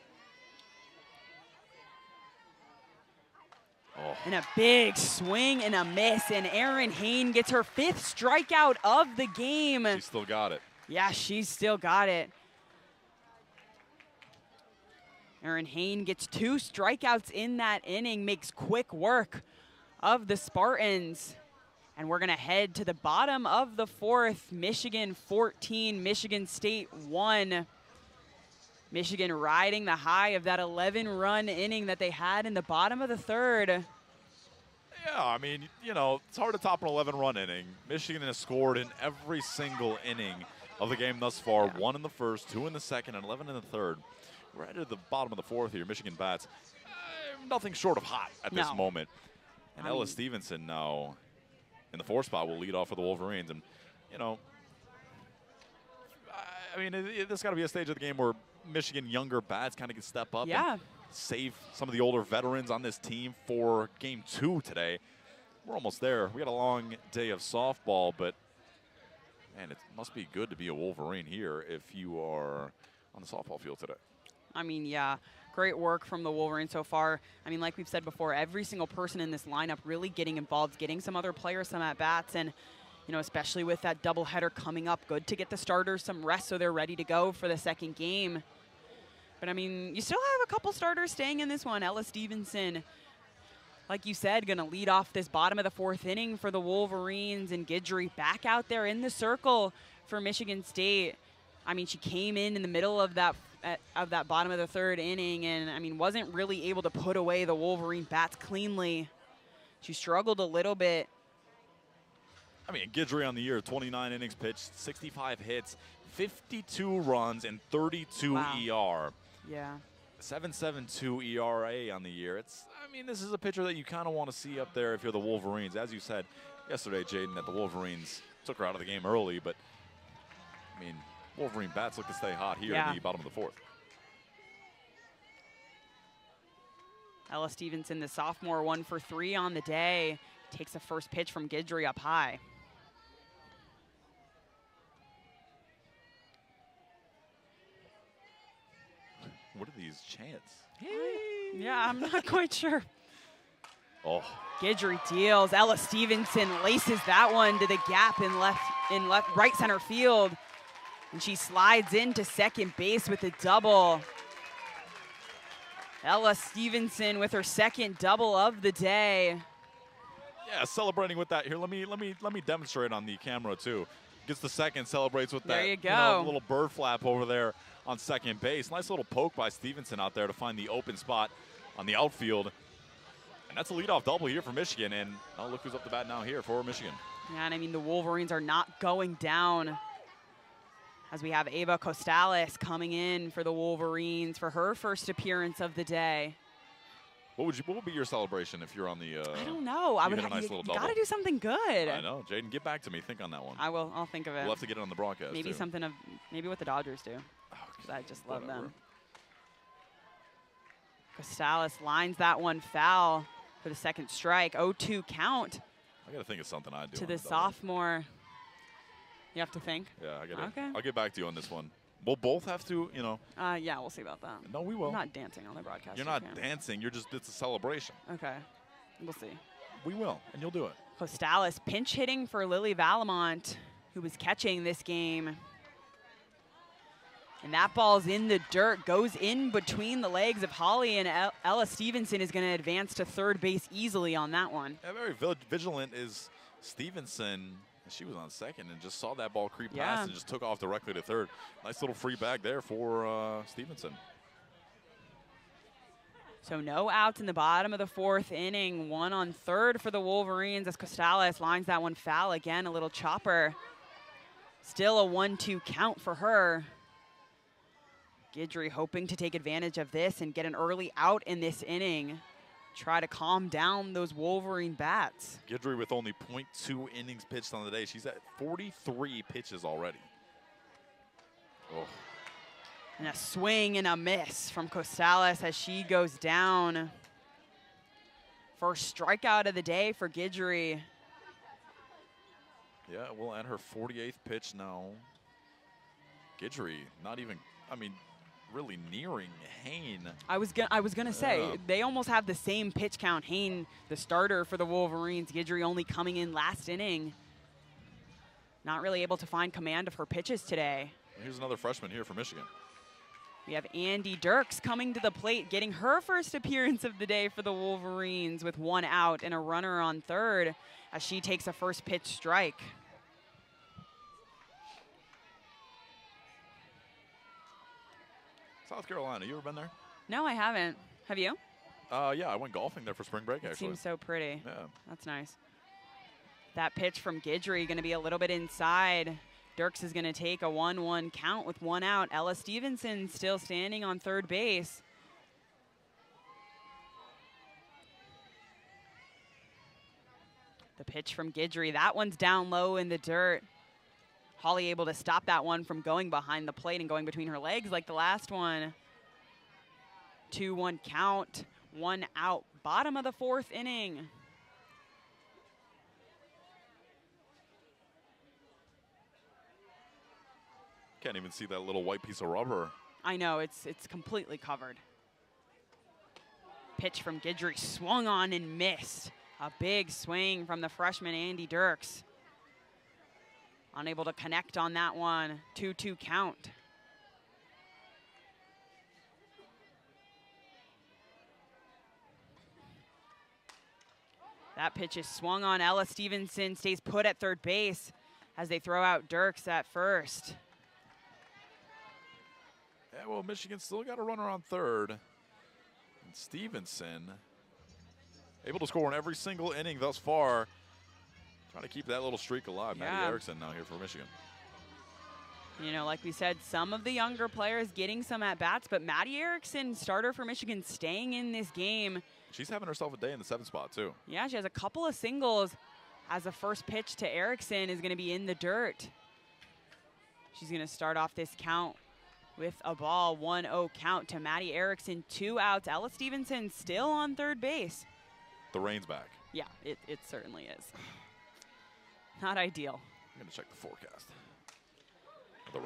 Oh. And a big swing and a miss. And Erin Hayne gets her 5th strikeout of the game. She still got it. Yeah, she's still got it. Erin Hayne gets 2 strikeouts in that inning, makes quick work of the Spartans. And we're going to head to the bottom of the 4th. Michigan 14, Michigan State 1. Michigan riding the high of that 11-run inning that they had in the bottom of the 3rd. Yeah, I mean, you know, it's hard to top an 11-run inning. Michigan has scored in every single inning of the game thus far. Yeah. 1 in the 1st, 2 in the 2nd, and 11 in the 3rd. We're at the bottom of the 4th here. Michigan bats nothing short of hot at this moment. And Ella Stevenson now in the 4th spot will lead off for the Wolverines. And, you know, I mean, there's got to be a stage of the game where Michigan younger bats kind of can step up and save some of the older veterans on this team for game 2 today. We're almost there. We got a long day of softball, but, man, it must be good to be a Wolverine here if you are on the softball field today. I mean, yeah, great work from the Wolverines so far. I mean, like we've said before, every single person in this lineup really getting involved, getting some other players some at-bats, and, you know, especially with that doubleheader coming up, good to get the starters some rest so they're ready to go for the 2nd game. But, I mean, you still have a couple starters staying in this one. Ella Stevenson, like you said, going to lead off this bottom of the 4th inning for the Wolverines, and Guidry back out there in the circle for Michigan State. I mean, she came in the middle of that bottom of the 3rd inning and, I mean, wasn't really able to put away the Wolverine bats cleanly. She struggled a little bit. I mean, Guidry on the year, 29 innings pitched, 65 hits, 52 runs, and 32 ER. Yeah. 7.72 ERA on the year. I mean, this is a pitcher that you kind of want to see up there if you're the Wolverines. As you said yesterday, Jaden, that the Wolverines took her out of the game early, but, I mean, Wolverine bats look to stay hot here in the bottom of the 4th. Ella Stevenson, the sophomore, 1 for 3 on the day. Takes the first pitch from Guidry up high. What are these chants? Yeah, I'm not quite sure. Oh. Guidry deals. Ella Stevenson laces that one to the gap in right center field. And she slides into 2nd base with a double. Ella Stevenson with her 2nd double of the day. Yeah, celebrating with that here. Let me demonstrate on the camera too. Gets the 2nd, celebrates with that. There you go. Know, little bird flap over there on 2nd base. Nice little poke by Stevenson out there to find the open spot on the outfield. And that's a leadoff double here for Michigan. And oh, look who's up the bat now here for Michigan. Yeah, and I mean, the Wolverines are not going down, as we have Ava Costales coming in for the Wolverines for her 1st appearance of the day. What would be your celebration if you're on the? I don't know. I would a nice little double. Gotta do something good. I know, Jaden. Get back to me. Think on that one. I will. I'll think of it. We'll have to get it on the broadcast. Maybe too. something of what the Dodgers do. Because I just love them. Costales lines that one foul for the 2nd strike. 0-2 count. I gotta think of something I do. To the sophomore. You have to think. Yeah, I gotta. Okay. I'll get back to you on this one. We'll both have to, you know. Yeah, we'll see about that. No, we will. I'm not dancing on the broadcast. You're not dancing. It's a celebration. Okay. We'll see. We will, and you'll do it. Costales pinch hitting for Lily Valamont, who was catching this game. And that ball's in the dirt, goes in between the legs of Holly, and Ella Stevenson is going to advance to third base easily on that one. Yeah, very vigilant is Stevenson. She was on second and just saw that ball creep past and just took off directly to third. Nice little free bag there for Stevenson. So no outs in the bottom of the fourth inning. One on third for the Wolverines as Costales lines that one foul again. A little chopper. Still a 1-2 count for her. Guidry hoping to take advantage of this and get an early out in this inning. Try to calm down those Wolverine bats. Guidry with only .2 innings pitched on the day. She's at 43 pitches already. Oh. And a swing and a miss from Costales as she goes down. First strikeout of the day for Guidry. Yeah, we'll add her 48th pitch now. Guidry, not even, I mean, really nearing Hain. I was gonna say they almost have the same pitch count. Hain, the starter for the Wolverines, Guidry only coming in last inning. Not really able to find command of her pitches today. Here's another freshman here for Michigan. We have Andy Dirks coming to the plate, getting her first appearance of the day for the Wolverines with one out and a runner on third as she takes a first pitch strike. South Carolina, you ever been there? No, I haven't. Have you? Yeah, I went golfing there for spring break, actually. Seems so pretty. Yeah. That's nice. That pitch from Guidry going to be a little bit inside. Dirks is going to take a 1-1 count with one out. Ella Stevenson still standing on third base. The pitch from Guidry, that one's down low in the dirt. Holly able to stop that one from going behind the plate and going between her legs like the last one. 2-1 count, one out. Bottom of the fourth inning. Can't even see that little white piece of rubber. I know, it's completely covered. Pitch from Guidry, swung on and missed. A big swing from the freshman Andy Dirks. Unable to connect on that one. 2-2 count. That pitch is swung on. Ella Stevenson stays put at third base as they throw out Dirks at first. Yeah, well, Michigan still got a runner on third. And Stevenson able to score in every single inning thus far. Trying to keep that little streak alive. Yeah. Maddie Erickson now here for Michigan. You know, like we said, some of the younger players getting some at-bats, but Maddie Erickson, starter for Michigan, staying in this game. She's having herself a day in the 7th spot, too. Yeah, she has a couple of singles as the first pitch to Erickson is going to be in the dirt. She's going to start off this count with a ball. 1-0 count to Maddie Erickson. 2 outs. Ella Stevenson still on third base. The rain's back. Yeah, it certainly is. Not ideal. I'm going to check the forecast.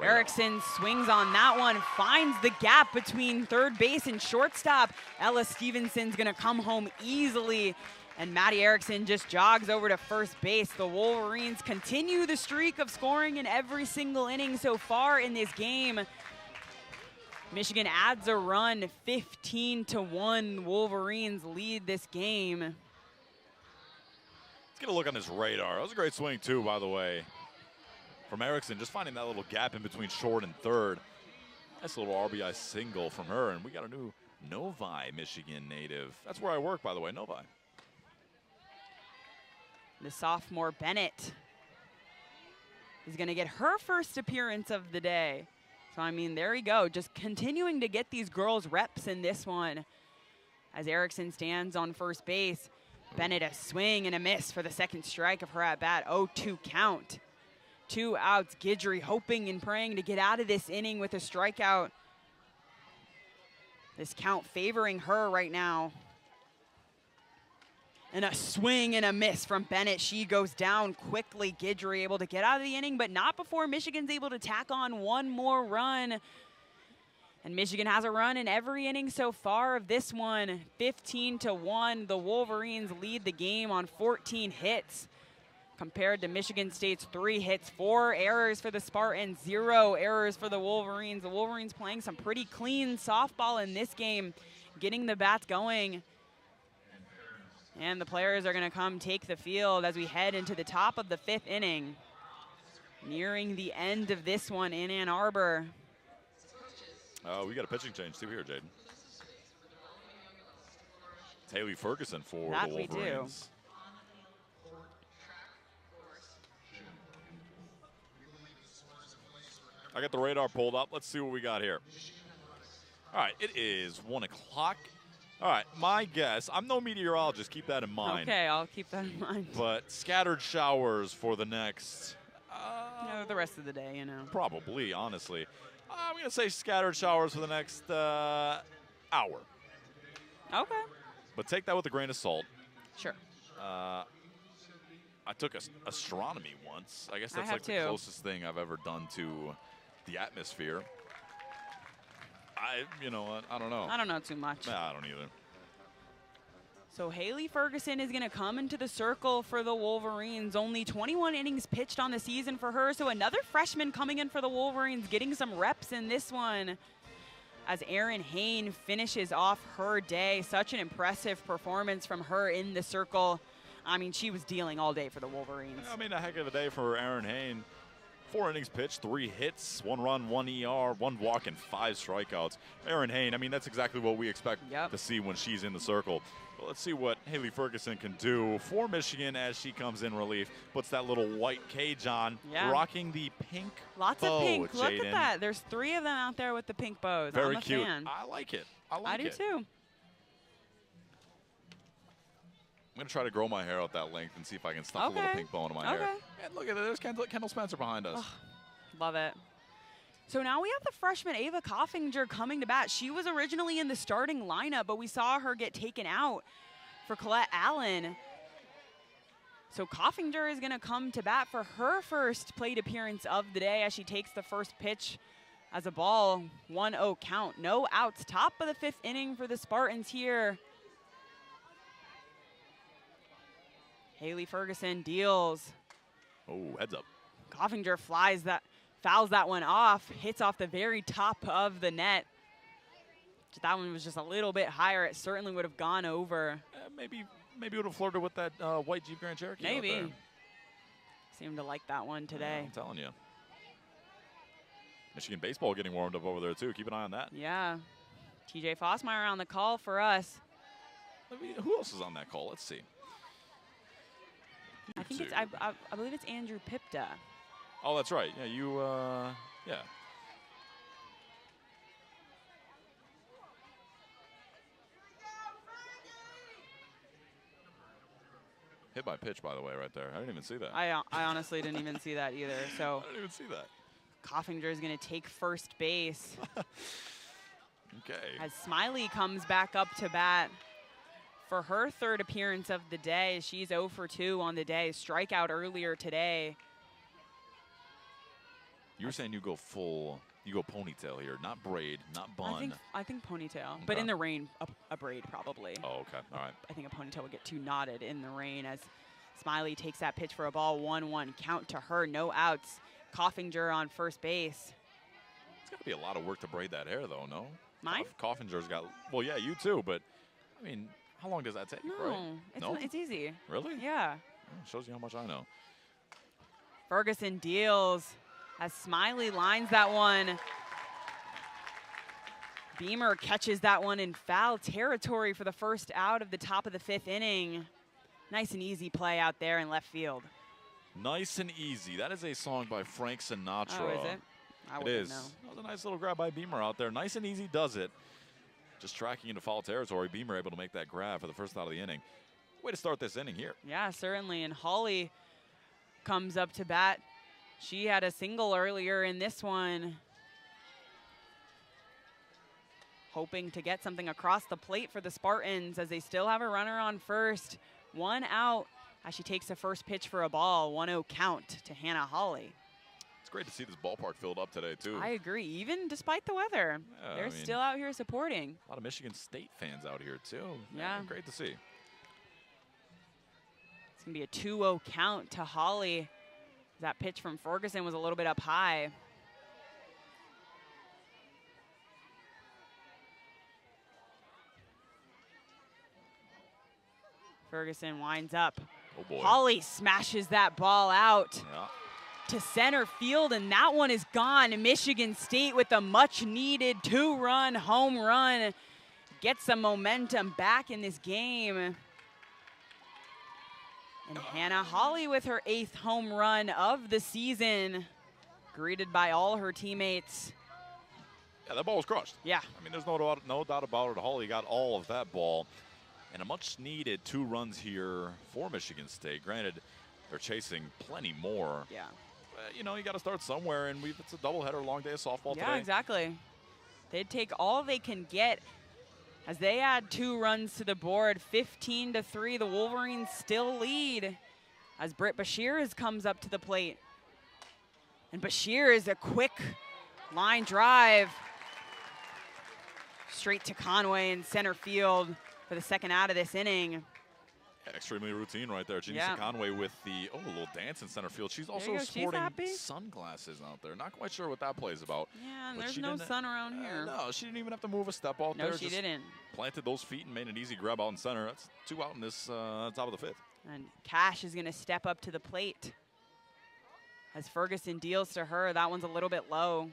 Erickson swings on that one, finds the gap between third base and shortstop. Ella Stevenson's going to come home easily, and Maddie Erickson just jogs over to first base. The Wolverines continue the streak of scoring in every single inning so far in this game. Michigan adds a run, 15-1. Wolverines lead this game. Let's get a look on his radar. That was a great swing, too, by the way, from Erickson. Just finding that little gap in between short and third. Nice little RBI single from her. And we got a new Novi, Michigan native. That's where I work, by the way, Novi. The sophomore Bennett is going to get her first appearance of the day. So, I mean, there you go. Just continuing to get these girls reps in this one. As Erickson stands on first base. Bennett a swing and a miss for the second strike of her at-bat. 0-2 count. 2 outs. Guidry hoping and praying to get out of this inning with a strikeout. This count favoring her right now. And a swing and a miss from Bennett. She goes down quickly. Guidry able to get out of the inning, but not before Michigan's able to tack on one more run. And Michigan has a run in every inning so far of this one. 15-1. The Wolverines lead the game on 14 hits compared to Michigan State's 3 hits, 4 errors for the Spartans, 0 errors for the Wolverines. The Wolverines playing some pretty clean softball in this game, getting the bats going. And the players are going to come take the field as we head into the top of the 5th inning. Nearing the end of this one in Ann Arbor. We got a pitching change too here, Jaden. It's Haley Ferguson for the Wolverines. We do. I got the radar pulled up. Let's see what we got here. All right, it is 1 o'clock. All right, my guess, I'm no meteorologist, keep that in mind. Okay, I'll keep that in mind. But scattered showers for the next... the rest of the day, you know. Probably, honestly. I'm going to say scattered showers for the next hour. Okay. But take that with a grain of salt. Sure. I took astronomy once. I guess that's the closest thing I've ever done to the atmosphere. You know what? I don't know. I don't know too much. Nah, I don't either. So Haley Ferguson is going to come into the circle for the Wolverines. Only 21 innings pitched on the season for her. So another freshman coming in for the Wolverines, getting some reps in this one. As Erin Hain finishes off her day. Such an impressive performance from her in the circle. I mean, she was dealing all day for the Wolverines. I mean, a heck of a day for Erin Hain. 4 innings pitched, 3 hits, 1 run, 1 ER, 1 walk, and 5 strikeouts. Erin Hain, I mean, that's exactly what we expect to see when she's in the circle. Well, let's see what Haley Ferguson can do for Michigan as she comes in relief. Puts that little white cage on, rocking the pink Lots bow, of pink. Jaden. Look at that. There's 3 of them out there with the pink bows. Very I'm a cute. fan. I like it. I do too. I'm going to try to grow my hair out that length and see if I can stuff a little pink bow into my hair. And look at it. There's Kendall Spencer behind us. Love it. So now we have the freshman Ava Coffinger coming to bat. She was originally in the starting lineup, but we saw her get taken out for Colette Allen. So Coffinger is going to come to bat for her first plate appearance of the day as she takes the first pitch as a ball. 1-0 count. No outs. Top of the 5th inning for the Spartans here. Haley Ferguson deals. Oh, heads up. Coffinger fouls that one off, hits off the very top of the net. That one was just a little bit higher. It certainly would have gone over. Maybe it would have flirted with that white Jeep Grand Cherokee. Maybe. Seemed to like that one today. I'm telling you. Michigan baseball getting warmed up over there too. Keep an eye on that. Yeah. TJ Fossmeyer on the call for us. Who else is on that call? Let's see. I think I believe it's Andrew Pipta. Oh, that's right. Yeah, yeah. Hit by pitch, by the way, right there. I didn't even see that. I honestly didn't even see that either. So I didn't even see that. Coffinger is going to take first base. Okay. As Smiley comes back up to bat for her 3rd appearance of the day. She's 0 for 2 on the day. Strikeout earlier today. You were saying you go ponytail here, not braid, not bun. I think ponytail, but in the rain, a braid probably. Oh, okay, all right. I think a ponytail would get too knotted in the rain as Smiley takes that pitch for a ball. 1-1 count to her, no outs. Coffinger on first base. It's got to be a lot of work to braid that hair, though, no? Mine? Coffinger's got, well, yeah, you too, but, I mean, how long does that take, right? It's easy. Really? Yeah. Shows you how much I know. Ferguson deals as Smiley lines that one. Beamer catches that one in foul territory for the first out of the top of the 5th inning. Nice and easy play out there in left field. Nice and easy. That is a song by Frank Sinatra. Oh, is it? I wouldn't know. That was a nice little grab by Beamer out there. Nice and easy does it. Just tracking into foul territory. Beamer able to make that grab for the first out of the inning. Way to start this inning here. Yeah, certainly. And Holly comes up to bat. She had a single earlier in this one. Hoping to get something across the plate for the Spartans as they still have a runner on first. 1 out as she takes the first pitch for a ball. 1-0 count to Hannah Holly. It's great to see this ballpark filled up today, too. I agree. Even despite the weather, they're still out here supporting. A lot of Michigan State fans out here, too. Yeah. Great to see. It's going to be a 2-0 count to Holly. That pitch from Ferguson was a little bit up high. Ferguson winds up. Oh, boy. Holly smashes that ball out. Yeah. To center field, and that one is gone. Michigan State with a much-needed 2-run home run gets some momentum back in this game. And Hannah Holly with her 8th home run of the season, greeted by all her teammates. Yeah, that ball was crushed. Yeah. I mean, there's no doubt about it. Holly got all of that ball. And a much-needed 2 runs here for Michigan State. Granted, they're chasing plenty more. Yeah. You know, you got to start somewhere, and it's a doubleheader, long day of softball today. Yeah, exactly. They'd take all they can get as they add 2 runs to the board. 15-3, the Wolverines still lead as Britt Bashir comes up to the plate. And Bashir is a quick line drive straight to Conway in center field for the 2nd out of this inning. Extremely routine right there. Janisa Yeah. Conway with the, a little dance in center field. She's also you go. She's sporting happy. sunglasses out there. Not quite sure what that plays about. Yeah, and But there's she no didn't- sun around here. No, she didn't even have to move a step out there. No, she Just didn't. planted those feet and made an easy grab out in center. That's 2 out in this top of the 5th. And Cash is going to step up to the plate as Ferguson deals to her. That one's a little bit low.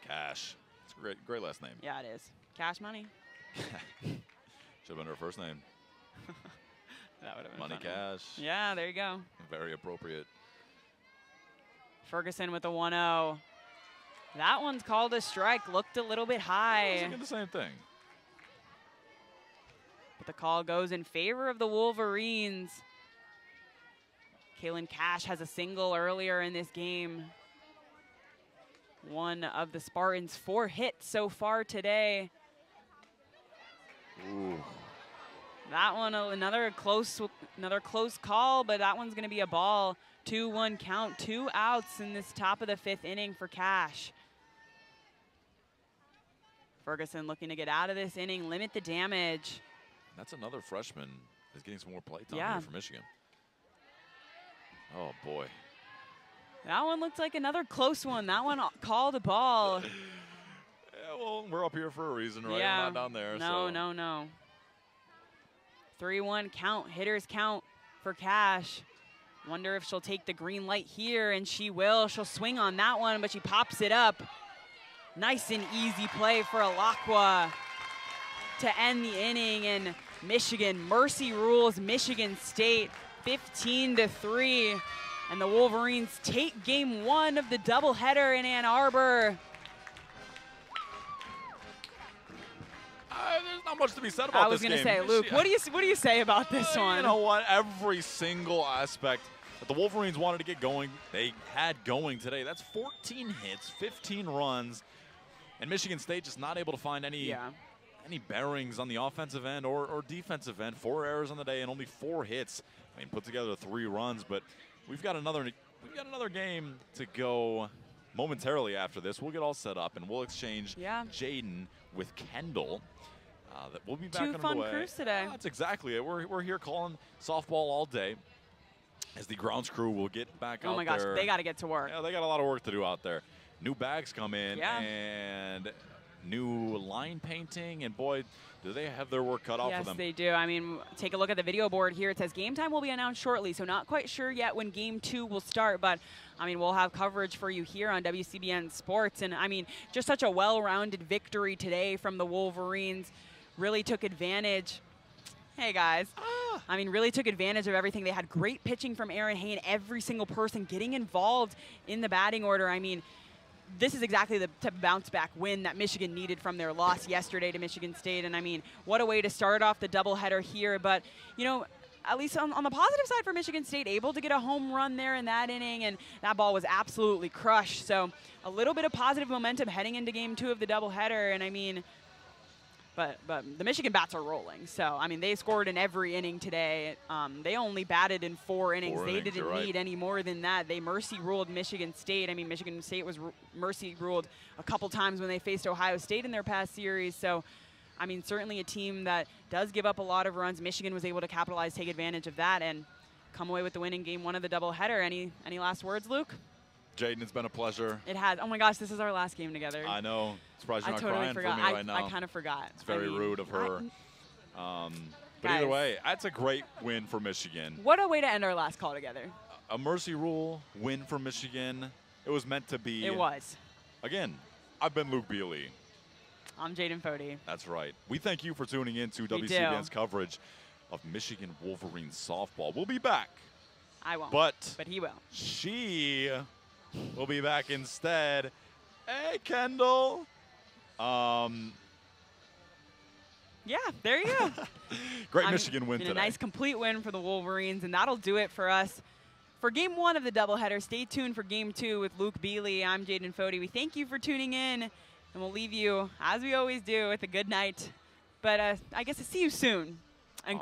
Cash. It's a great last name. Yeah, it is. Cash Money. Should have been her first name. That would have been Money funny. Cash. Yeah, there you go. Very appropriate. Ferguson with a 1-0. That one's called a strike. Looked a little bit I was high. thinking the same thing. But the call goes in favor of the Wolverines. Kaylin Cash has a single earlier in this game. One of the Spartans' 4 hits so far today. Ooh. That one, another close call, but that one's going to be a ball. 2-1 count, 2 outs in this top of the 5th inning for Cash. Ferguson looking to get out of this inning, limit the damage. That's another freshman that's getting some more play time Yeah. here for Michigan. Oh, boy. That one looked like another close one. That one called a ball. Yeah, well, we're up here for a reason, right? Yeah. We're not down there. No, so. no. 3-1 count, hitters count for Cash. Wonder if she'll take the green light here, and she will. She'll swing on that one, but she pops it up. Nice and easy play for Alakwa to end the inning, and Michigan mercy rules Michigan State 15-3, and the Wolverines take game 1 of the doubleheader in Ann Arbor. There's not much to be said about this game. I was going to say, Luke, what do you say about this one? You know what? Every single aspect that the Wolverines wanted to get going, they had going today. That's 14 hits, 15 runs, and Michigan State just not able to find any bearings on the offensive end or defensive end. 4 errors on the day and only 4 hits. I mean, put together 3 runs, but we've got another game to go momentarily after this. We'll get all set up and we'll exchange Jaden with Kendall. That we'll be back Two fun underway. crews today. That's exactly it. We're here calling softball all day as the grounds crew will get back out there. Oh my gosh, they got to get to work. Yeah, they got a lot of work to do out there. New bags come in and new line painting, and boy, do they have their work cut out for them. Yes, they do. I mean, take a look at the video board here. It says game time will be announced shortly, so not quite sure yet when game 2 will start, but I mean, we'll have coverage for you here on WCBN Sports. And I mean, just such a well-rounded victory today from the Wolverines. Really took advantage. Hey, guys. I mean, really took advantage of everything. They had great pitching from Aaron Hayne, every single person getting involved in the batting order. I mean, this is exactly the type of bounce-back win that Michigan needed from their loss yesterday to Michigan State. And, I mean, what a way to start off the doubleheader here. But, you know, at least on the positive side for Michigan State, able to get a home run there in that inning, and that ball was absolutely crushed. So a little bit of positive momentum heading into game 2 of the doubleheader. And, I mean, But the Michigan bats are rolling. So, I mean, they scored in every inning today. They only batted in 4 innings. They didn't need any more than that. They mercy ruled Michigan State. I mean, Michigan State was mercy ruled a couple times when they faced Ohio State in their past series. So, I mean, certainly a team that does give up a lot of runs. Michigan was able to capitalize, take advantage of that, and come away with the win in game 1 of the doubleheader. Any last words, Luke? Jaden, it's been a pleasure. It has. Oh my gosh, this is our last game together. I know. Surprised you're not totally crying forgot. for me right now. I kind of forgot. It's very rude of her. But guys, either way, that's a great win for Michigan. What a way to end our last call together. A mercy rule win for Michigan. It was meant to be. It was. Again, I've been Luke Beally. I'm Jaden Fode. That's right. We thank you for tuning in to WCBN's coverage of Michigan Wolverines softball. We'll be back. I won't. But he will. She will be back instead. Hey, Kendall. Yeah, there you go. Great Michigan win today. A nice complete win for the Wolverines, and that'll do it for us for game 1 of the doubleheader. Stay tuned for game 2 with Luke Beally. I'm Jaden Fode. We thank you for tuning in, and we'll leave you, as we always do, with a good night. But I guess I'll see you soon. And go.